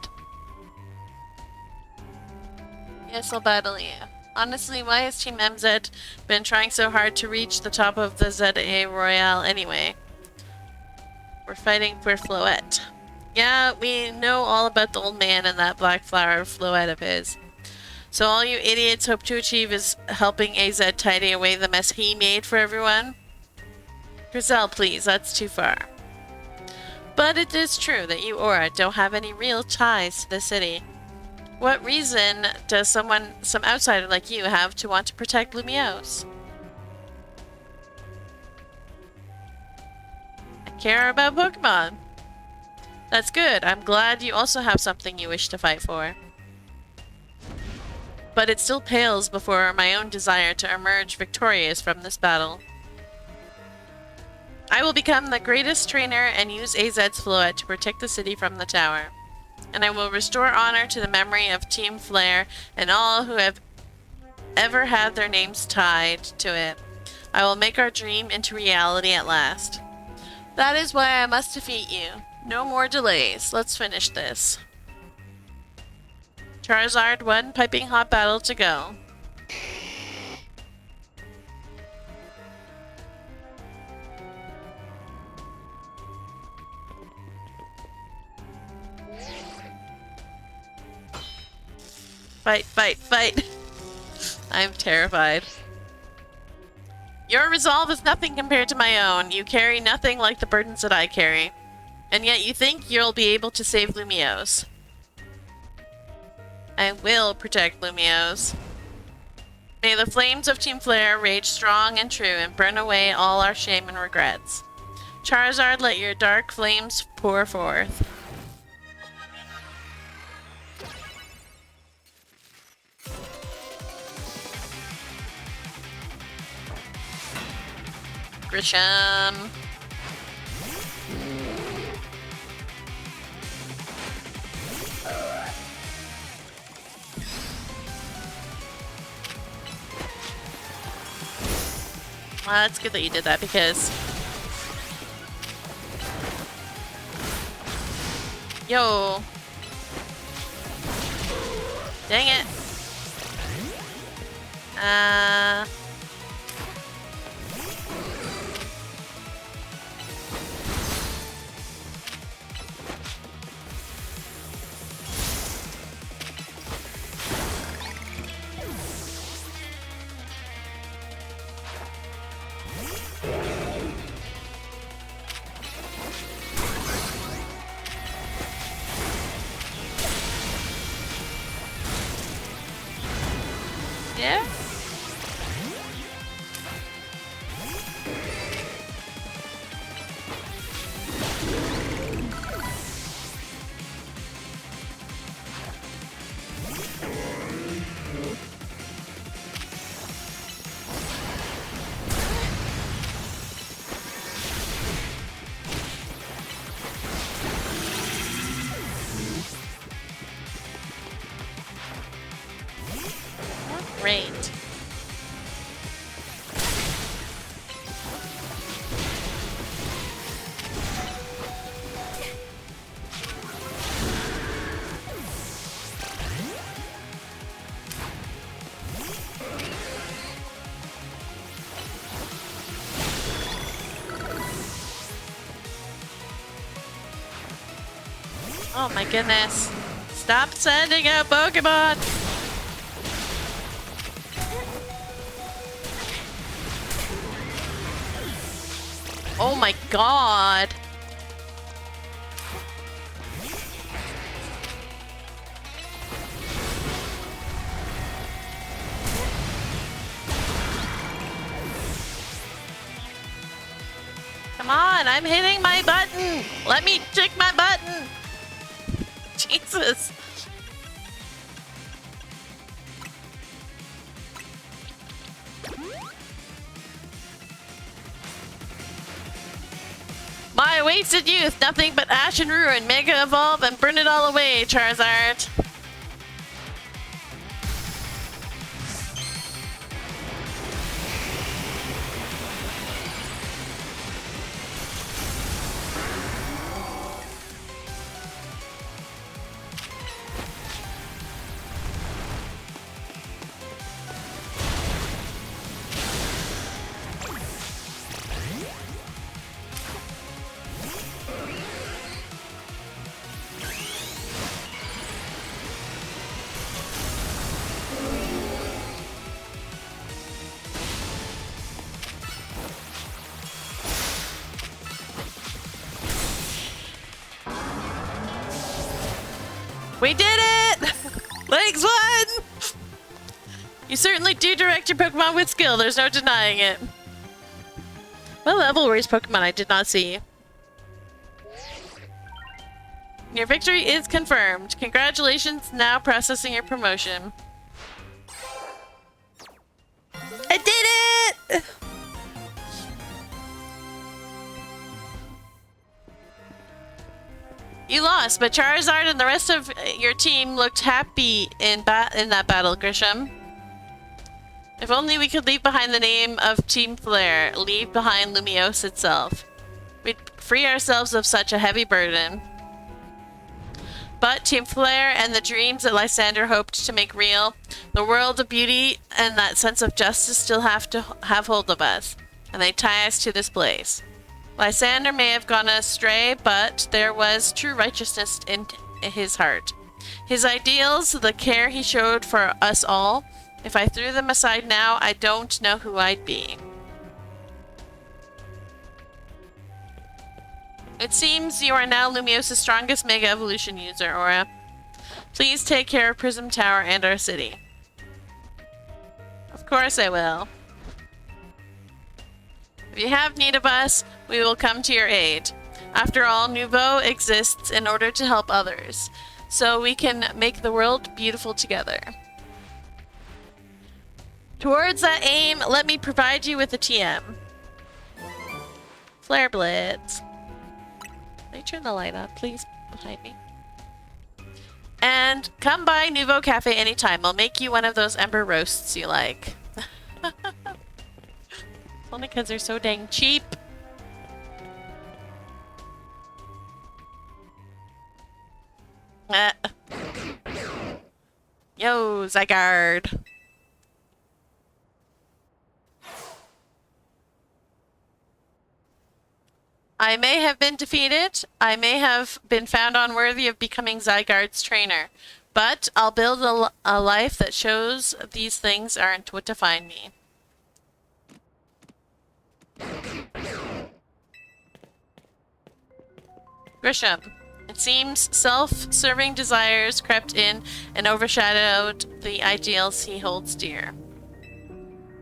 Yes, I'll battle you. Honestly, why has Team MZ been trying so hard to reach the top of the ZA Royale anyway? We're fighting for Floette. Yeah, we know all about the old man and that black flower Floette of his. So all you idiots hope to achieve is helping AZ tidy away the mess he made for everyone? Grizel, please, that's too far. But it is true that you, Aura, don't have any real ties to the city. What reason does some outsider like you have to want to protect Lumiose? I care about Pokemon. That's good. I'm glad you also have something you wish to fight for. But it still pales before my own desire to emerge victorious from this battle. I will become the greatest trainer and use AZ's Floette to protect the city from the tower. And I will restore honor to the memory of Team Flare and all who have ever had their names tied to it. I will make our dream into reality at last. That is why I must defeat you. No more delays. Let's finish this. Charizard, one piping hot battle to go. Fight, fight, fight! I'm terrified. Your resolve is nothing compared to my own. You carry nothing like the burdens that I carry. And yet you think you'll be able to save Lumiose. I will protect Lumiose. May the flames of Team Flare rage strong and true and burn away all our shame and regrets. Charizard, let your dark flames pour forth. Grisham. Well, that's good that you did that because... Yo! Dang it! Yeah? Great. Oh my goodness. Stop sending out Pokemon! Oh my god! Come on, I'm hitting my button! Let me check my button! Jesus! My wasted youth, nothing but ash and ruin. Mega evolve and burn it all away, Charizard. We did it! Legs won! You certainly do direct your Pokemon with skill, there's no denying it. What level were his Pokemon? I did not see. Your victory is confirmed. Congratulations, now processing your promotion. I did it! You lost, but Charizard and the rest of your team looked happy in that battle, Grisham. If only we could leave behind the name of Team Flare, leave behind Lumiose itself. We'd free ourselves of such a heavy burden. But Team Flare and the dreams that Lysander hoped to make real, the world of beauty and that sense of justice still have to have hold of us, and they tie us to this place. Lysander may have gone astray, but there was true righteousness in his heart. His ideals, the care he showed for us all, if I threw them aside now, I don't know who I'd be. It seems you are now Lumiose's strongest Mega Evolution user, Aura. Please take care of Prism Tower and our city. Of course I will. If you have need of us, we will come to your aid. After all, Nouveau exists in order to help others, so we can make the world beautiful together. Towards that aim, let me provide you with a TM. Flare Blitz. Let me turn the light on, please, behind me. And come by Nouveau Cafe anytime. I'll make you one of those Ember roasts you like. Only because they're so dang cheap. Yo, Zygarde. I may have been defeated. I may have been found unworthy of becoming Zygarde's trainer. But I'll build a life that shows these things aren't what define me. Grisham. It seems self-serving desires crept in and overshadowed the ideals he holds dear.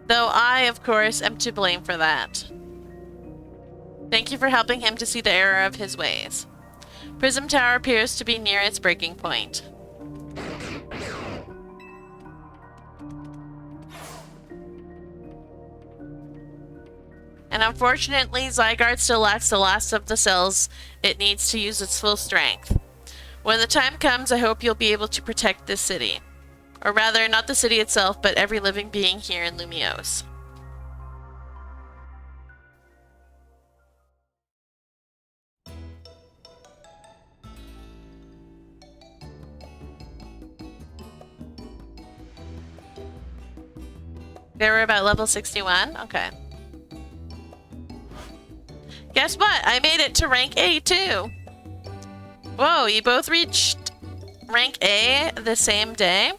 Though I, of course, am to blame for that. Thank you for helping him to see the error of his ways. Prism Tower appears to be near its breaking point. And unfortunately, Zygarde still lacks the last of the cells it needs to use its full strength. When the time comes, I hope you'll be able to protect this city. Or rather, not the city itself, but every living being here in Lumiose. They were about level 61? Okay. Guess what? I made it to rank A too. Whoa, you both reached rank A the same day?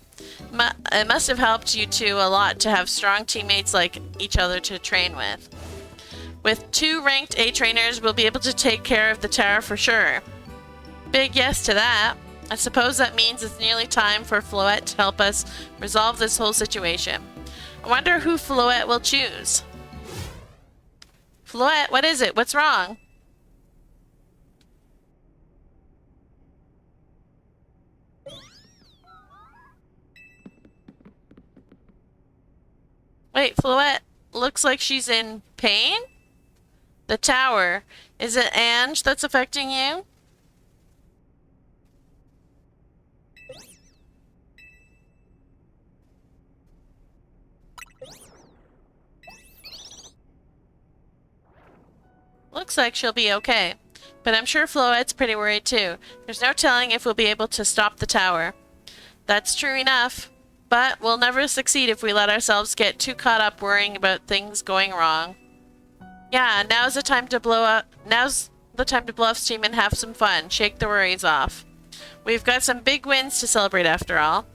It must have helped you two a lot to have strong teammates like each other to train with. With 2 ranked A trainers, we'll be able to take care of the tower for sure. Big yes to that. I suppose that means it's nearly time for Floette to help us resolve this whole situation. I wonder who Floette will choose. Floette, what is it? What's wrong? Wait, Floette looks like she's in pain? The tower. Is it Ange that's affecting you? Looks like she'll be okay. But I'm sure Floette's pretty worried too. There's no telling if we'll be able to stop the tower. That's true enough. But we'll never succeed if we let ourselves get too caught up worrying about things going wrong. Yeah, now's the time to blow up steam and have some fun. Shake the worries off. We've got some big wins to celebrate after all.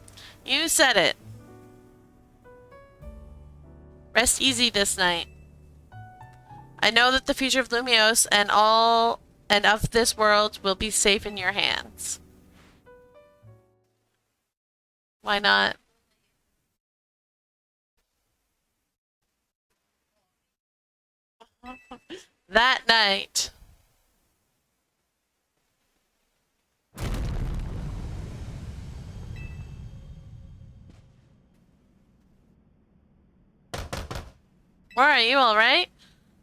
You said it. Rest easy this night. I know that the future of Lumios and of this world will be safe in your hands. Why not? That night. Where are you, alright?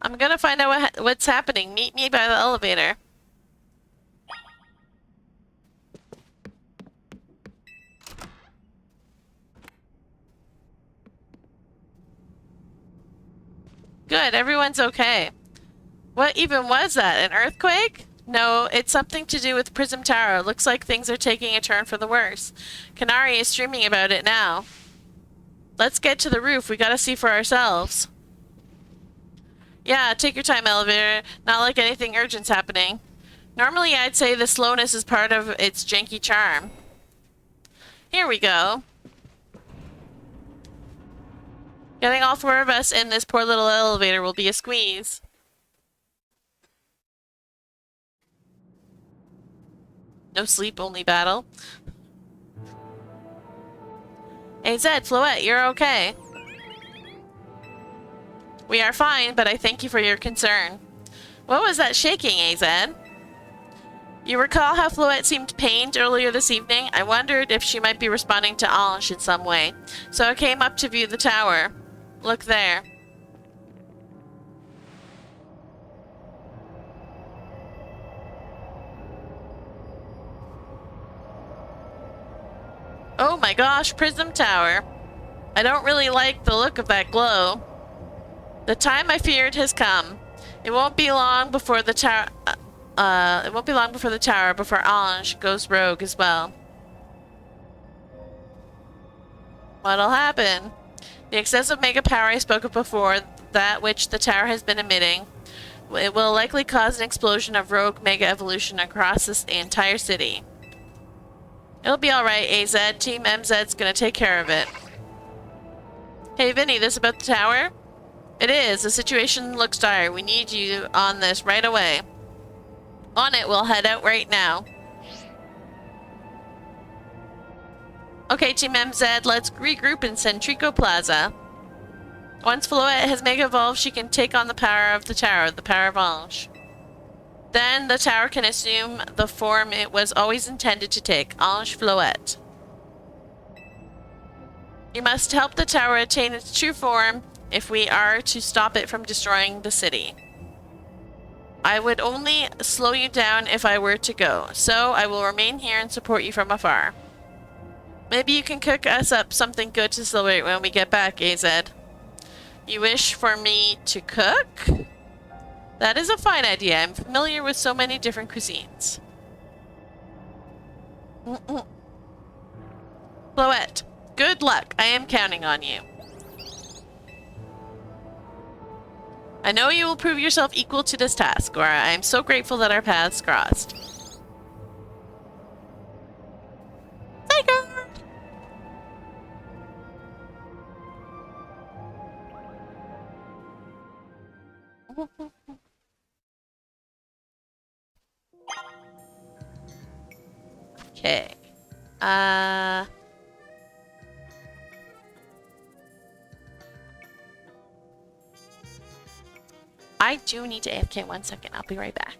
I'm gonna find out what's happening. Meet me by the elevator. Good, everyone's okay. What even was that? An earthquake? No, it's something to do with Prism Tower. Looks like things are taking a turn for the worse. Kanari is streaming about it now. Let's get to the roof. We gotta see for ourselves. Yeah, take your time, elevator. Not like anything urgent's happening. Normally, I'd say the slowness is part of its janky charm. Here we go. Getting all four of us in this poor little elevator will be a squeeze. No sleep, only battle. Hey Zed, Floette, you're okay. We are fine, but I thank you for your concern. What was that shaking, AZ? You recall how Floette seemed pained earlier this evening? I wondered if she might be responding to Ange in some way. So I came up to view the tower. Look there. Oh my gosh, Prism Tower. I don't really like the look of that glow. The time I feared has come. It won't be long before the tower. Before Ange goes rogue as well. What'll happen? The excessive mega power I spoke of before, that which the tower has been emitting, it will likely cause an explosion of rogue mega evolution across this entire city. It'll be alright, AZ. Team MZ's gonna take care of it. Hey Vinny, this about the tower? It is. The situation looks dire. We need you on this right away. On it, we'll head out right now. Okay, Team MZ, let's regroup in Centrico Plaza. Once Floette has Mega Evolved, she can take on the power of the tower, the power of Ange. Then the tower can assume the form it was always intended to take, Ange Floette. You must help the tower attain its true form if we are to stop it from destroying the city. I would only slow you down if I were to go, so I will remain here and support you from afar. Maybe you can cook us up something good to celebrate when we get back, AZ. You wish for me to cook? That is a fine idea. I'm familiar with so many different cuisines. Floette, good luck. I am counting on you. I know you will prove yourself equal to this task, Gora. I am so grateful that our paths crossed. Tiger! Okay. I do need to AFK 1 second. I'll be right back.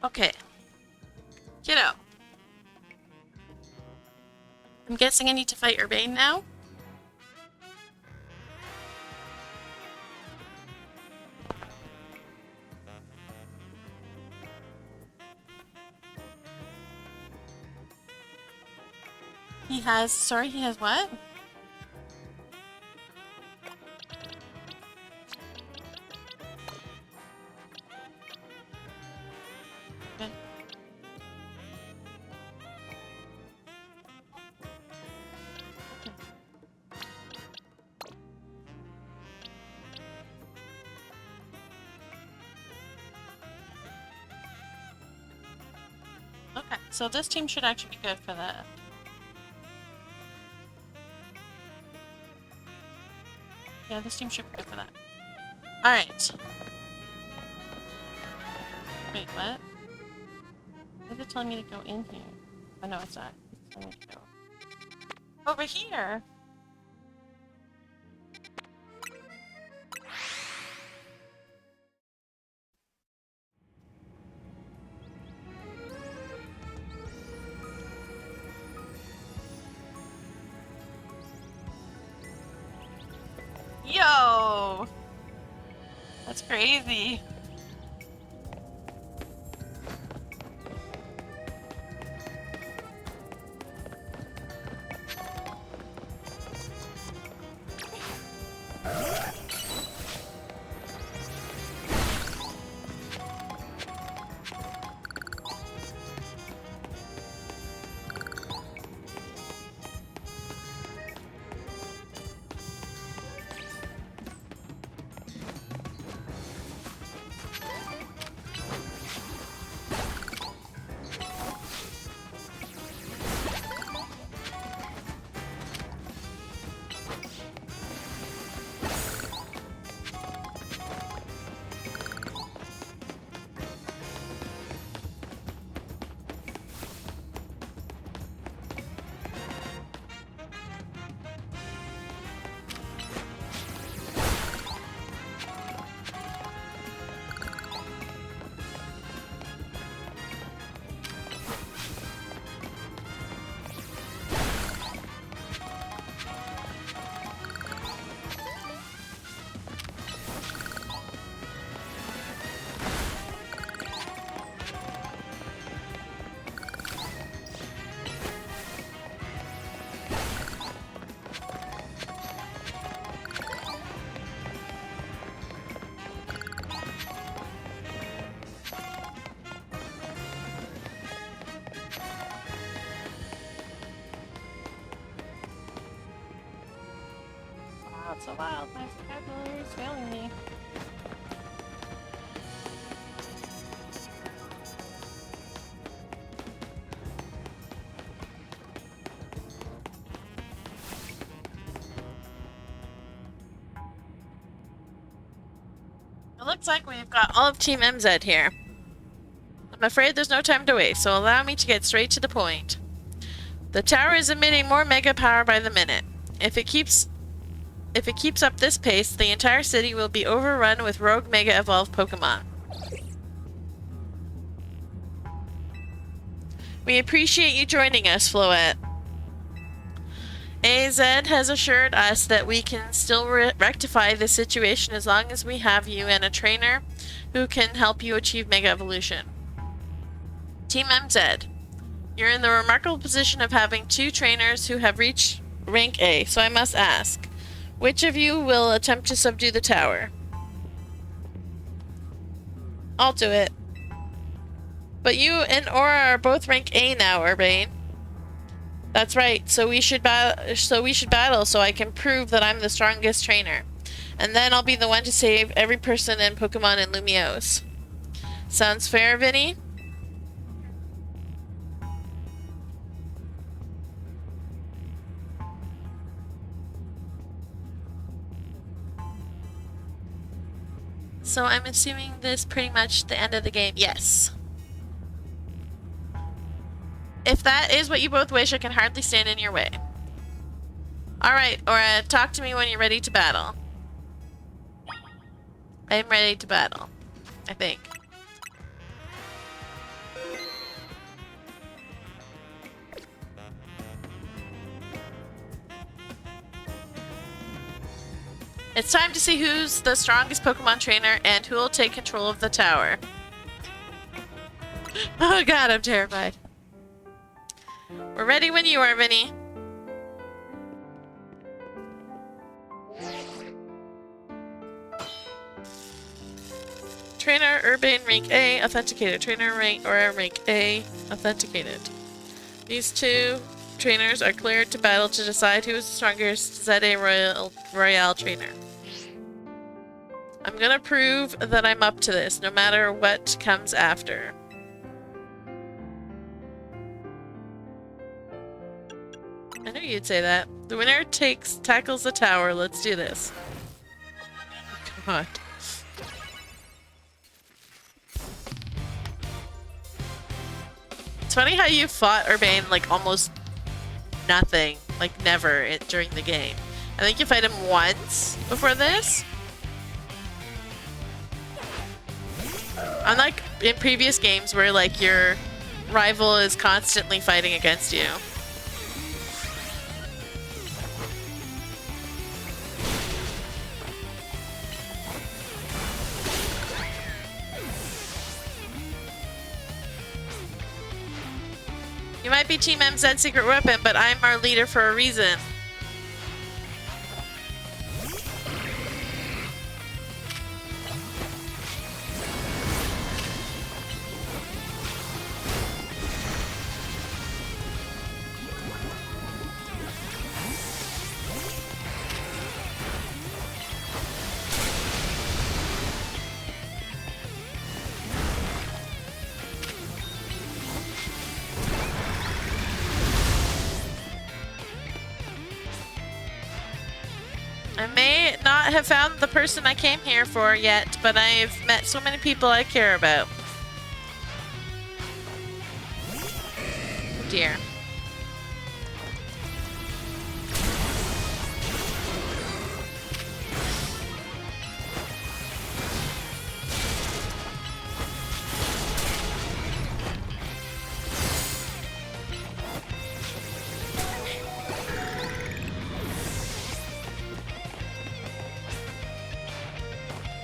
Okay. Kiddo. I'm guessing I need to fight Urbane now? He has... Sorry, he has what? Okay. Okay, so this team should actually be good for that. Yeah, this team should be good for that. Alright. Wait, what? Is it telling me to go in here? Oh, no, it's not. It's telling me to go over here! Yo! That's crazy. It's so wild. My vocabulary is failing me. It looks like we've got all of Team MZ here. I'm afraid there's no time to waste, so allow me to get straight to the point. The tower is emitting more mega power by the minute. If it keeps up this pace, the entire city will be overrun with rogue Mega Evolved Pokemon. We appreciate you joining us, Floette. AZ has assured us that we can still rectify this situation as long as we have you and a trainer who can help you achieve Mega Evolution. Team MZ, you're in the remarkable position of having 2 trainers who have reached rank A, so I must ask, which of you will attempt to subdue the tower? I'll do it. But you and Aura are both rank A now, Urbane. That's right, so we should battle so I can prove that I'm the strongest trainer. And then I'll be the one to save every person and Pokemon in Lumiose. Sounds fair, Vinny? So I'm assuming this is pretty much the end of the game. Yes. If that is what you both wish, I can hardly stand in your way. Alright, Aura, talk to me when you're ready to battle. I'm ready to battle, I think. It's time to see who's the strongest Pokemon trainer and who will take control of the tower. Oh god, I'm terrified. We're ready when you are, Vinny. Trainer Urbane rank A, authenticated. Trainer rank Aura rank A, authenticated. These two trainers are cleared to battle to decide who is the strongest ZA Royale trainer. I'm gonna prove that I'm up to this, no matter what comes after. I knew you'd say that. The winner tackles the tower. Let's do this. God. It's funny how you fought Urbane like almost nothing, like never during the game. I think you fight him once before this. Unlike in previous games where like your rival is constantly fighting against you. You might be Team MZ's secret weapon, but I'm our leader for a reason. I may not have found the person I came here for yet, but I've met so many people I care about. Oh dear.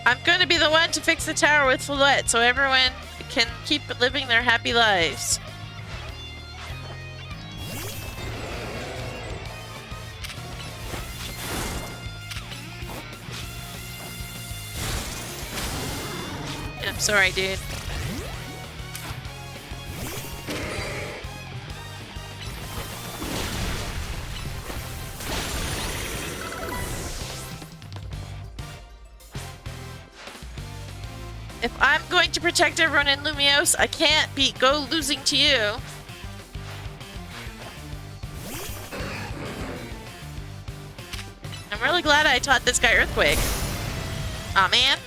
I'm going to be the one to fix the tower with Follette so everyone can keep living their happy lives. I'm sorry, dude. If I'm going to protect everyone in Lumiose, I can't go losing to you. I'm really glad I taught this guy Earthquake. Aw, man.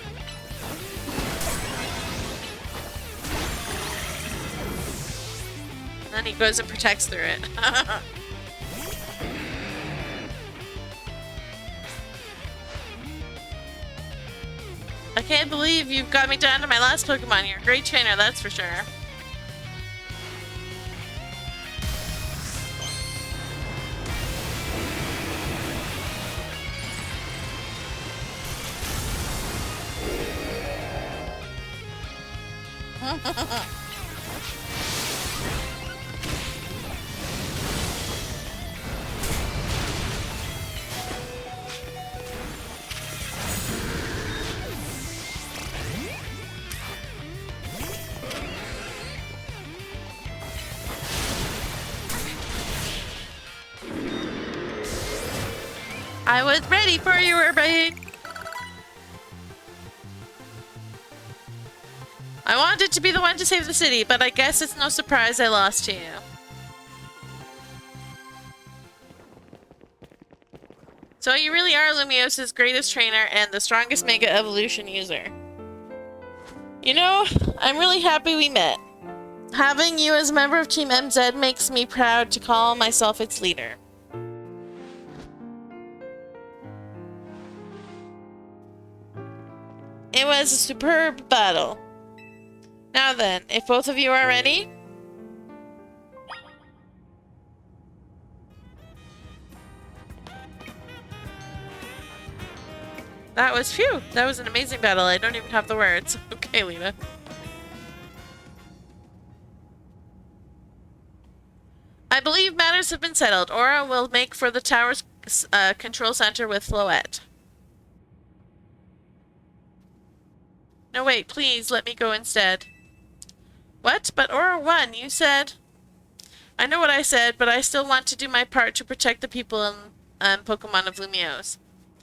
And then he goes and protects through it. I can't believe you've got me down to my last Pokemon. You're a great trainer, that's for sure. I was ready for you, Urbane. I wanted to be the one to save the city, but I guess it's no surprise I lost to you. So you really are Lumiose's greatest trainer and the strongest Mega Evolution user. You know, I'm really happy we met. Having you as a member of Team MZ makes me proud to call myself its leader. It was a superb battle. Now then, if both of you are ready... That was, phew, that was an amazing battle. I don't even have the words. Okay, Lena. I believe matters have been settled. Aura will make for the tower's control center with Floette. No, wait, please let me go instead. What? But Aura won, you said... I know what I said, but I still want to do my part to protect the people and Pokemon of Lumiose.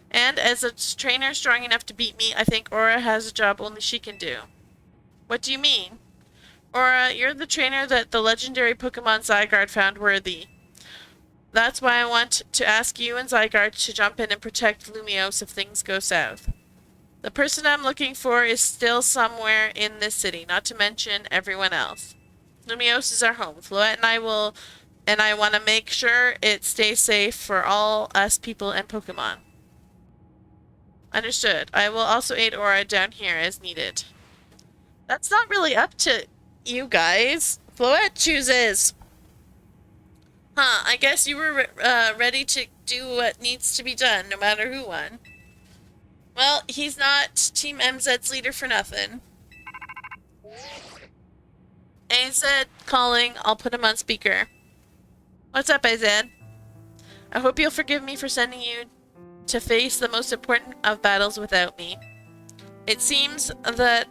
And as a trainer strong enough to beat me, I think Aura has a job only she can do. What do you mean? Aura, you're the trainer that the legendary Pokemon Zygarde found worthy. That's why I want to ask you and Zygarde to jump in and protect Lumiose if things go south. The person I'm looking for is still somewhere in this city, not to mention everyone else. Lumiose is our home. Floette and I want to make sure it stays safe for all us people and Pokemon. Understood. I will also aid Aura down here as needed. That's not really up to you guys. Floette chooses. Huh, I guess you were ready to do what needs to be done, no matter who won. Well, he's not Team MZ's leader for nothing. AZ calling. I'll put him on speaker. What's up, AZ? I hope you'll forgive me for sending you to face the most important of battles without me. It seems that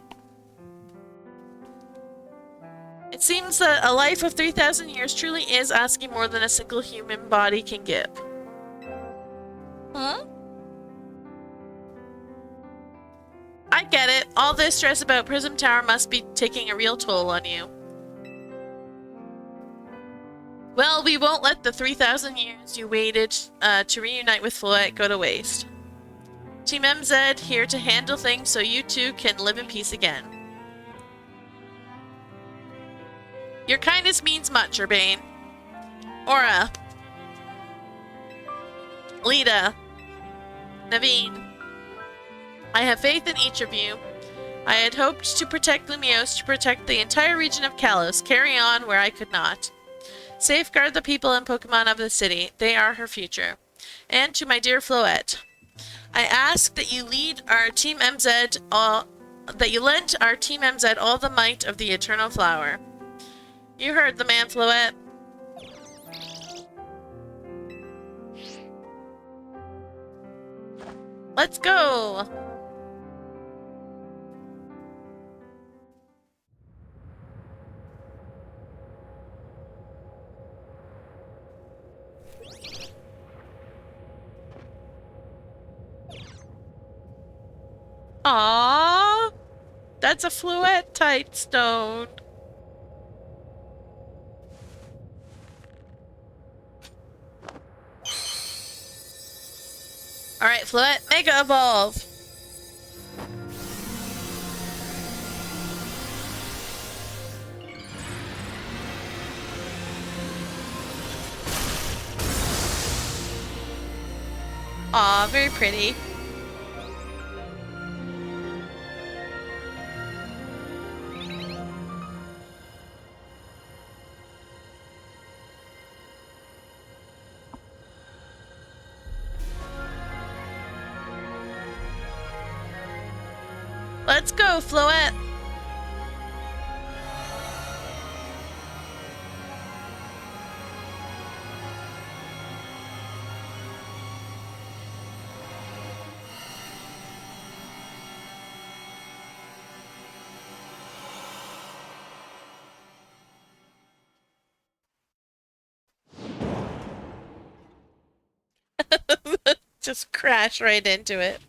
a life of 3,000 years truly is asking more than a single human body can give. Huh? I get it. All this stress about Prism Tower must be taking a real toll on you. Well, we won't let the 3,000 years you waited to reunite with Floette go to waste. Team MZ here to handle things so you two can live in peace again. Your kindness means much, Urbane. Aura. Lita. Naveen. I have faith in each of you. I had hoped to protect Lumiose, to protect the entire region of Kalos, carry on where I could not. Safeguard the people and Pokemon of the city. They are her future. And to my dear Floette, I ask that you lead our Team MZ that you lend our Team MZ all the might of the Eternal Flower. You heard the man, Floette. Let's go! Aww! That's a Floette tight stone. Alright, Floette, Mega Evolve! Aw, very pretty. Let's go, Floette! Just crash right into it.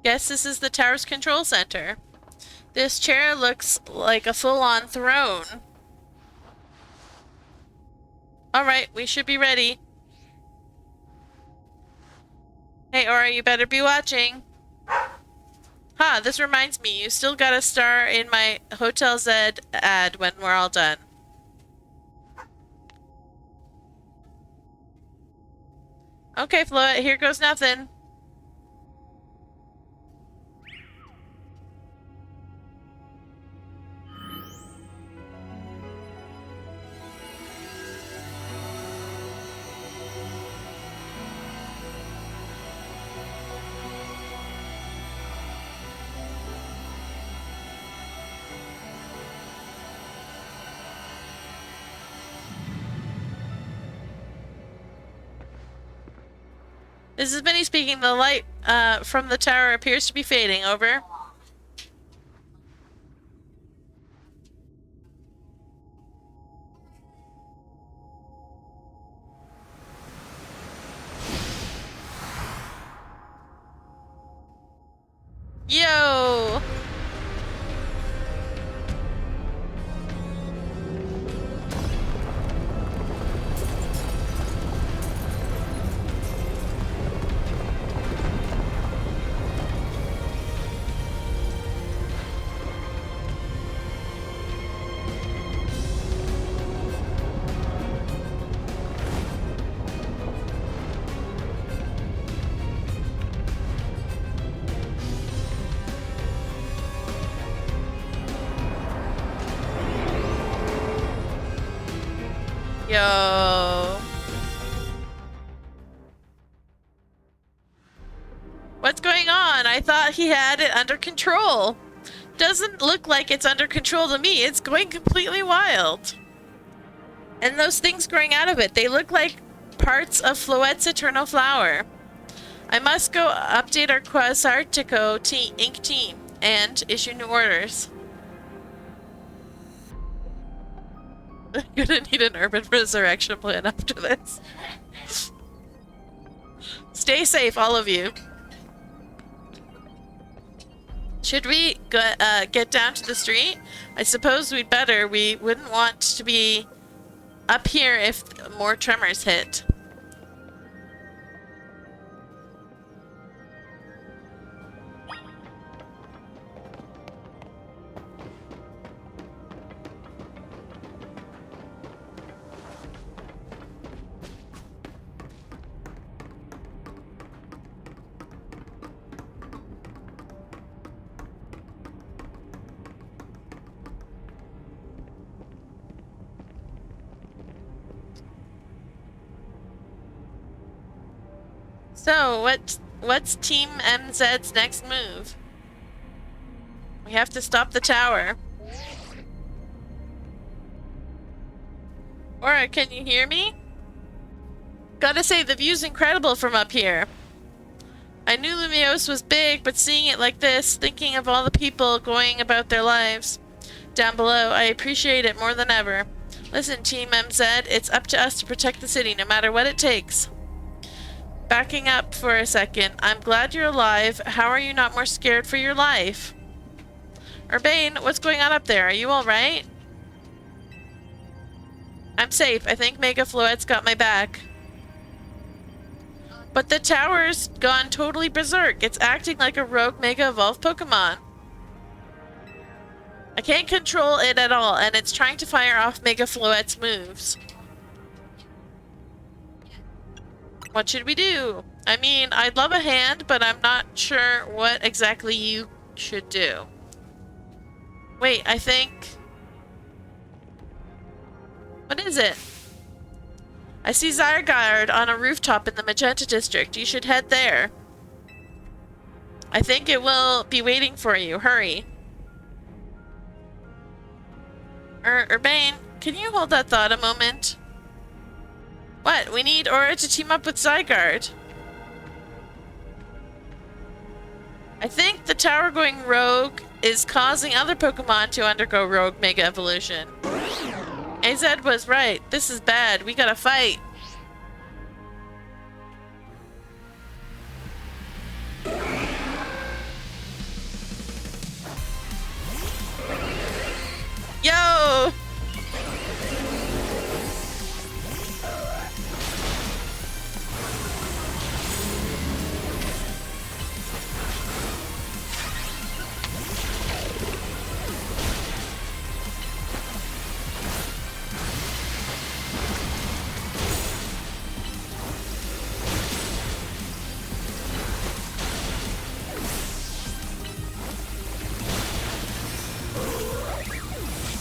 Guess this is the tower's control center. This chair looks like a full-on throne. Alright, we should be ready. Hey, Aura, you better be watching. Huh, this reminds me, you still got a star in my Hotel Z ad when we're all done. Okay, Floette, here goes nothing. This is Minnie speaking. The light from the tower appears to be fading. Over. Yo! Yo. What's going on? I thought he had it under control. Doesn't look like it's under control to me. It's going completely wild. And those things growing out of it, they look like parts of Floette's eternal flower. I must go update our Quasartico Inc. team and issue new orders. I'm gonna need an urban resurrection plan after this. Stay safe, all of you. Should we get down to the street? I suppose we'd better. We wouldn't want to be up here if more tremors hit. So, what's Team MZ's next move? We have to stop the tower. Aura, can you hear me? Gotta say, the view's incredible from up here. I knew Lumiose was big, but seeing it like this, thinking of all the people going about their lives down below, I appreciate it more than ever. Listen, Team MZ, it's up to us to protect the city, no matter what it takes. Backing up for a second, I'm glad you're alive. How are you not more scared for your life? Urbane, what's going on up there? Are you alright? I'm safe. I think Mega Floette's got my back. But the tower's gone totally berserk. It's acting like a rogue Mega Evolved Pokemon. I can't control it at all, and it's trying to fire off Mega Floette's moves. What should we do? I mean, I'd love a hand, but I'm not sure what exactly you should do. Wait, I think... What is it? I see Zygarde on a rooftop in the Magenta District. You should head there. I think it will be waiting for you. Hurry. Urbane, can you hold that thought a moment? What? We need Aura to team up with Zygarde. I think the tower going rogue is causing other Pokemon to undergo rogue Mega Evolution. AZ was right. This is bad. We gotta fight. Yo!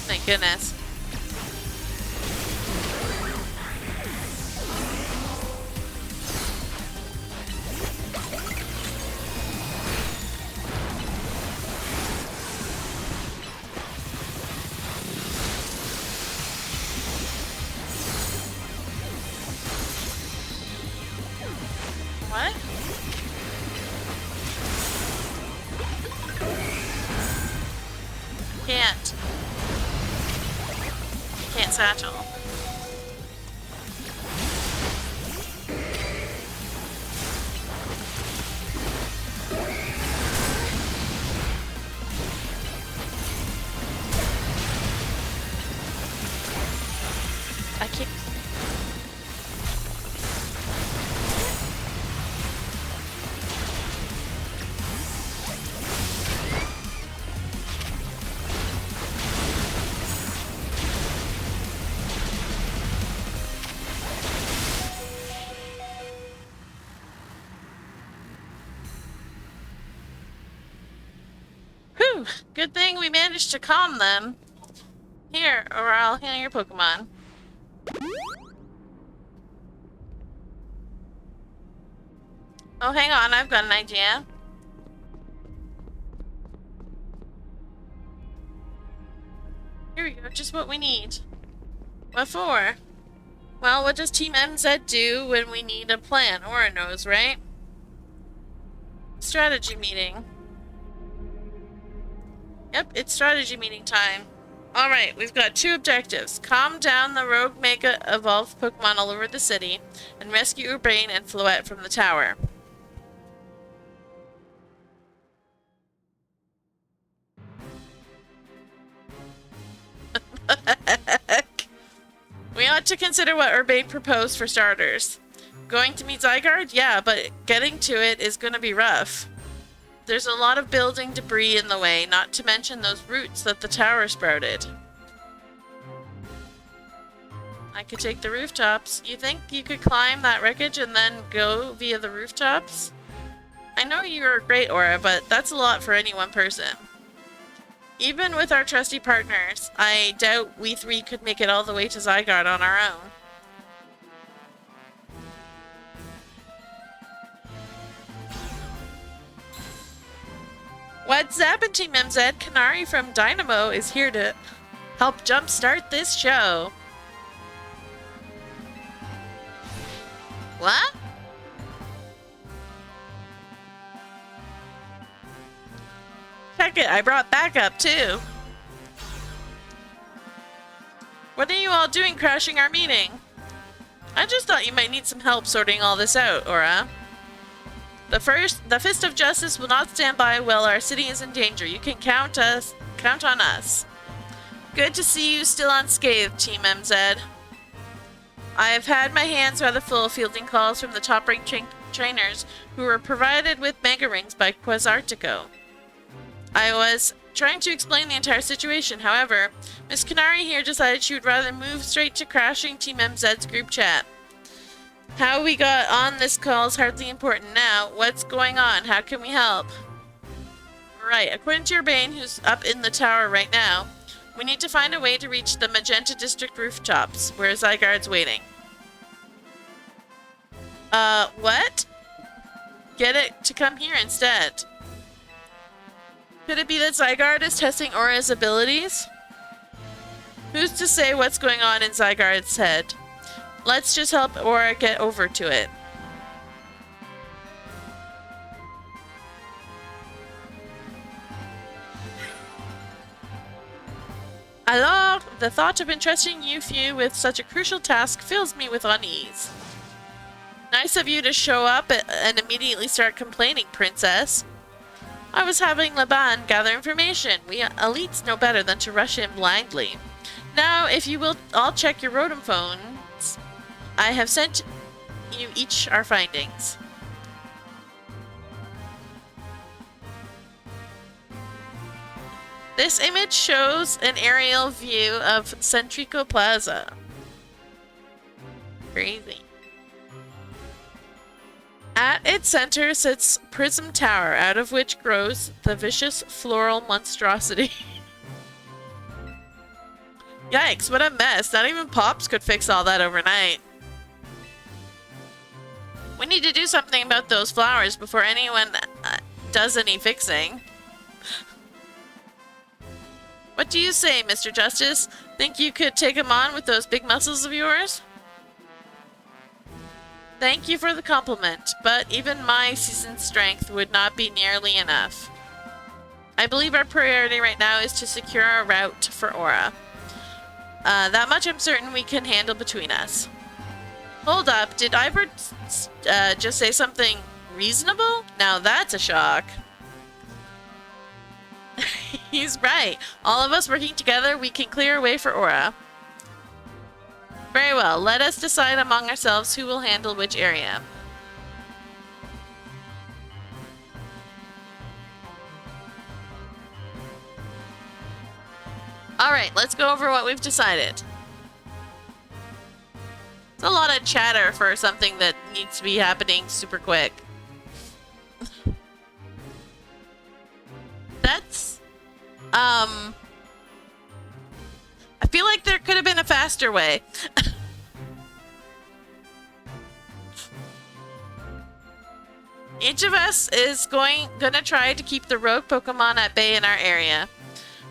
Thank goodness. What? Can't. Can't satchel. I keep... Whew! Good thing we managed to calm them. Here, or I'll heal your Pokemon. Oh, hang on, I've got an idea. Here we go, just what we need. What for? Well, what does Team MZ do when we need a plan? Aura knows, right? Strategy meeting. Yep, it's strategy meeting time. Alright, we've got 2 objectives. Calm down the rogue Mega Evolved Pokemon all over the city, and rescue Urbane and Floette from the tower. We ought to consider what Urbane proposed for starters. Going to meet Zygarde? Yeah, but getting to it is going to be rough. There's a lot of building debris in the way, not to mention those roots that the tower sprouted. I could take the rooftops. You think you could climb that wreckage and then go via the rooftops? I know you're a great Aura, but that's a lot for any one person. Even with our trusty partners, I doubt we 3 could make it all the way to Zygarde on our own. What's happened, Team MZ? Kanari from Dynamo is here to help jumpstart this show. What? Check it, I brought backup too. What are you all doing crashing our meeting? I just thought you might need some help sorting all this out, Aura. The Fist of Justice will not stand by while our city is in danger. You can count on us. Good to see you still unscathed, Team MZ. I have had my hands rather full fielding calls from the top-ranked trainers who were provided with Mega Rings by Quasartico. I was trying to explain the entire situation, however, Miss Kanari here decided she would rather move straight to crashing Team MZ's group chat. How we got on this call is hardly important now. What's going on? How can we help? Right, according to Urbane, who's up in the tower right now, we need to find a way to reach the Magenta District rooftops, where Zygarde's waiting. What? Get it to come here instead. Could it be that Zygarde is testing Aura's abilities? Who's to say what's going on in Zygarde's head? Let's just help Aura get over to it. Alors, the thought of entrusting you few with such a crucial task fills me with unease. Nice of you to show up and immediately start complaining, Princess. I was having Laban gather information. We elites know better than to rush in blindly. Now, if you will all check your Rotom phones, I have sent you each our findings. This image shows an aerial view of Centrico Plaza. Crazy. At its center sits Prism Tower, out of which grows the vicious floral monstrosity. Yikes, what a mess. Not even Pops could fix all that overnight. We need to do something about those flowers before anyone does any fixing. What do you say, Mr. Justice? Think you could take him on with those big muscles of yours? Thank you for the compliment, but even my seasoned strength would not be nearly enough. I believe our priority right now is to secure our route for Aura. That much I'm certain we can handle between us. Hold up, did Ivor just say something reasonable? Now that's a shock. He's right. All of us working together, we can clear a way for Aura. Very well, let us decide among ourselves who will handle which area. Alright, let's go over what we've decided. It's a lot of chatter for something that needs to be happening super quick. That's... I feel like there could have been a faster way. Each of us is gonna try to keep the rogue Pokemon at bay in our area.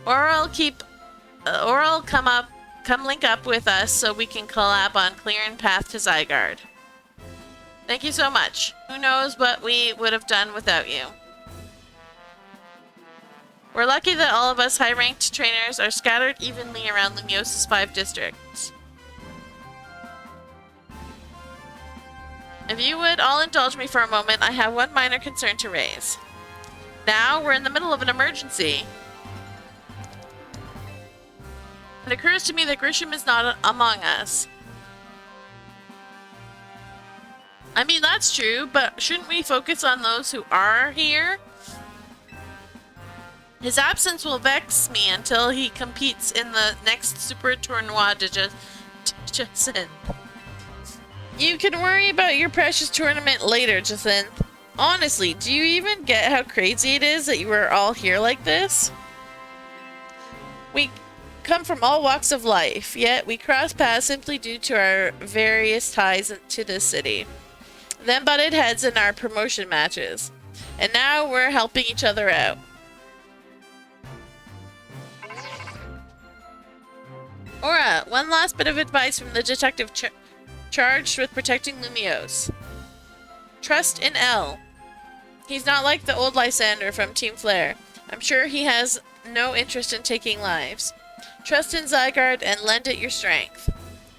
Or I'll come link up with us so we can collab on clearing path to Zygarde. Thank you so much. Who knows what we would have done without you. We're lucky that all of us high-ranked trainers are scattered evenly around Lumios's 5 districts. If you would all indulge me for a moment, I have one minor concern to raise. Now, we're in the middle of an emergency. It occurs to me that Grisham is not among us. I mean, that's true, but shouldn't we focus on those who are here? His absence will vex me until he competes in the next Super Tournoi de Jacinth. You can worry about your precious tournament later, Jacinth. Honestly, do you even get how crazy it is that you are all here like this? We come from all walks of life, yet we cross paths simply due to our various ties to this city. Then butted heads in our promotion matches. And now we're helping each other out. Aura, one last bit of advice from the detective charged with protecting Lumiose. Trust in L. He's not like the old Lysander from Team Flare. I'm sure he has no interest in taking lives. Trust in Zygarde and lend it your strength.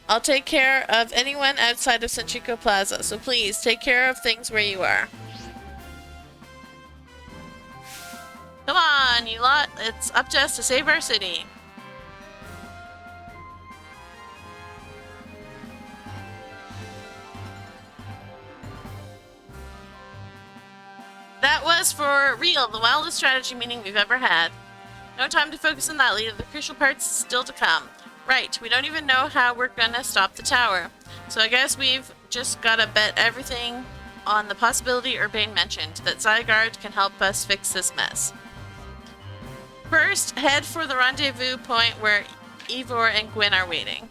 I'll take care of anyone outside of Centrico Plaza, so please take care of things where you are. Come on, you lot. It's up to us to save our city. That was, for real, the wildest strategy meeting we've ever had. No time to focus on that, leader. The crucial part's still to come. Right, we don't even know how we're gonna stop the tower. So I guess we've just gotta bet everything on the possibility Urbane mentioned, that Zygarde can help us fix this mess. First, head for the rendezvous point where Ivor and Gwyn are waiting.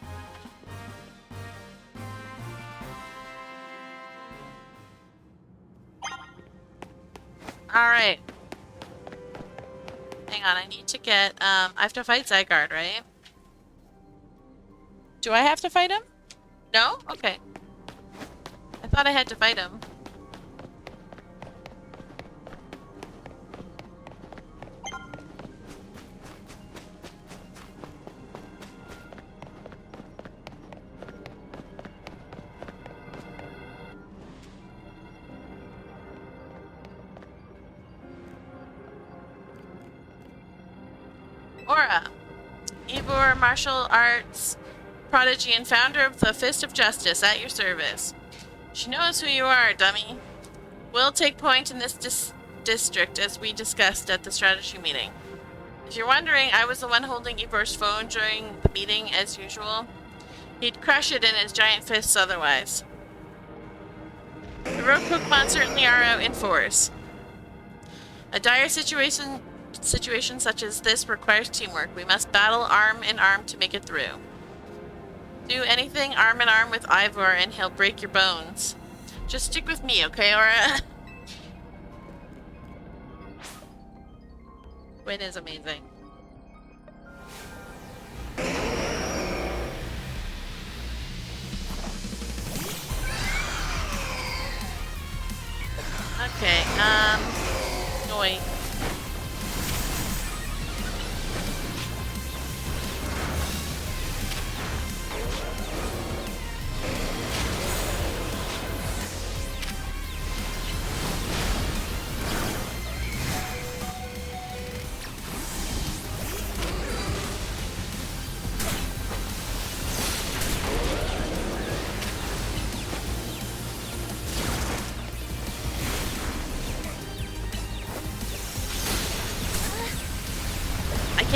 Alright. Hang on, I need to get, I have to fight Zygarde, right? Do I have to fight him? No? Okay. I thought I had to fight him. Aura. Ivor, martial arts prodigy and founder of the Fist of Justice, at your service. She knows who you are, dummy. We'll take point in this district as we discussed at the strategy meeting. If you're wondering, I was the one holding Ivor's phone during the meeting as usual. He'd crush it in his giant fists otherwise. The rogue Pokemon certainly are out in force. A dire situation such as this requires teamwork. We must battle arm in arm to make it through. Do anything arm in arm with Ivor and he'll break your bones. Just stick with me, okay, Aura? Gwyn is amazing. Okay, Noi.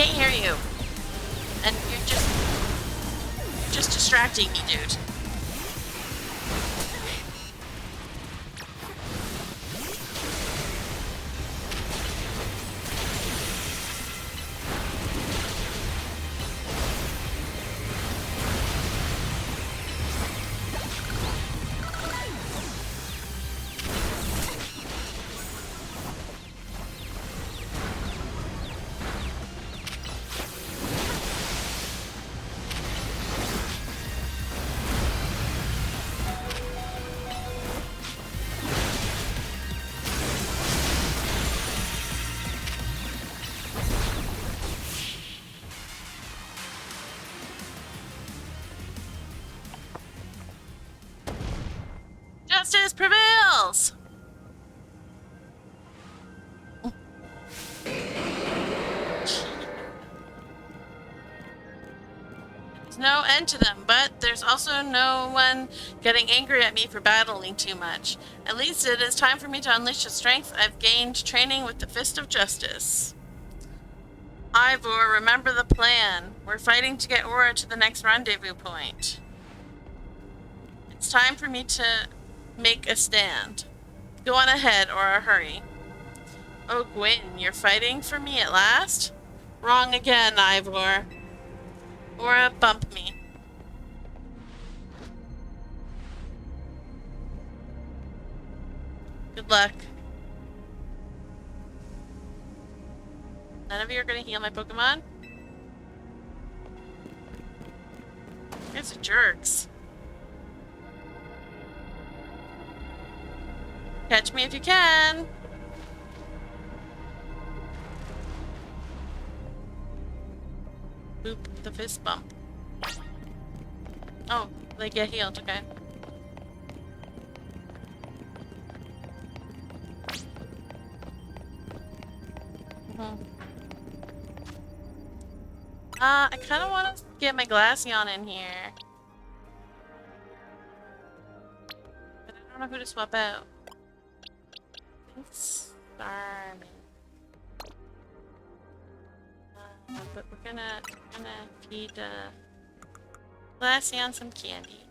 can't hear you. And you're just distracting me, dude. Justice prevails! There's no end to them, but there's also no one getting angry at me for battling too much. At least it is time for me to unleash the strength I've gained training with the Fist of Justice. Ivor, remember the plan. We're fighting to get Aura to the next rendezvous point. It's time for me to make a stand. Go on ahead, or hurry. Oh, Gwyn, you're fighting for me at last? Wrong again, Ivor. Aura, bump me. Good luck. None of you are gonna heal my Pokemon? You guys are jerks. Catch me if you can. Boop, the fist bump. Oh, they get healed, okay. I kind of want to get my Glaceon in here. But I don't know who to swap out. Starmie. But we're gonna feed Glaceon some candy.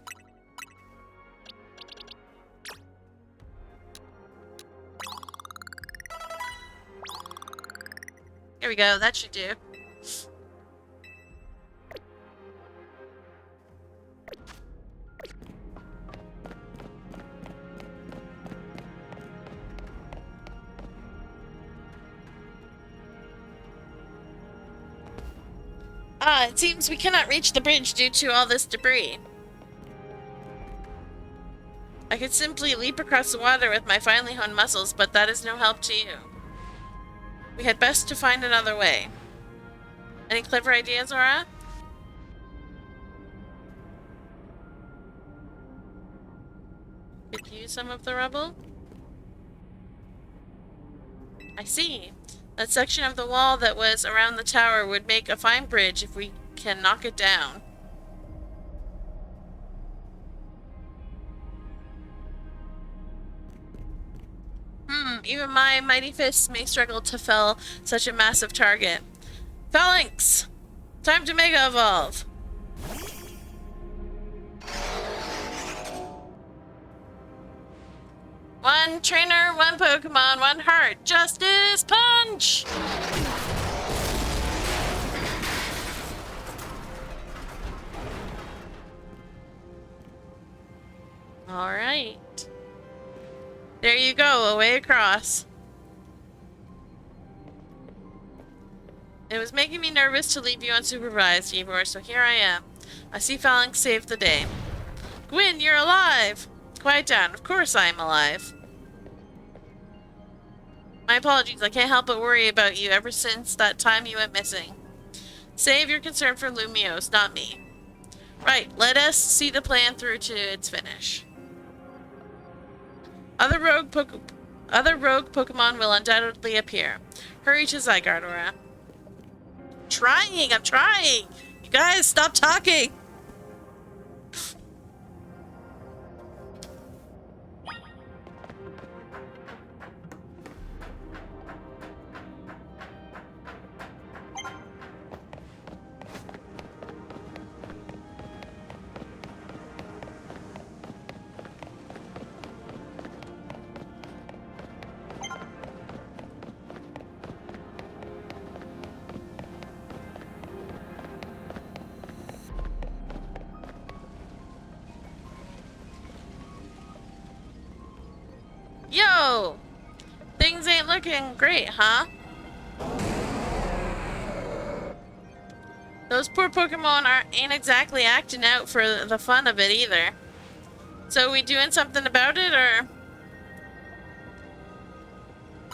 Here we go, that should do. It seems we cannot reach the bridge due to all this debris. I could simply leap across the water with my finely honed muscles, but that is no help to you. We had best to find another way. Any clever ideas, Aura? Could use some of the rubble? I see. That section of the wall that was around the tower would make a fine bridge if we can knock it down. Even my mighty fists may struggle to fell such a massive target. Phalanx! Time to Mega Evolve! One trainer, one Pokemon, one heart. Justice Punch! Alright. There you go, away across. It was making me nervous to leave you unsupervised, Ivor, so here I am. I see Phalanx saved the day. Gwyn, you're alive! Quiet down, of course I am alive. My apologies, I can't help but worry about you ever since that time you went missing. Save your concern for Lumiose, not me. Right, let us see the plan through to its finish. Other rogue Pokemon will undoubtedly appear. Hurry to Zygarde, Aura. I'm trying! You guys, stop talking! Yo! Things ain't looking great, huh? Those poor Pokemon ain't exactly acting out for the fun of it either. So we doing something about it, or?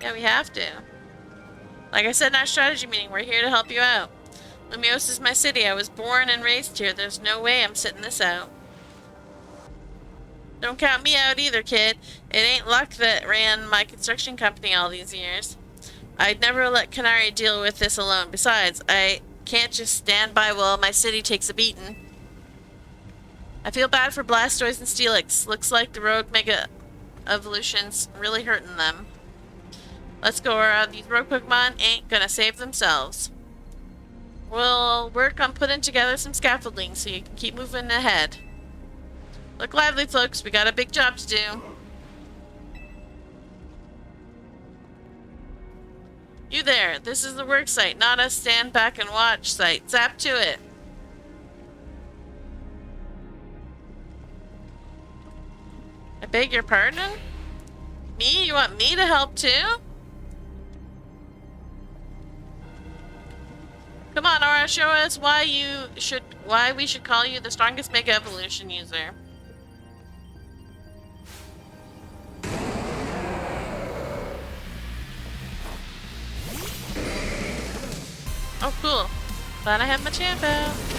Yeah, we have to. Like I said in our strategy meeting, we're here to help you out. Lumios is my city. I was born and raised here. There's no way I'm sitting this out. Don't count me out either, kid. It ain't luck that ran my construction company all these years. I'd never let Canary deal with this alone. Besides, I can't just stand by while my city takes a beating. I feel bad for Blastoise and Steelix. Looks like the rogue Mega Evolution's really hurting them. Let's go, or these rogue Pokemon ain't gonna save themselves. We'll work on putting together some scaffolding so you can keep moving ahead. Look lively, folks. We got a big job to do. You there. This is the work site, not a stand back and watch site. Zap to it. I beg your pardon? Me? You want me to help too? Come on, Aura, show us why we should call you the strongest Mega Evolution user. Oh, cool. Glad I have my champ out.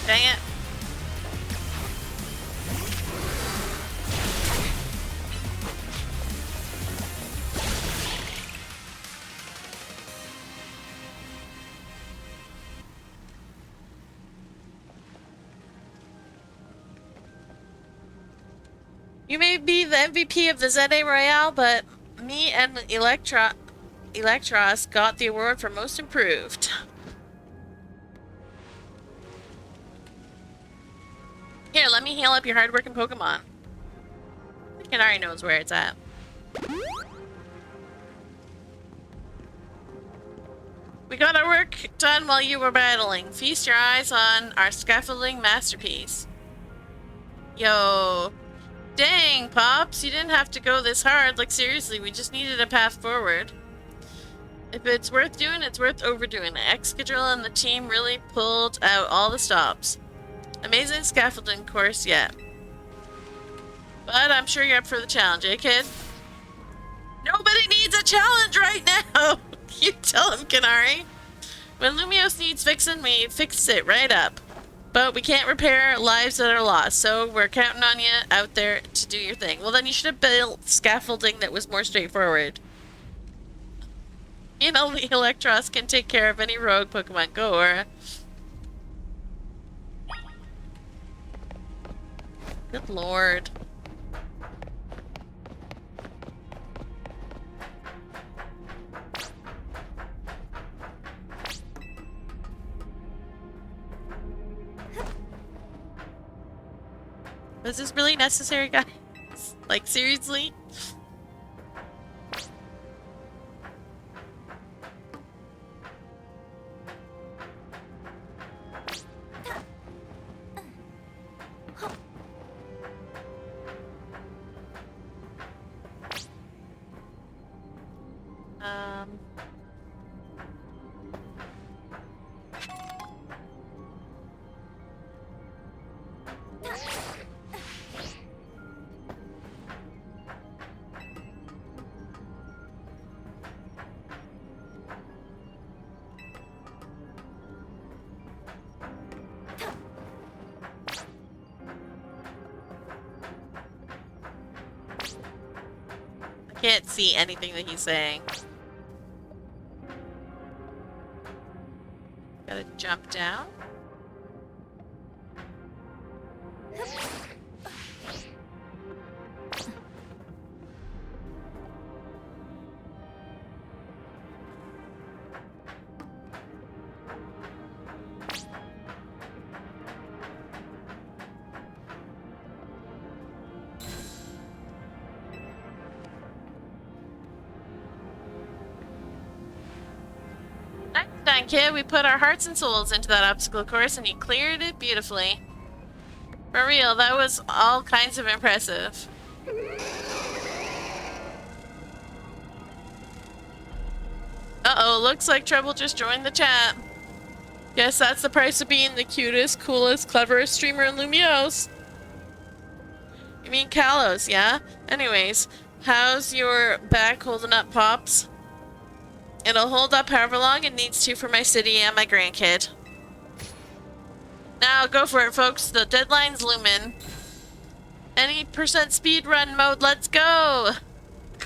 Dang it. You may be the MVP of the ZA Royale, but me and Electros got the award for most improved. Here, let me heal up your hardworking Pokemon. Canary knows where it's at. We got our work done while you were battling. Feast your eyes on our scaffolding masterpiece. Yo. Dang, Pops, you didn't have to go this hard. Like, seriously, we just needed a path forward. If it's worth doing, it's worth overdoing. Excadrill and the team really pulled out all the stops. Amazing scaffolding course yet. But I'm sure you're up for the challenge, eh, kid? Nobody needs a challenge right now! You tell him, Canary. When Lumios needs fixing, we fix it right up. But we can't repair lives that are lost, so we're counting on you out there to do your thing. Well, then you should have built scaffolding that was more straightforward. You know, the Electros can take care of any rogue Pokemon. Go, Aura. Good lord. Was this really necessary, guys? Like, seriously? Can't see anything that he's saying. Gotta jump down. Nice, kid. We put our hearts and souls into that obstacle course and you cleared it beautifully. For real, that was all kinds of impressive. Uh-oh, looks like Trouble just joined the chat. Guess that's the price of being the cutest, coolest, cleverest streamer in Lumiose. You mean Kalos, yeah? Anyways, how's your back holding up, Pops? It'll hold up however long it needs to for my city and my grandkid. Now, go for it, folks. The deadline's looming. Any percent speed run mode, let's go!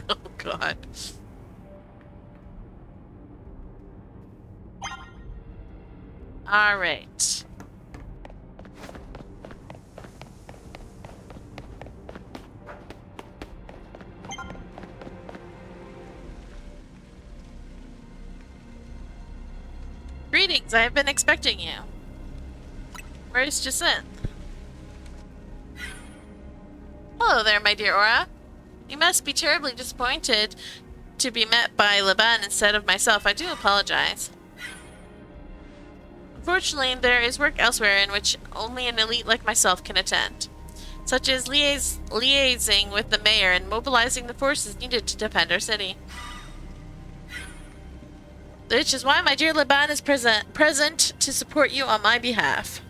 Oh, God. Alright. Greetings, I have been expecting you. Where's Jacinth? Hello there, my dear Aura. You must be terribly disappointed to be met by Laban instead of myself. I do apologize. Unfortunately, there is work elsewhere in which only an elite like myself can attend, such as liaising with the mayor and mobilizing the forces needed to defend our city. Which is why my dear Laban is present to support you on my behalf.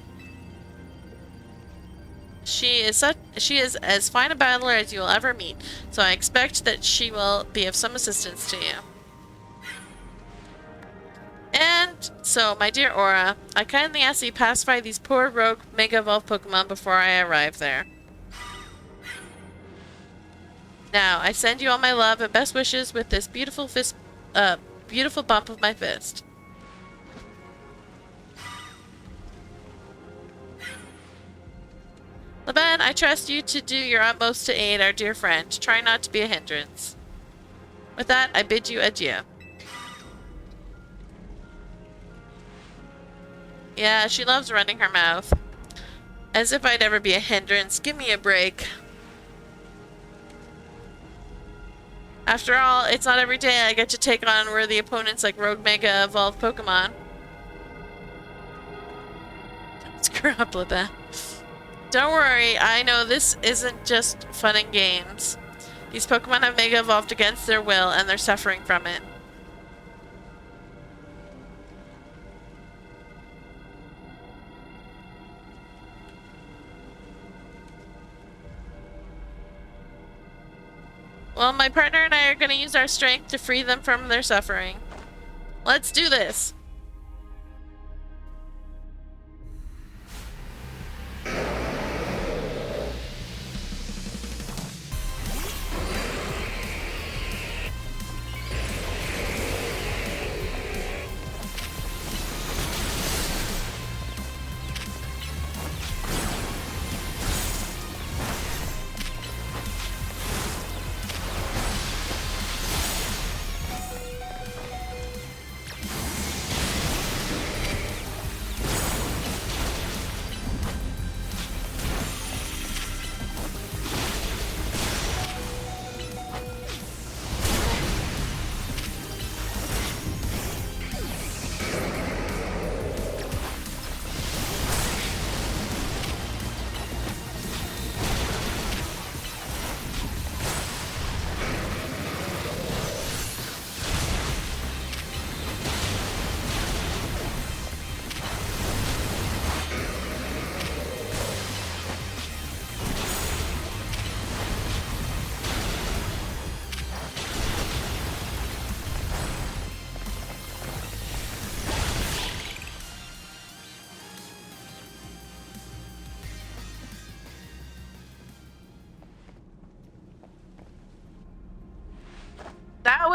She is as fine a battler as you will ever meet, so I expect that she will be of some assistance to you. And so, my dear Aura, I kindly ask that you pacify these poor rogue Mega Evolved Pokemon before I arrive there. Now, I send you all my love and best wishes with this beautiful beautiful bump of my fist. Laban, I trust you to do your utmost to aid our dear friend. Try not to be a hindrance. With that, I bid you adieu. Yeah, she loves running her mouth. As if I'd ever be a hindrance. Give me a break. After all, it's not every day I get to take on worthy opponents like Rogue Mega Evolved Pokemon. Screw up, Laban. Don't worry, I know this isn't just fun and games. These Pokemon have Mega Evolved against their will, and they're suffering from it. Well, my partner and I are going to use our strength to free them from their suffering. Let's do this!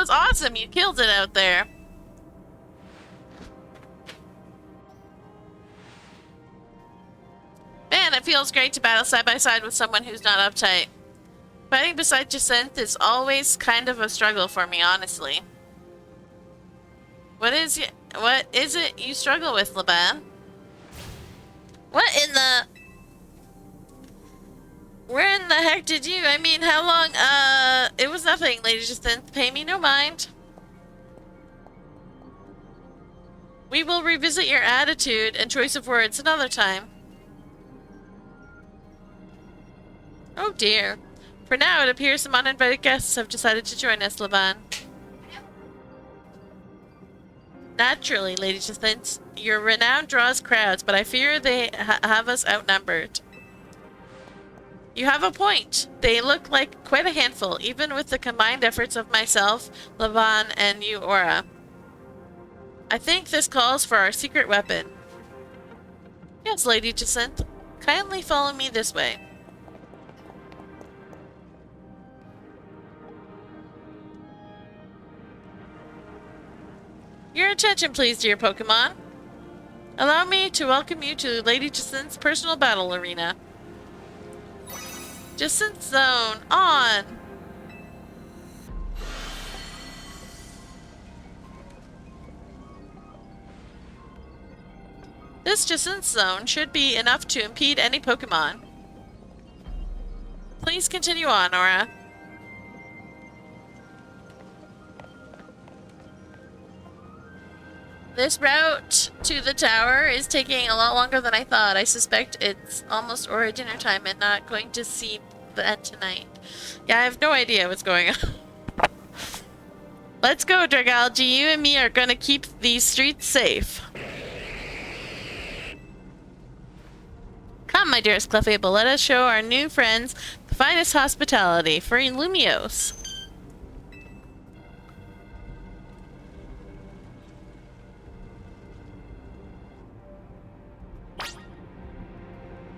was awesome. You killed it out there. Man, it feels great to battle side by side with someone who's not uptight. Fighting beside Jacinth is always kind of a struggle for me, honestly. What is it you struggle with, Laban? What in the... Where in the heck did you... I mean, how long... It was nothing, Lady Jacinth. Pay me no mind. We will revisit your attitude and choice of words another time. Oh dear. For now, it appears some uninvited guests have decided to join us, Laban. Naturally, Lady Jacinth, your renown draws crowds, but I fear they have us outnumbered. You have a point. They look like quite a handful, even with the combined efforts of myself, Laban, and you, Aura. I think this calls for our secret weapon. Yes, Lady Jacinth. Kindly follow me this way. Your attention, please, dear Pokemon. Allow me to welcome you to Lady Jacinth's personal battle arena. Jacinth Zone, on! This Jacinth Zone should be enough to impede any Pokemon. Please continue on, Aura. This route to the tower is taking a lot longer than I thought. I suspect it's almost Aura dinner time and not going to see that tonight. Yeah, I have no idea what's going on. Let's go, Dragalge. You and me are gonna keep these streets safe. Come, my dearest Clefable, let us show our new friends the finest hospitality for Lumiose.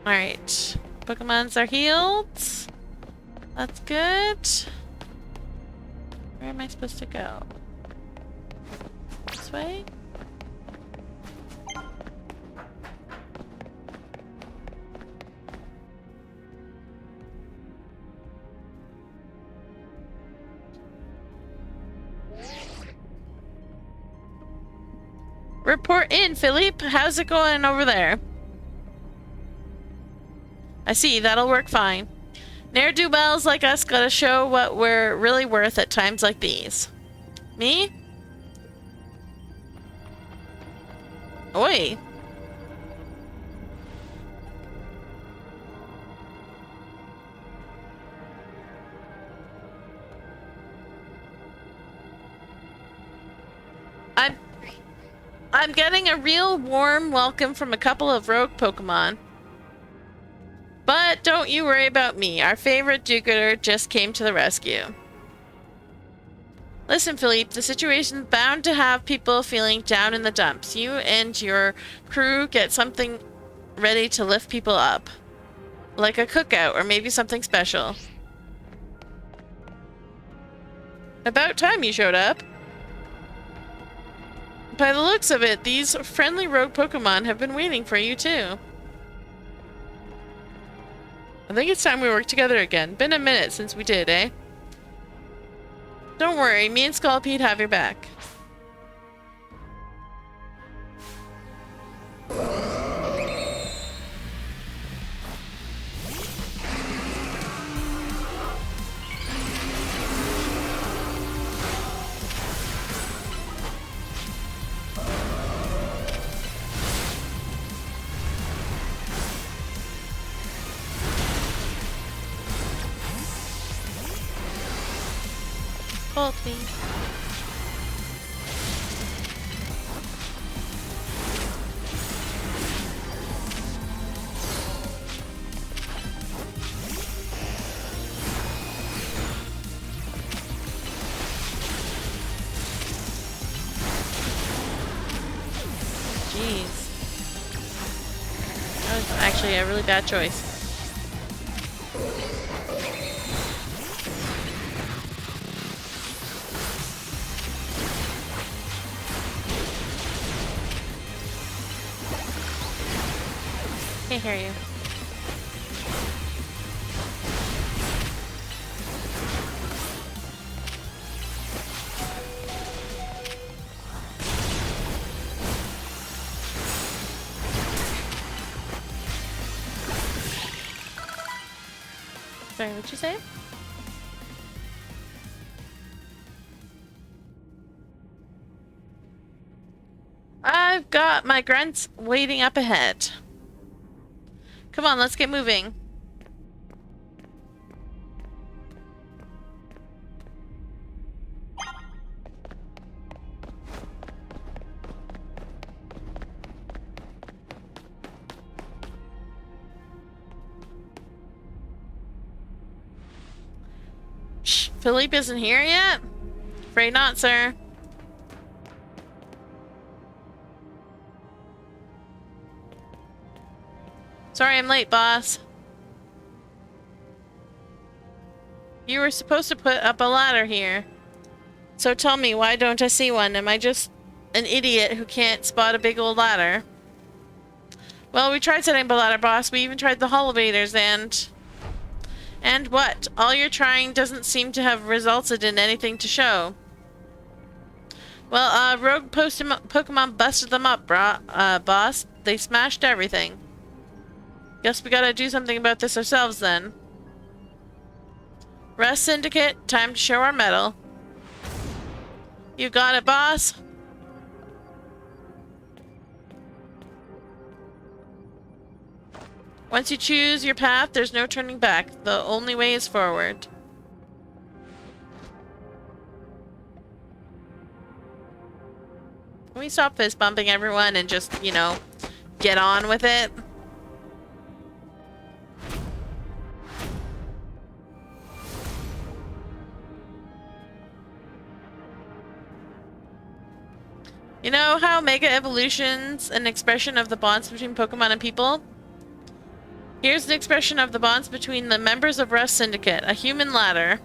Alright. Pokemons are healed. That's good. Where am I supposed to go? This way? Report in, Philippe. How's it going over there? I see, that'll work fine. Ne'er-do-wells like us gotta show what we're really worth at times like these. Me? Oi. I'm getting a real warm welcome from a couple of rogue Pokemon. But don't you worry about me. Our favorite do-gooder just came to the rescue. Listen, Philippe, the situation's bound to have people feeling down in the dumps. You and your crew get something ready to lift people up. Like a cookout, or maybe something special. About time you showed up. By the looks of it, these friendly rogue Pokemon have been waiting for you too. I think it's time we work together again. Been a minute since we did, eh? Don't worry, me and Scolipede have your back. Bolt me. Jeez. That was actually a really bad choice. Can't hear you. Sorry, what'd you say? I've got my grunts waiting up ahead. Come on, let's get moving. Shh, Philippe isn't here yet? Afraid not, sir. Sorry I'm late, boss. You were supposed to put up a ladder here. So tell me, why don't I see one? Am I just an idiot who can't spot a big old ladder? Well, we tried setting up a ladder, boss. We even tried the elevators and... And what? All your trying doesn't seem to have resulted in anything to show. Well, rogue Pokemon busted them up, boss. They smashed everything. Guess we gotta do something about this ourselves then. Rest Syndicate, time to show our mettle. You got it, boss. Once you choose your path, there's no turning back. The only way is forward. Can we stop fist bumping everyone and just, you know, get on with it? You know how Mega Evolution's an expression of the bonds between Pokemon and people? Here's an expression of the bonds between the members of Rust Syndicate, a human ladder.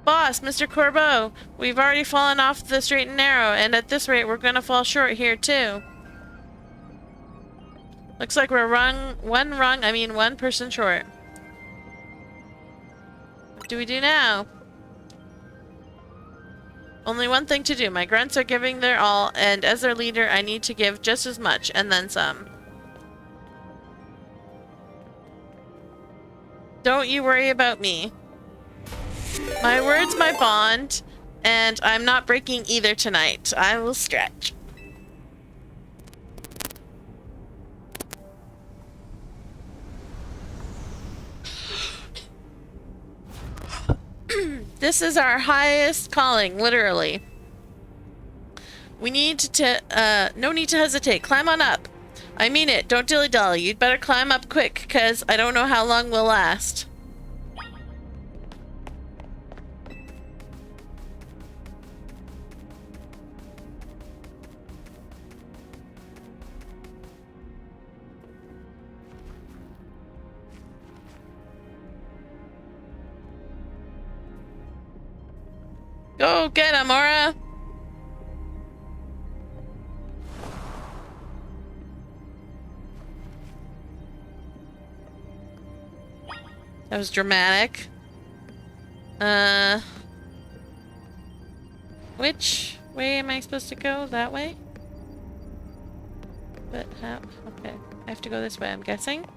Boss, Mr. Corbeau, we've already fallen off the straight and narrow, and at this rate we're gonna fall short here too. Looks like we're one person short. What do we do now? Only one thing to do. My grunts are giving their all, and as their leader, I need to give just as much, and then some. Don't you worry about me. My word's my bond, and I'm not breaking either tonight. I will stretch. This is our highest calling, literally. We need to, no need to hesitate. Climb on up. I mean it. Don't dilly-dally. You'd better climb up quick, because I don't know how long we'll last. Go get him, Aura! That was dramatic. Which way am I supposed to go? That way? But how? Okay. I have to go this way, I'm guessing.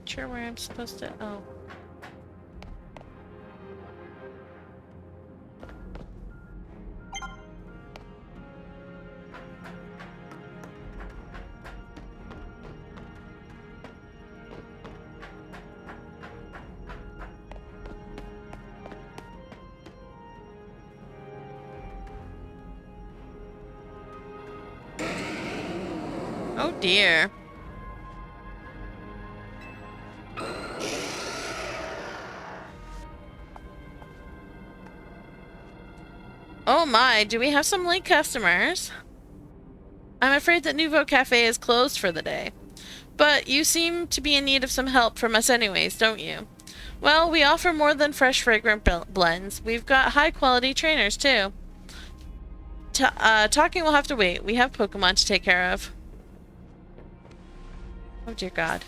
Sure where I'm supposed to. Oh. Oh dear. my, do we have some late customers? I'm afraid that Nouveau Cafe is closed for the day. But you seem to be in need of some help from us anyways, don't you? Well, we offer more than fresh fragrant blends. We've got high-quality trainers, too. Talking will have to wait. We have Pokemon to take care of. Oh, dear God.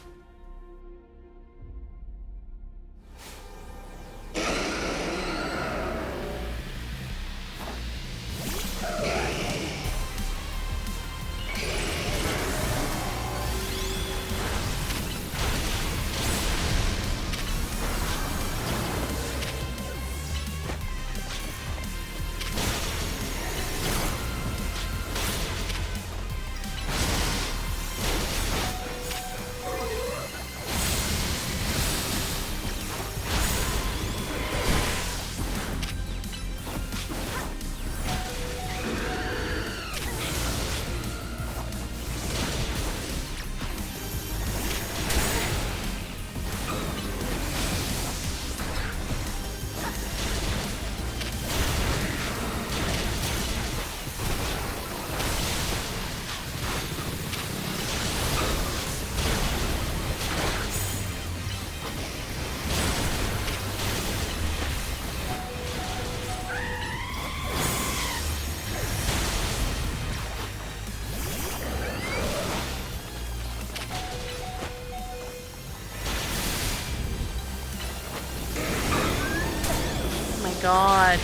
God.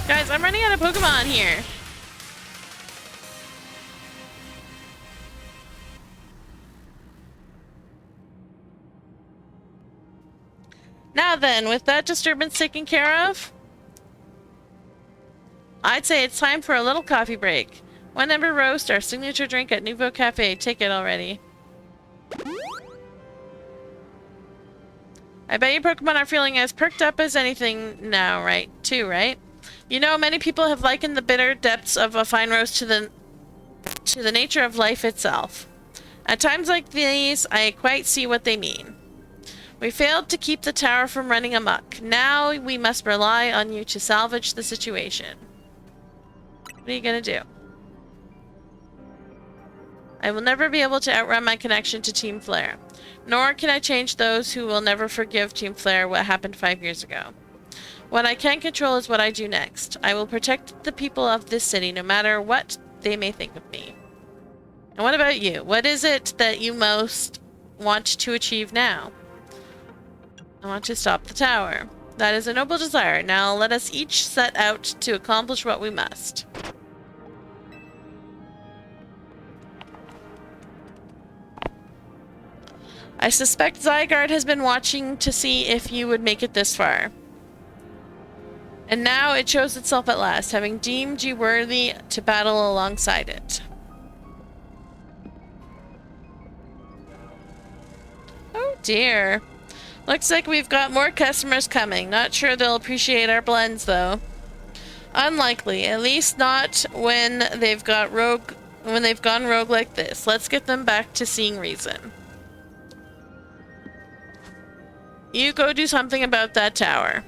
Guys, I'm running out of Pokemon here. Now then, with that disturbance taken care of, I'd say it's time for a little coffee break. One Ember Roast, our signature drink at Nouveau Cafe. Take it already. I bet your Pokemon are feeling as perked up as anything now, right? You know, many people have likened the bitter depths of a fine roast to the nature of life itself. At times like these, I quite see what they mean. We failed to keep the tower from running amok. Now we must rely on you to salvage the situation. What are you gonna do? I will never be able to outrun my connection to Team Flare. Nor can I change those who will never forgive Team Flare what happened 5 years ago. What I can control is what I do next. I will protect the people of this city no matter what they may think of me. And what about you? What is it that you most want to achieve now? I want to stop the tower. That is a noble desire. Now let us each set out to accomplish what we must. I suspect Zygarde has been watching to see if you would make it this far. And now it shows itself at last, having deemed you worthy to battle alongside it. Oh dear. Looks like we've got more customers coming. Not sure they'll appreciate our blends, though. Unlikely. At least not when they've gone rogue like this. Let's get them back to seeing reason. You go do something about that tower.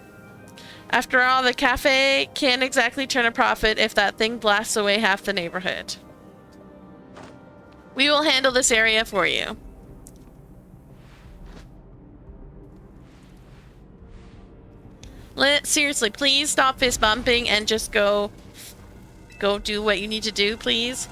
After all, the cafe can't exactly turn a profit if that thing blasts away half the neighborhood. We will handle this area for you. Seriously, please stop fist bumping and just go do what you need to do, please.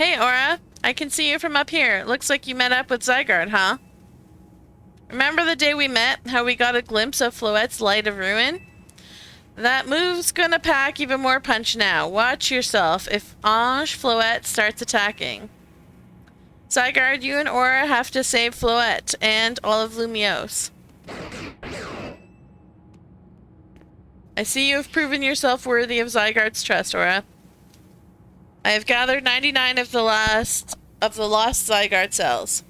Hey, Aura. I can see you from up here. Looks like you met up with Zygarde, huh? Remember the day we met? How we got a glimpse of Floette's Light of Ruin? That move's gonna pack even more punch now. Watch yourself if Ange Floette starts attacking. Zygarde, you and Aura have to save Floette and all of Lumiose. I see you have proven yourself worthy of Zygarde's trust, Aura. I have gathered 99 of the lost Zygarde cells.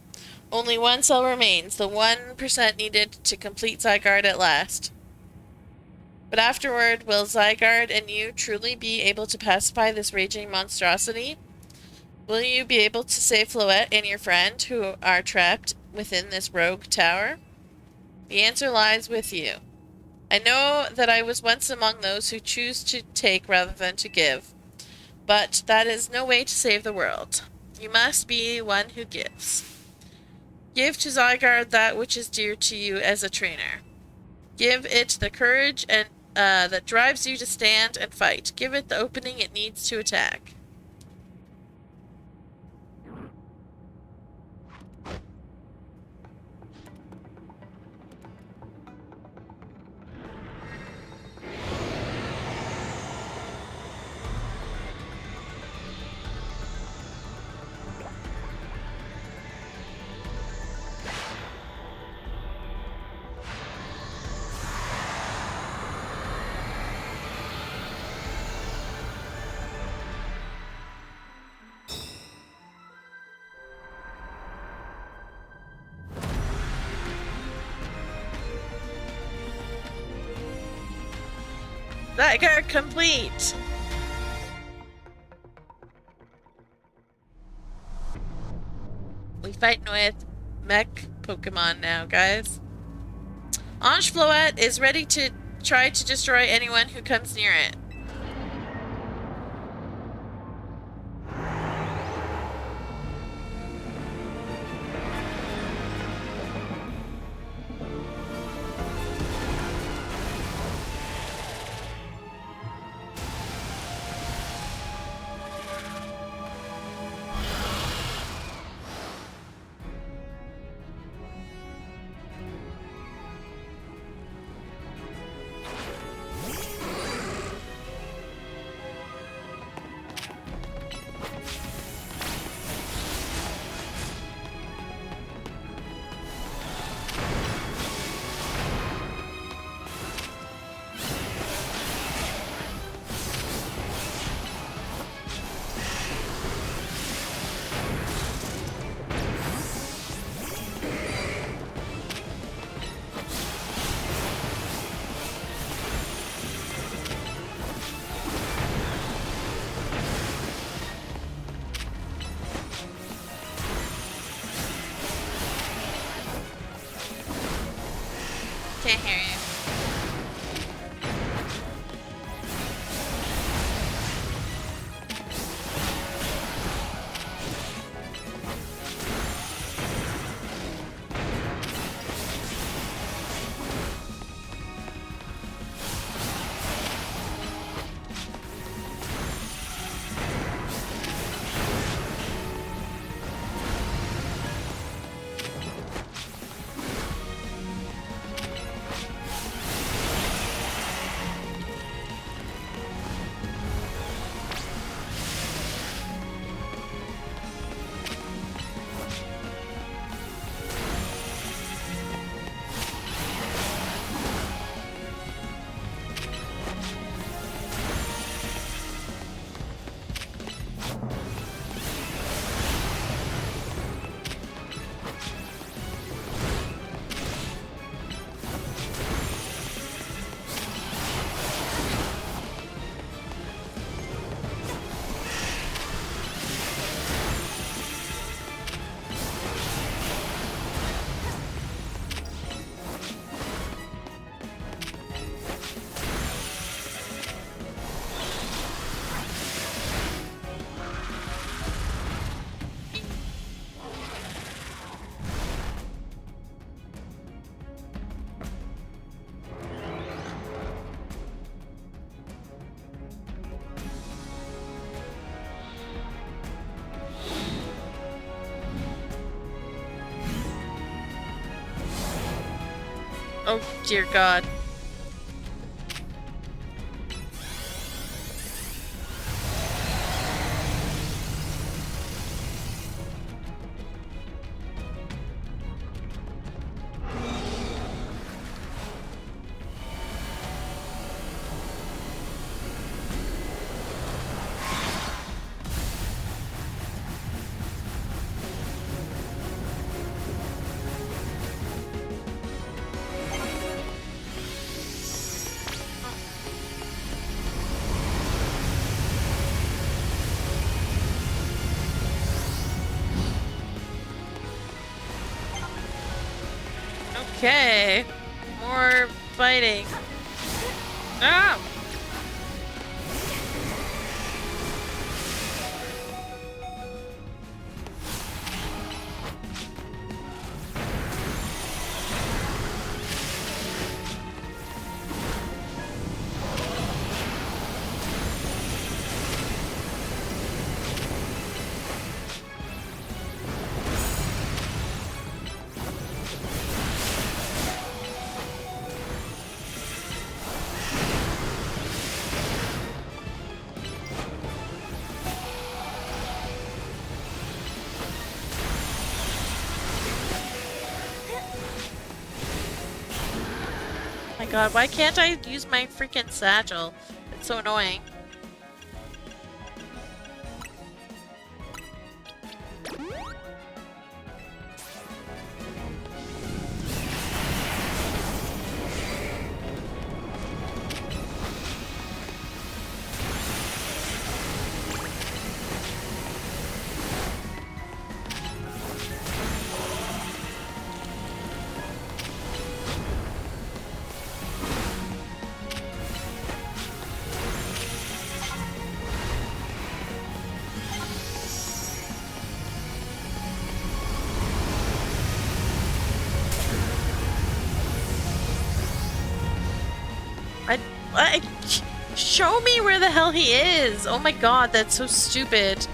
Only one cell remains, the 1% needed to complete Zygarde at last. But afterward, will Zygarde and you truly be able to pacify this raging monstrosity? Will you be able to save Floette and your friend who are trapped within this rogue tower? The answer lies with you. I know that I was once among those who choose to take rather than to give, but that is no way to save the world. You must be one who gives. Give to Zygarde that which is dear to you as a trainer. Give it the courage and that drives you to stand and fight. Give it the opening it needs to attack. Zygarde complete! We fighting with mech Pokemon now, guys. Ange Floette is ready to try to destroy anyone who comes near it. Can't hear you. Oh, dear God. Okay. More fighting. Ah! My God, why can't I use my freaking satchel? It's so annoying. I show me where the hell he is. Oh my God, that's so stupid.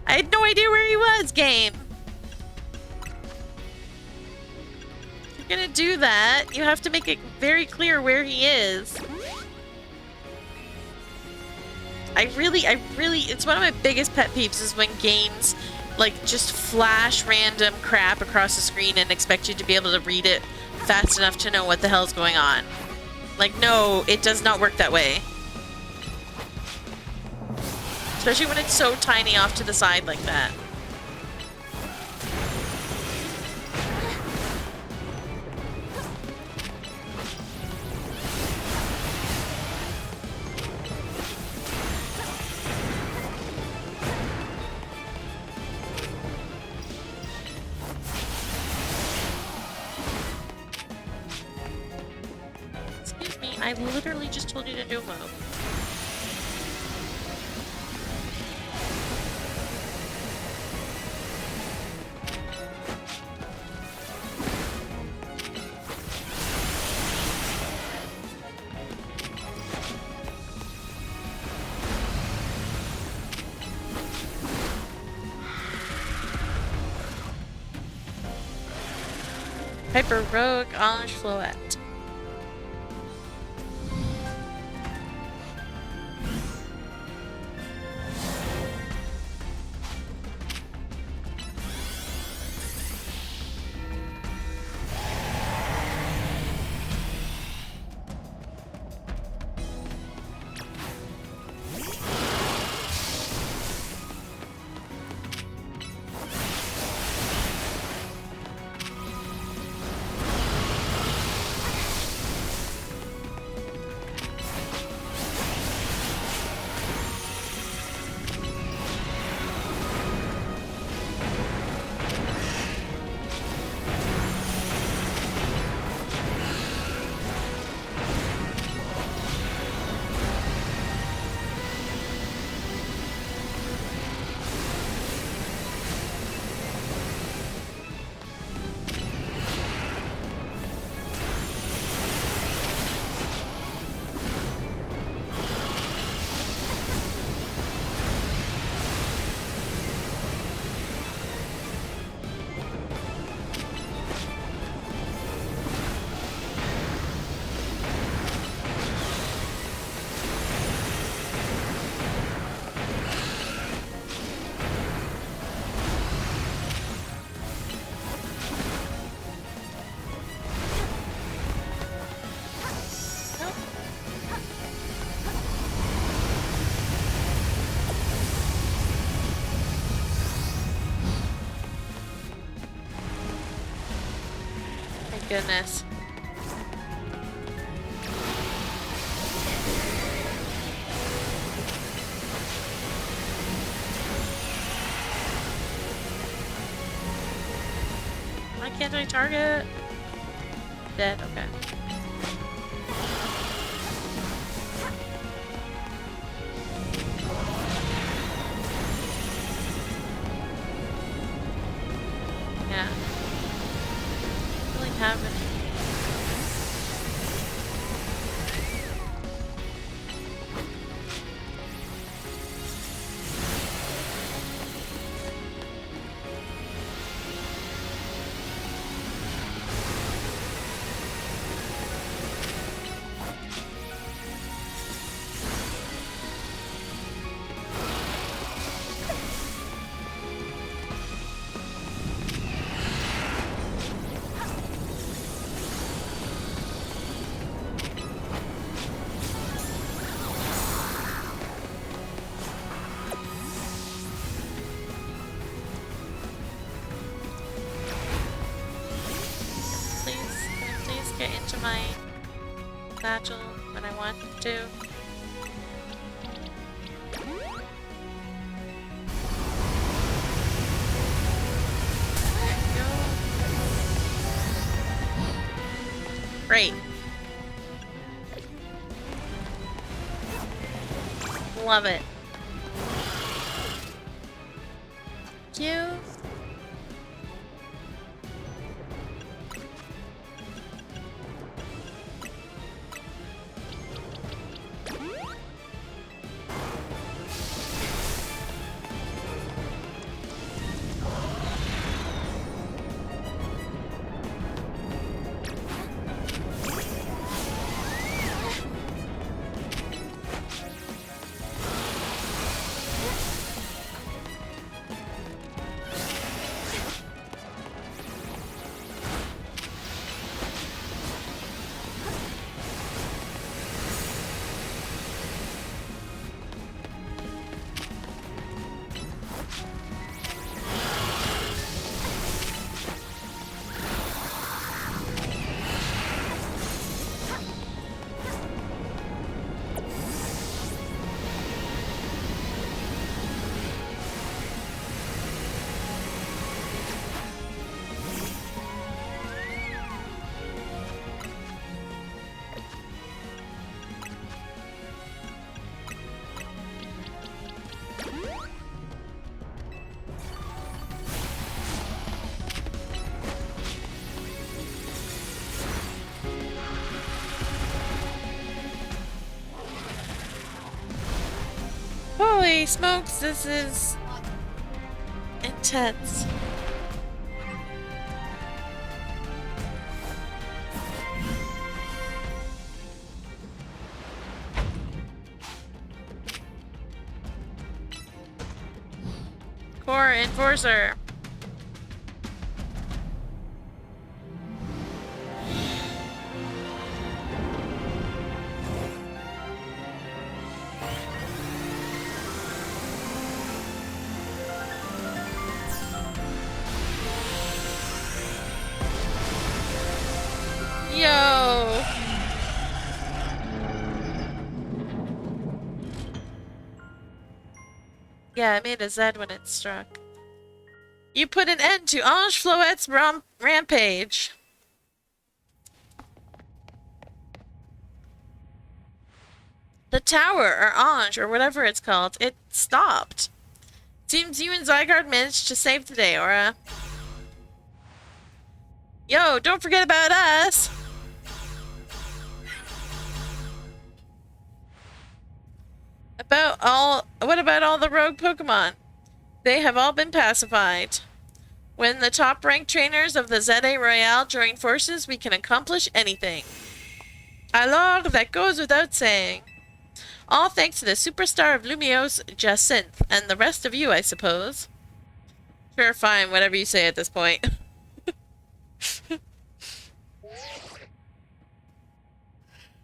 I had no idea where he was, game. If you're gonna do that, you have to make it very clear where he is. I really, it's one of my biggest pet peeves is when games like just flash random crap across the screen and expect you to be able to read it fast enough to know what the hell's going on. Like, no, it does not work that way. Especially when it's so tiny off to the side like that. I literally just told you to do a move. Hyper Rogue Orange Floette. Goodness. Why can't I target? Dead, okay. Yeah. I really have it. Get into my satchel when I want to. Go. Great. Love it. Thank you. Holy smokes, this is intense. Core Enforcer. Yo! Yeah, I made a Z when it struck. You put an end to Ange Floette's rampage. The tower, or Ange, or whatever it's called, it stopped. Seems you and Zygarde managed to save the day, Aura. Yo, don't forget about us! What about all the rogue Pokemon? They have all been pacified. When the top-ranked trainers of the ZA Royale join forces, we can accomplish anything. Alors, that goes without saying. All thanks to the superstar of Lumiose, Jacinthe, and the rest of you, I suppose. Sure, fine, whatever you say at this point.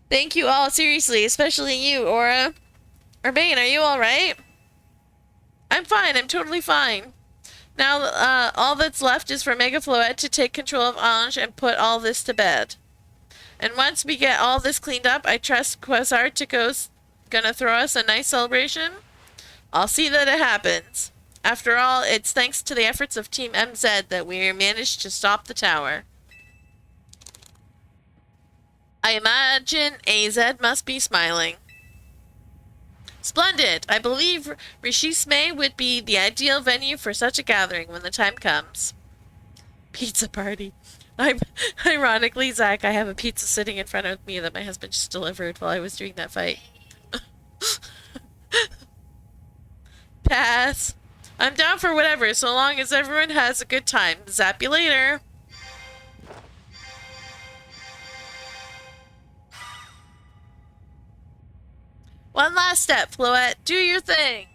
Thank you all, seriously, especially you, Aura. Urbane, are you alright? I'm fine, I'm totally fine. Now, all that's left is for Mega Floette to take control of Ange and put all this to bed. And once we get all this cleaned up, I trust Quasartico's gonna throw us a nice celebration. I'll see that it happens. After all, it's thanks to the efforts of Team MZ that we managed to stop the tower. I imagine AZ must be smiling. Splendid! I believe Rishisme would be the ideal venue for such a gathering when the time comes. Pizza party. Ironically, Zach, I have a pizza sitting in front of me that my husband just delivered while I was doing that fight. Pass. I'm down for whatever, so long as everyone has a good time. Zap you later. One last step, Floette. Do your thing.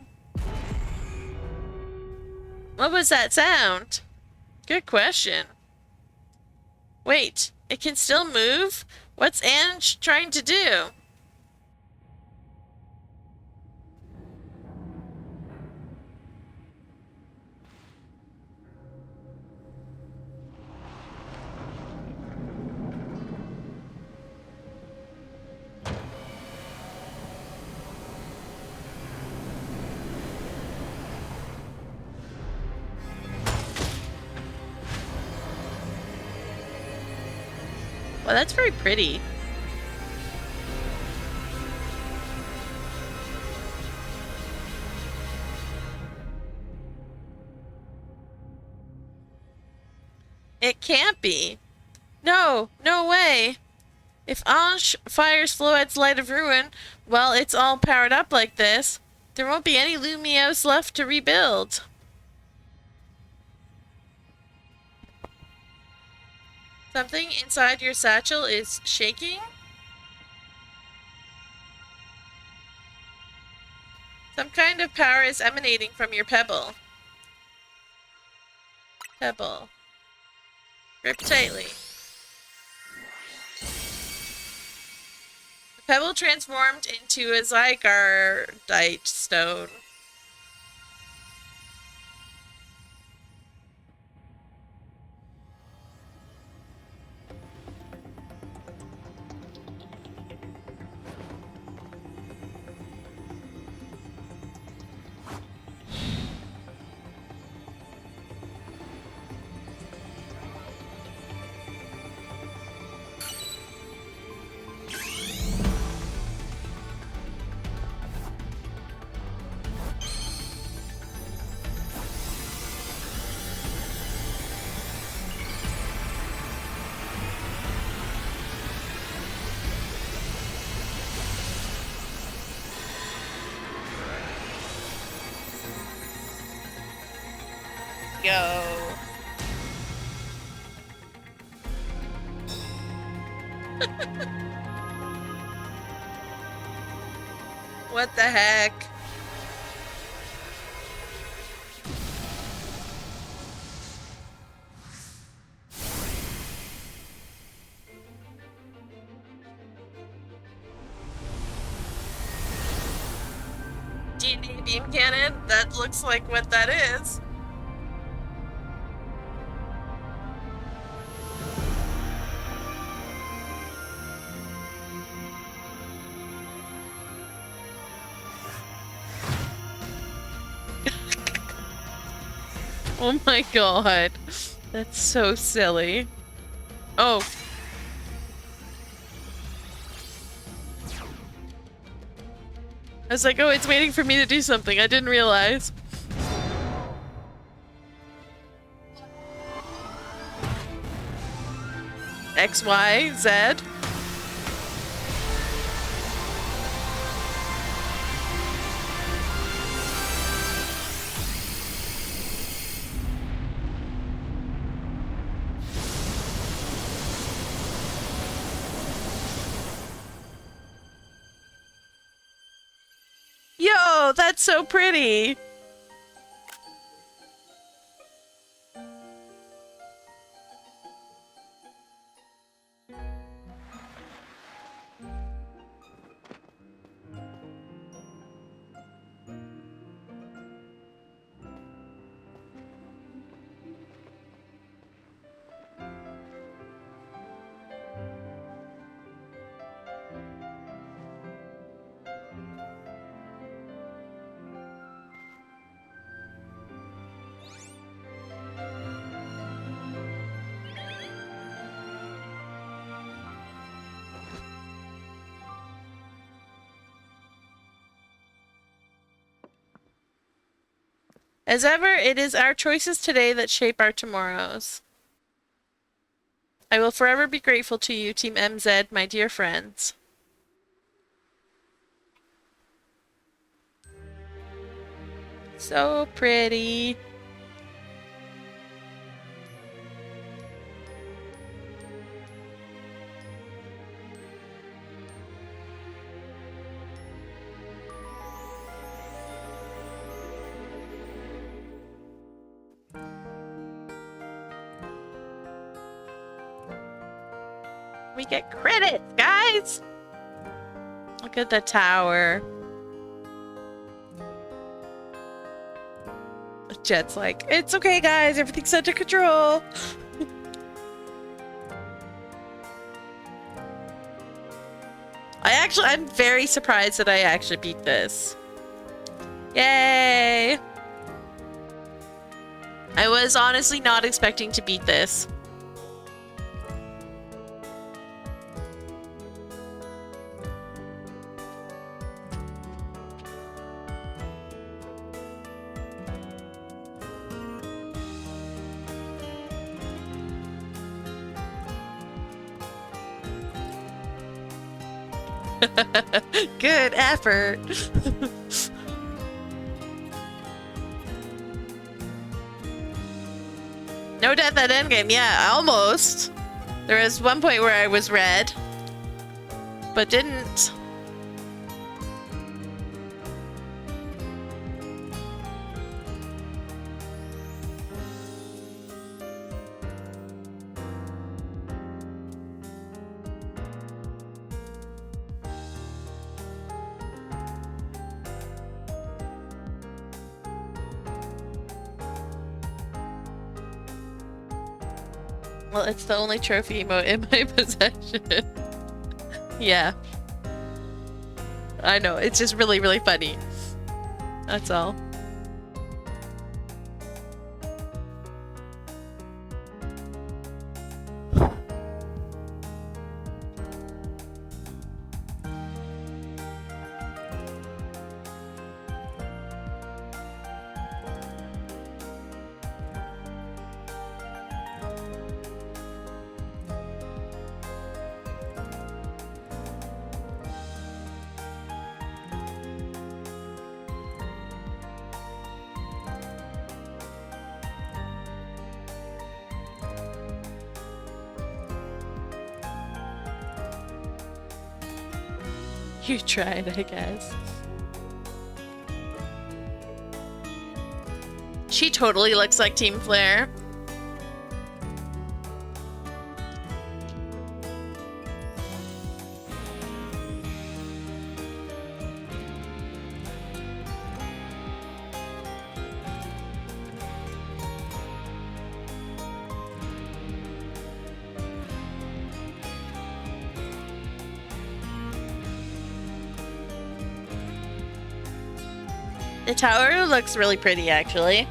What was that sound? Good question. Wait, it can still move? What's Ange trying to do? Well, that's very pretty. It can't be. No, no way. If Ange fires Floette's Light of Ruin while it's all powered up like this, there won't be any Lumios left to rebuild. Something inside your satchel is shaking? Some kind of power is emanating from your pebble. Pebble. Grip tightly. The pebble transformed into a Zygardite stone. Go. What the heck? D&D beam cannon? That looks like what that is. Oh my god. That's so silly. Oh. I was like, oh, it's waiting for me to do something. I didn't realize. X, Y, Z. Yo, that's so pretty. As ever, it is our choices today that shape our tomorrows. I will forever be grateful to you, Team MZ, my dear friends. So pretty. We get credits, guys! Look at the tower. Jet's like, it's okay, guys. Everything's under control. I'm very surprised that I actually beat this. Yay! I was honestly not expecting to beat this. Good effort. No death at endgame. Yeah, almost. There was one point where I was red, but didn't. Well, it's the only trophy emote in my possession. Yeah. I know, it's just really, really funny. That's all. You tried, I guess. She totally looks like Team Flare. The tower looks really pretty, actually.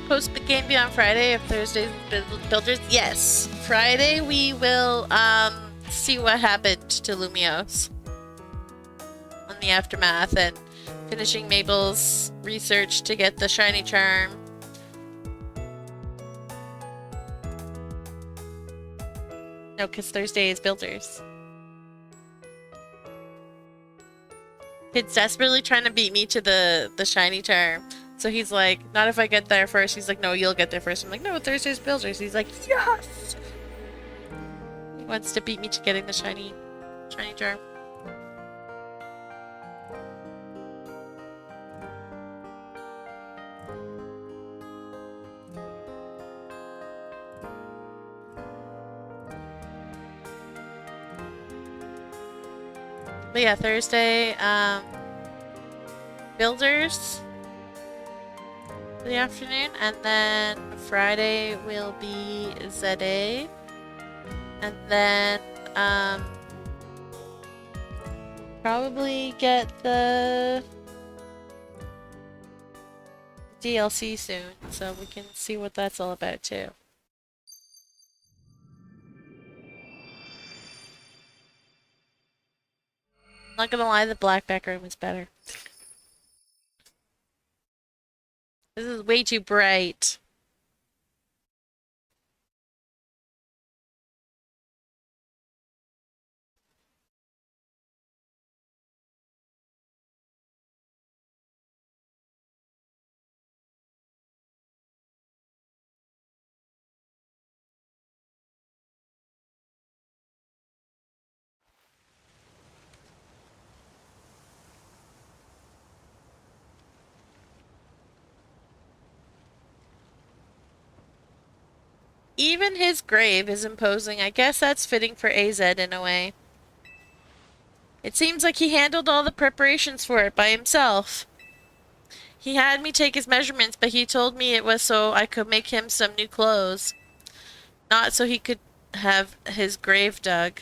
Post the game be on Friday if Thursday's builders? Yes. Friday we will see what happened to Lumios on the aftermath and finishing Mabel's research to get the shiny charm. No, because Thursday is Builders. Kid's desperately trying to beat me to the shiny charm. So he's like, not if I get there first. He's like, no, you'll get there first. I'm like, no, Thursday's Builders. He's like, yes! He wants to beat me to getting the shiny charm. But yeah, Thursday, Builders for the afternoon, and then Friday will be ZA, and then probably get the DLC soon, so we can see what that's all about too. Not gonna lie, the black background was better. This is way too bright. Even his grave is imposing. I guess that's fitting for AZ in a way. It seems like he handled all the preparations for it by himself. He had me take his measurements, but he told me it was so I could make him some new clothes. Not so he could have his grave dug.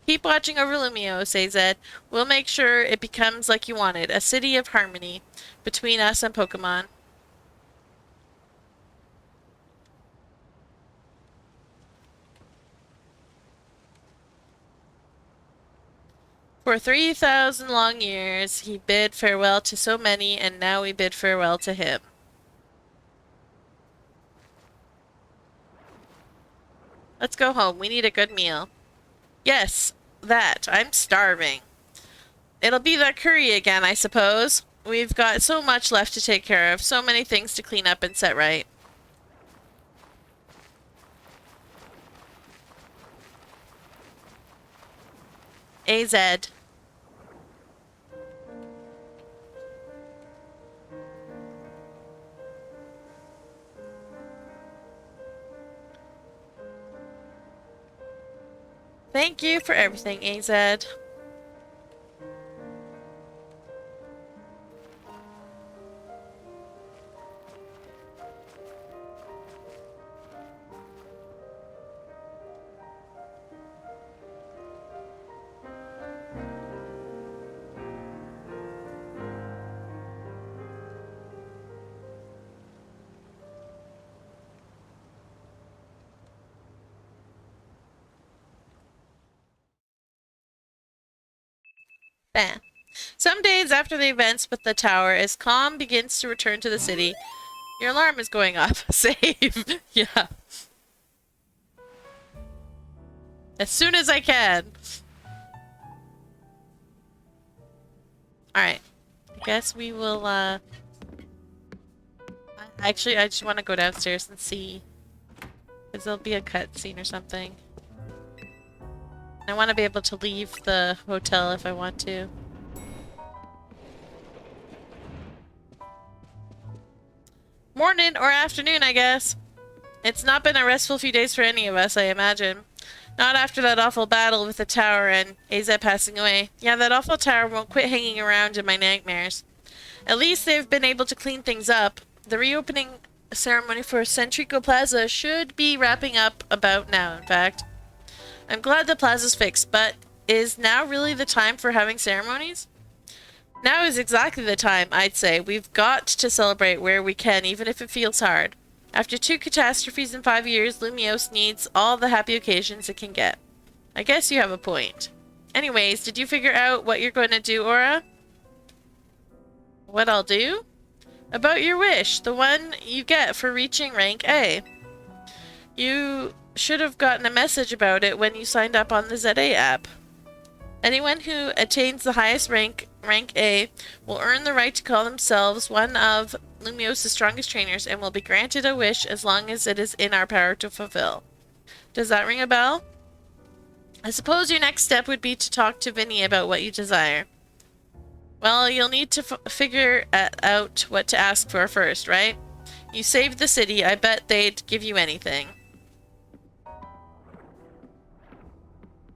Keep watching over Lumio, say Zed. We'll make sure it becomes like you wanted, a city of harmony between us and Pokemon. For 3,000 long years, he bid farewell to so many, and now we bid farewell to him. Let's go home. We need a good meal. Yes, that. I'm starving. It'll be that curry again, I suppose. We've got so much left to take care of, so many things to clean up and set right. AZ. Thank you for everything, AZ. Bam. Some days after the events with the tower, as calm begins to return to the city, your alarm is going off. Save. Yeah. As soon as I can. Alright. I guess we will, Actually, I just want to go downstairs and see. Because there'll be a cutscene or something. I want to be able to leave the hotel if I want to. Morning or afternoon, I guess. It's not been a restful few days for any of us, I imagine. Not after that awful battle with the tower and AZ passing away. Yeah, that awful tower won't quit hanging around in my nightmares. At least they've been able to clean things up. The reopening ceremony for Centrico Plaza should be wrapping up about now, in fact. I'm glad the plaza's fixed, but is now really the time for having ceremonies? Now is exactly the time, I'd say. We've got to celebrate where we can, even if it feels hard. After 2 catastrophes in 5 years, Lumiose needs all the happy occasions it can get. I guess you have a point. Anyways, did you figure out what you're going to do, Aura? What I'll do? About your wish, the one you get for reaching rank A. You should have gotten a message about it when you signed up on the ZA app. Anyone who attains the highest rank A, will earn the right to call themselves one of Lumios' strongest trainers and will be granted a wish as long as it is in our power to fulfill. Does that ring a bell? I suppose your next step would be to talk to Vinny about what you desire. Well, you'll need to figure out what to ask for first, right? You saved the city. I bet they'd give you anything.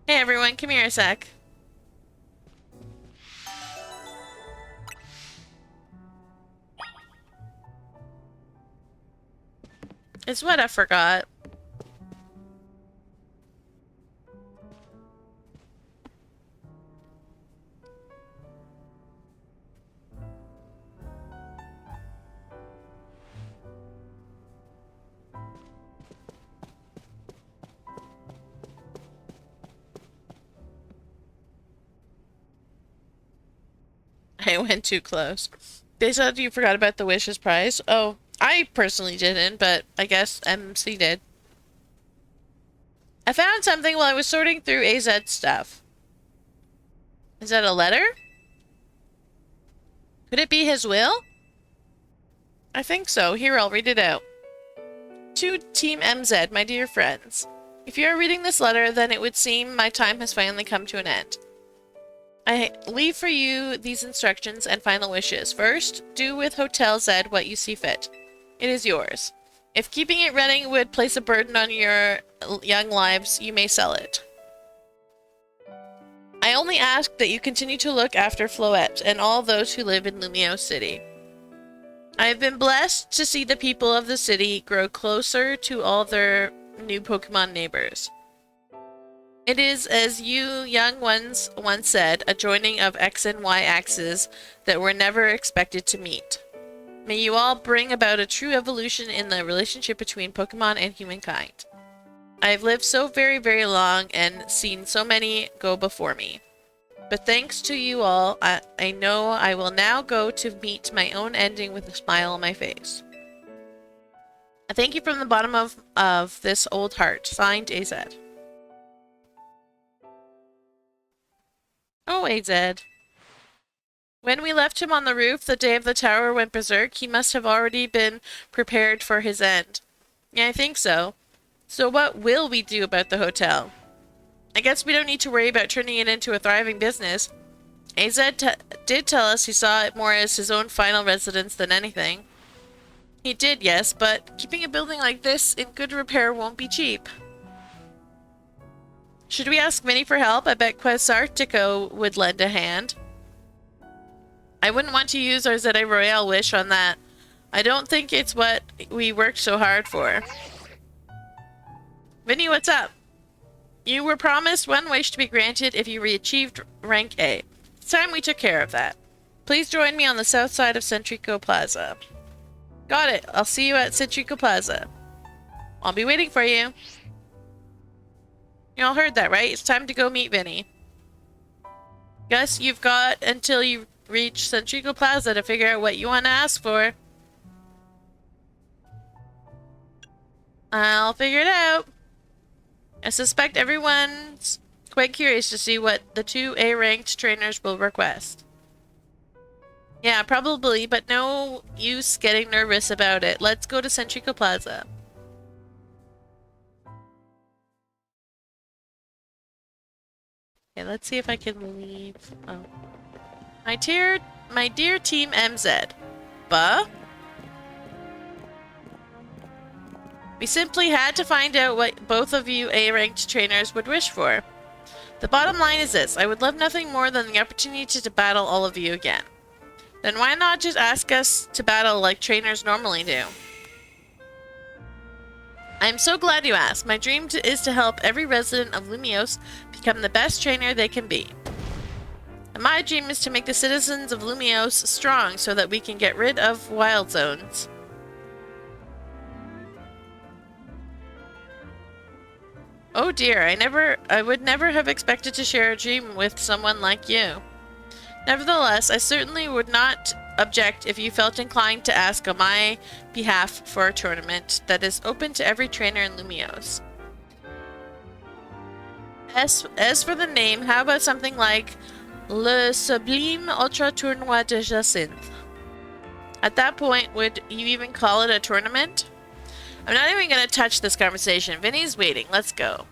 Hey everyone, come here a sec. It's what I forgot. I went too close. They said you forgot about the wishes prize. Oh, I personally didn't, but I guess MC did. I found something while I was sorting through AZ stuff. Is that a letter? Could it be his will? I think so. Here, I'll read it out. To Team MZ, my dear friends. If you are reading this letter, then it would seem my time has finally come to an end. I leave for you these instructions and final wishes. First, do with Hotel Z what you see fit. It is yours. If keeping it running would place a burden on your young lives, you may sell it. I only ask that you continue to look after Floette and all those who live in Lumio City. I have been blessed to see the people of the city grow closer to all their new Pokemon neighbors. It is, as you young ones once said, a joining of X and Y axes that were never expected to meet. May you all bring about a true evolution in the relationship between Pokemon and humankind. I have lived so very, very long and seen so many go before me. But thanks to you all, I know I will now go to meet my own ending with a smile on my face. I thank you from the bottom of this old heart. Signed, AZ. Oh, AZ. When we left him on the roof the day of the tower went berserk, he must have already been prepared for his end. Yeah, I think so. So what will we do about the hotel? I guess we don't need to worry about turning it into a thriving business. AZ did tell us he saw it more as his own final residence than anything. He did, yes, but keeping a building like this in good repair won't be cheap. Should we ask Vinny for help? I bet Quesartico would lend a hand. I wouldn't want to use our ZA Royale wish on that. I don't think it's what we worked so hard for. Vinny, what's up? You were promised one wish to be granted if you achieved rank A. It's time we took care of that. Please join me on the south side of Centrico Plaza. Got it. I'll see you at Centrico Plaza. I'll be waiting for you. You all heard that, right? It's time to go meet Vinny. Guess you've got until you reach Centrico Plaza to figure out what you want to ask for. I'll figure it out. I suspect everyone's quite curious to see what the two A-ranked trainers will request. Yeah, probably, but no use getting nervous about it. Let's go to Centrico Plaza. Okay, let's see if I can leave. Oh. My dear Team MZ. Buh? We simply had to find out what both of you A-ranked trainers would wish for. The bottom line is this. I would love nothing more than the opportunity to battle all of you again. Then why not just ask us to battle like trainers normally do? I'm so glad you asked. My dream is to help every resident of Lumios become the best trainer they can be. And my dream is to make the citizens of Lumios strong so that we can get rid of wild zones. Oh dear, I would never have expected to share a dream with someone like you. Nevertheless, I certainly would not object if you felt inclined to ask on my behalf for a tournament that is open to every trainer in Lumiose. As for the name, how about something like Le Sublime Ultra Tournoi de Jacinthe? At that point, would you even call it a tournament? I'm not even going to touch this conversation. Vinny's waiting. Let's go.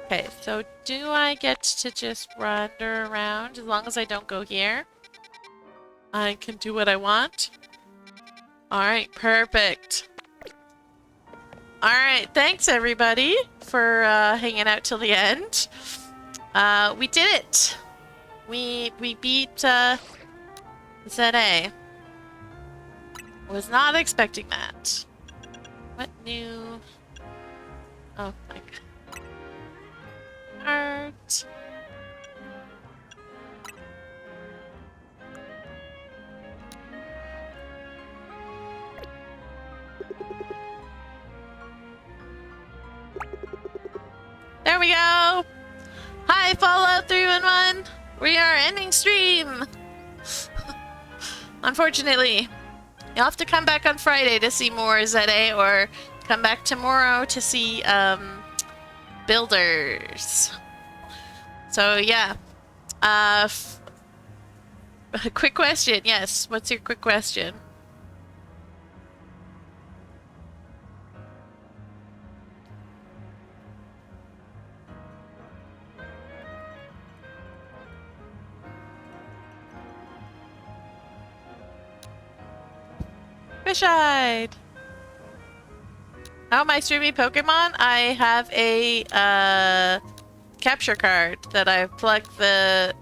Okay, so do I get to just wander around as long as I don't go here? I can do what I want. Alright, perfect. Alright, thanks everybody for hanging out till the end. We did it! We beat ZA. Was not expecting that. What new... Oh my god. Art. There we go! Hi, Fallout 311! We are ending stream! Unfortunately. You'll have to come back on Friday to see more ZA, or come back tomorrow to see, builders. So, yeah. A quick question, yes. What's your quick question? Fish-eyed! How am I streaming Pokemon? I have a capture card that I plug the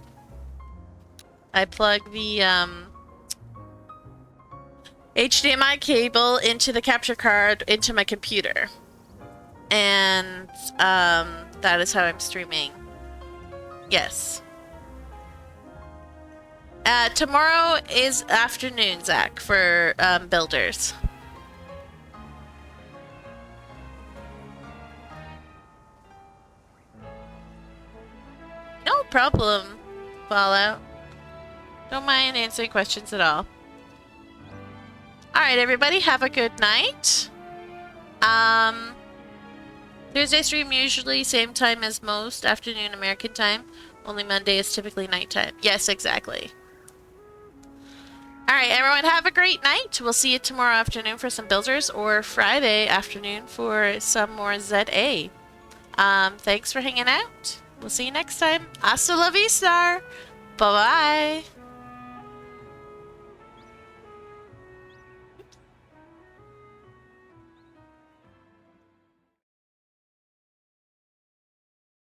HDMI cable into the capture card into my computer. And that is how I'm streaming. Yes. Tomorrow is afternoon, Zach, for builders. No problem, Fallout. Don't mind answering questions at all. Alright, everybody, have a good night. Thursday stream usually same time as most, afternoon American time. Only Monday is typically nighttime. Yes, exactly. Alright, everyone, have a great night. We'll see you tomorrow afternoon for some builders, or Friday afternoon for some more ZA. Thanks for hanging out. We'll see you next time. Hasta la vista! Bye-bye!